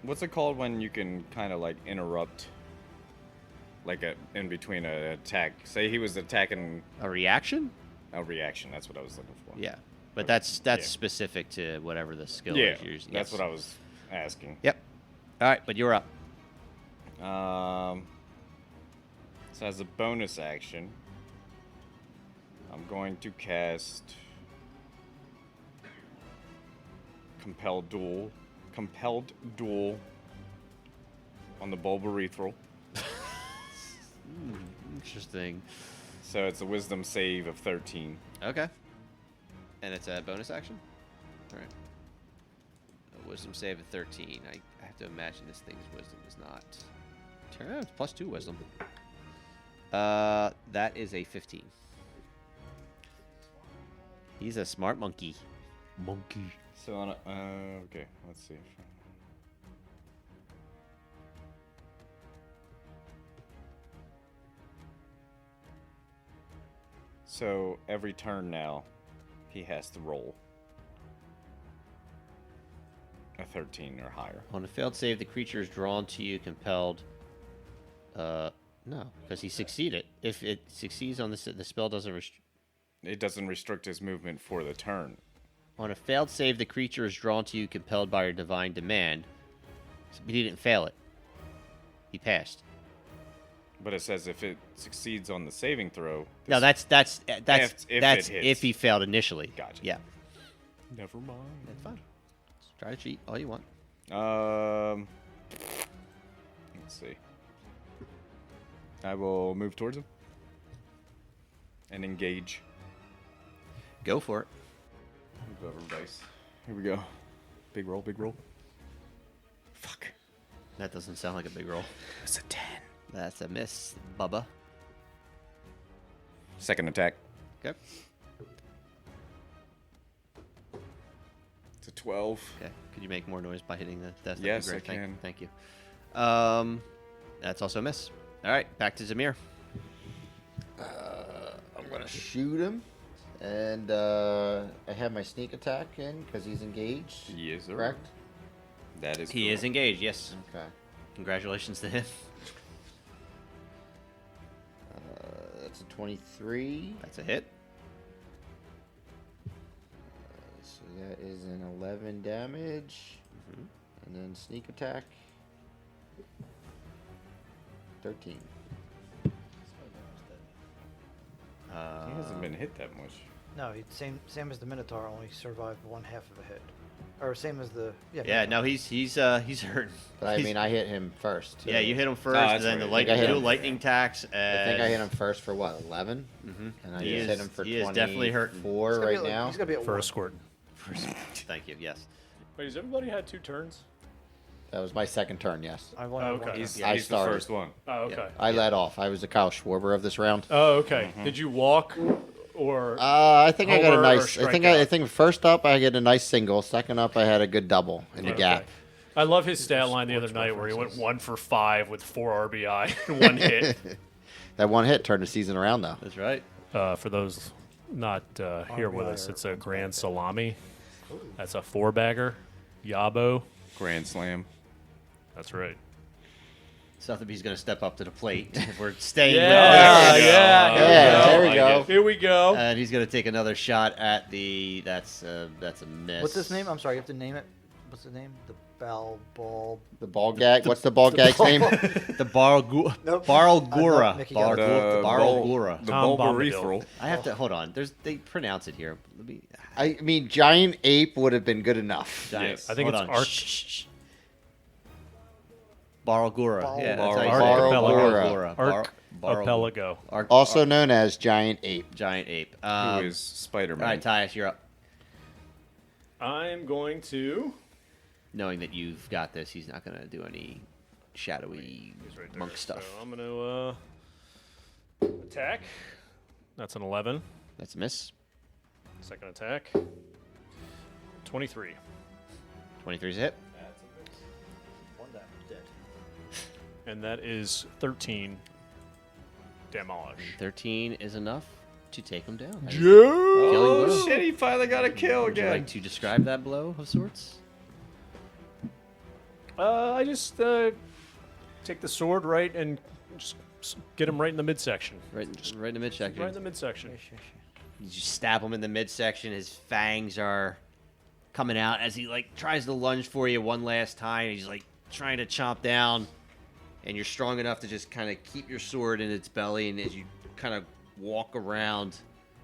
What's it called when you can kind of like interrupt, like in between an attack? Say he was attacking A reaction? a reaction. That's what I was looking for. Yeah. But that's Yeah. specific to whatever the skill Yeah, is you're using. that's Yes. what I was asking. Yep. All right, but you're up. So as a bonus action, I'm going to cast Compelled Duel on the Bulbarethril. Interesting. So it's a Wisdom save of 13. Okay. And it's a bonus action? All right. A wisdom save of 13. I have to imagine this thing's wisdom is not. It's +2 wisdom. That is a 15. He's a smart monkey. Monkey. So on a, okay, let's see. So every turn now, he has to roll a 13 or higher. On a failed save, the creature is drawn to you, compelled. No, because he succeeded. If it succeeds on the spell doesn't It doesn't restrict his movement for the turn. On a failed save, the creature is drawn to you, compelled by your divine demand. But he didn't fail it. He passed. But it says if it succeeds on the saving throw. No, that's If it hits. if he failed initially. Gotcha. Yeah, Never mind. that's fine. Try to cheat all you want. Let's see. I will move towards him and engage. Go for it. Move over dice. Here we go. Big roll, big roll. Fuck. That doesn't sound like a big roll. It's a 10. That's a miss, Bubba. Second attack. Okay. It's a 12. Okay. Could you make more noise by hitting the desk? That'd be Yes, great. I can. Thank you. That's also a miss. All right, back to Zamir. I'm gonna shoot him, and I have my sneak attack in because he's engaged. Yes, sir. Correct. That is He is correct. engaged. Yes. Okay. Congratulations to him. That's a 23. That's a hit. So that is an 11 damage, and then sneak attack. 13. He hasn't been hit that much. No, same as the Minotaur, only survived one half of a hit. Or same as the Yeah. Minotaur. No, he's hurting. But I He's- mean, I hit him first. Too. Yeah, you hit him first, that's and then the right. lightning, I hit two him. lightning attacks. I think I hit him first for what, 11? Mhm. And I He just is- hit him for he is definitely hurting. 24 He's gonna be right at, now. He's gonna be at For one. a squirt. Thank you. Yes. Wait, has everybody had 2 turns? That was my second turn, yes. I won Oh, one okay. turn. He's, I he's the started. first one. Oh, okay. I led off. I was the Kyle Schwarber of this round. Oh, okay. Did you walk or? I think I got a Homer or nice. I think strikeout? I think first up I get a nice single. Second up I had a good double in the Okay. gap. I love his stat line the other night where he went 1 for 5 with 4 RBI and 1 hit. That one hit turned the season around though. That's right. For those not here with us, it's a Grand Salami. That's a 4-bagger. Yabo. Grand Slam. That's right. Sotheby's going to step up to the plate. If we're staying Yeah, with this. yeah. Yeah, there we like go. it. Here we go. And he's going to take another shot at the. That's a miss. What's his name? I'm sorry, you have to name it. What's the name? The ball. The ball gag. What's the ball gag's name? The Barlgura. Nope. Barlgura. Mickey got it. Barlgura. The Tom Bulbarithral. I have to hold on. They pronounce it here. Let me. I mean, giant ape would have been good enough. Giant, Yes. I think hold it's on. Arc- Shh, shh, shh. Barlgura. Yeah, that's how you say it. Barlgura. Archipelago. Also known as giant ape. Giant ape. Who is Spider-Man. All right, Tyus, you're up. I'm going to. Knowing that you've got this, he's not going to do any shadowy He's right there. monk stuff. So I'm going to attack. That's an 11. That's a miss. Second attack. 23. 23's a hit. One down, dead. And that is 13 demolish. 13 is enough to take him down. Oh, Killing blow. shit, he finally got a kill Would you again. like to describe that blow of sorts? I just take the sword right and just get him right in the midsection. Right in the midsection. Right in the midsection. You just stab him in the midsection. His fangs are coming out as he tries to lunge for you one last time. He's trying to chomp down, and you're strong enough to just kind of keep your sword in its belly. And as you kind of walk around,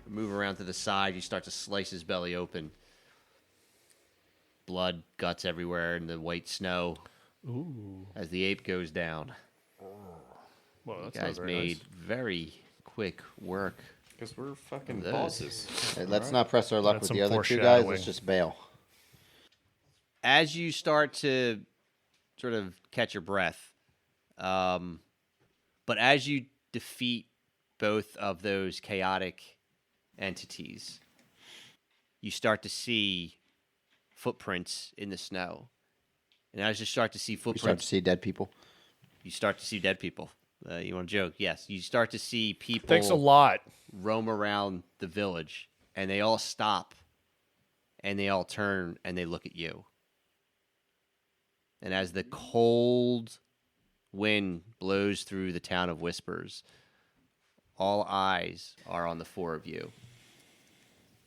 move around to the side, you start to slice his belly open. Blood, guts everywhere in the white snow. Ooh. As the ape goes down. Well, You that's guys not very made nice. very quick work. Because we're fucking Those. bosses. Hey, let's not press our luck That's with the some other 2 guys. foreshadowing. Let's just bail. As you start to sort of catch your breath, but as you defeat both of those chaotic entities, you start to see footprints in the snow. And as you start to see We start footprints, to see dead people. you start to see dead people. You want to joke? Yes. You start to see people Thanks a lot. roam around the village, and they all stop, and they all turn, and they look at you. And as the cold wind blows through the town of Whispers, all eyes are on the four of you.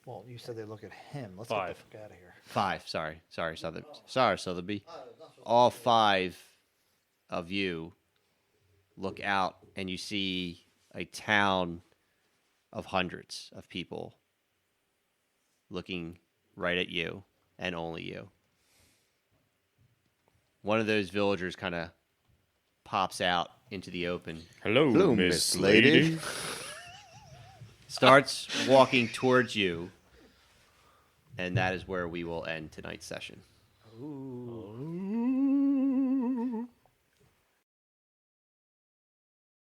Well, you said they look at him. Let's 5. get the fuck out of here. 5, sorry, Sotheby. Sorry, Sotheby. All 5 of you look out, and you see a town of hundreds of people looking right at you and only you. One of those villagers kind of pops out into the open, Hello, Miss Lady. starts walking towards you, and that is where we will end tonight's session. Ooh.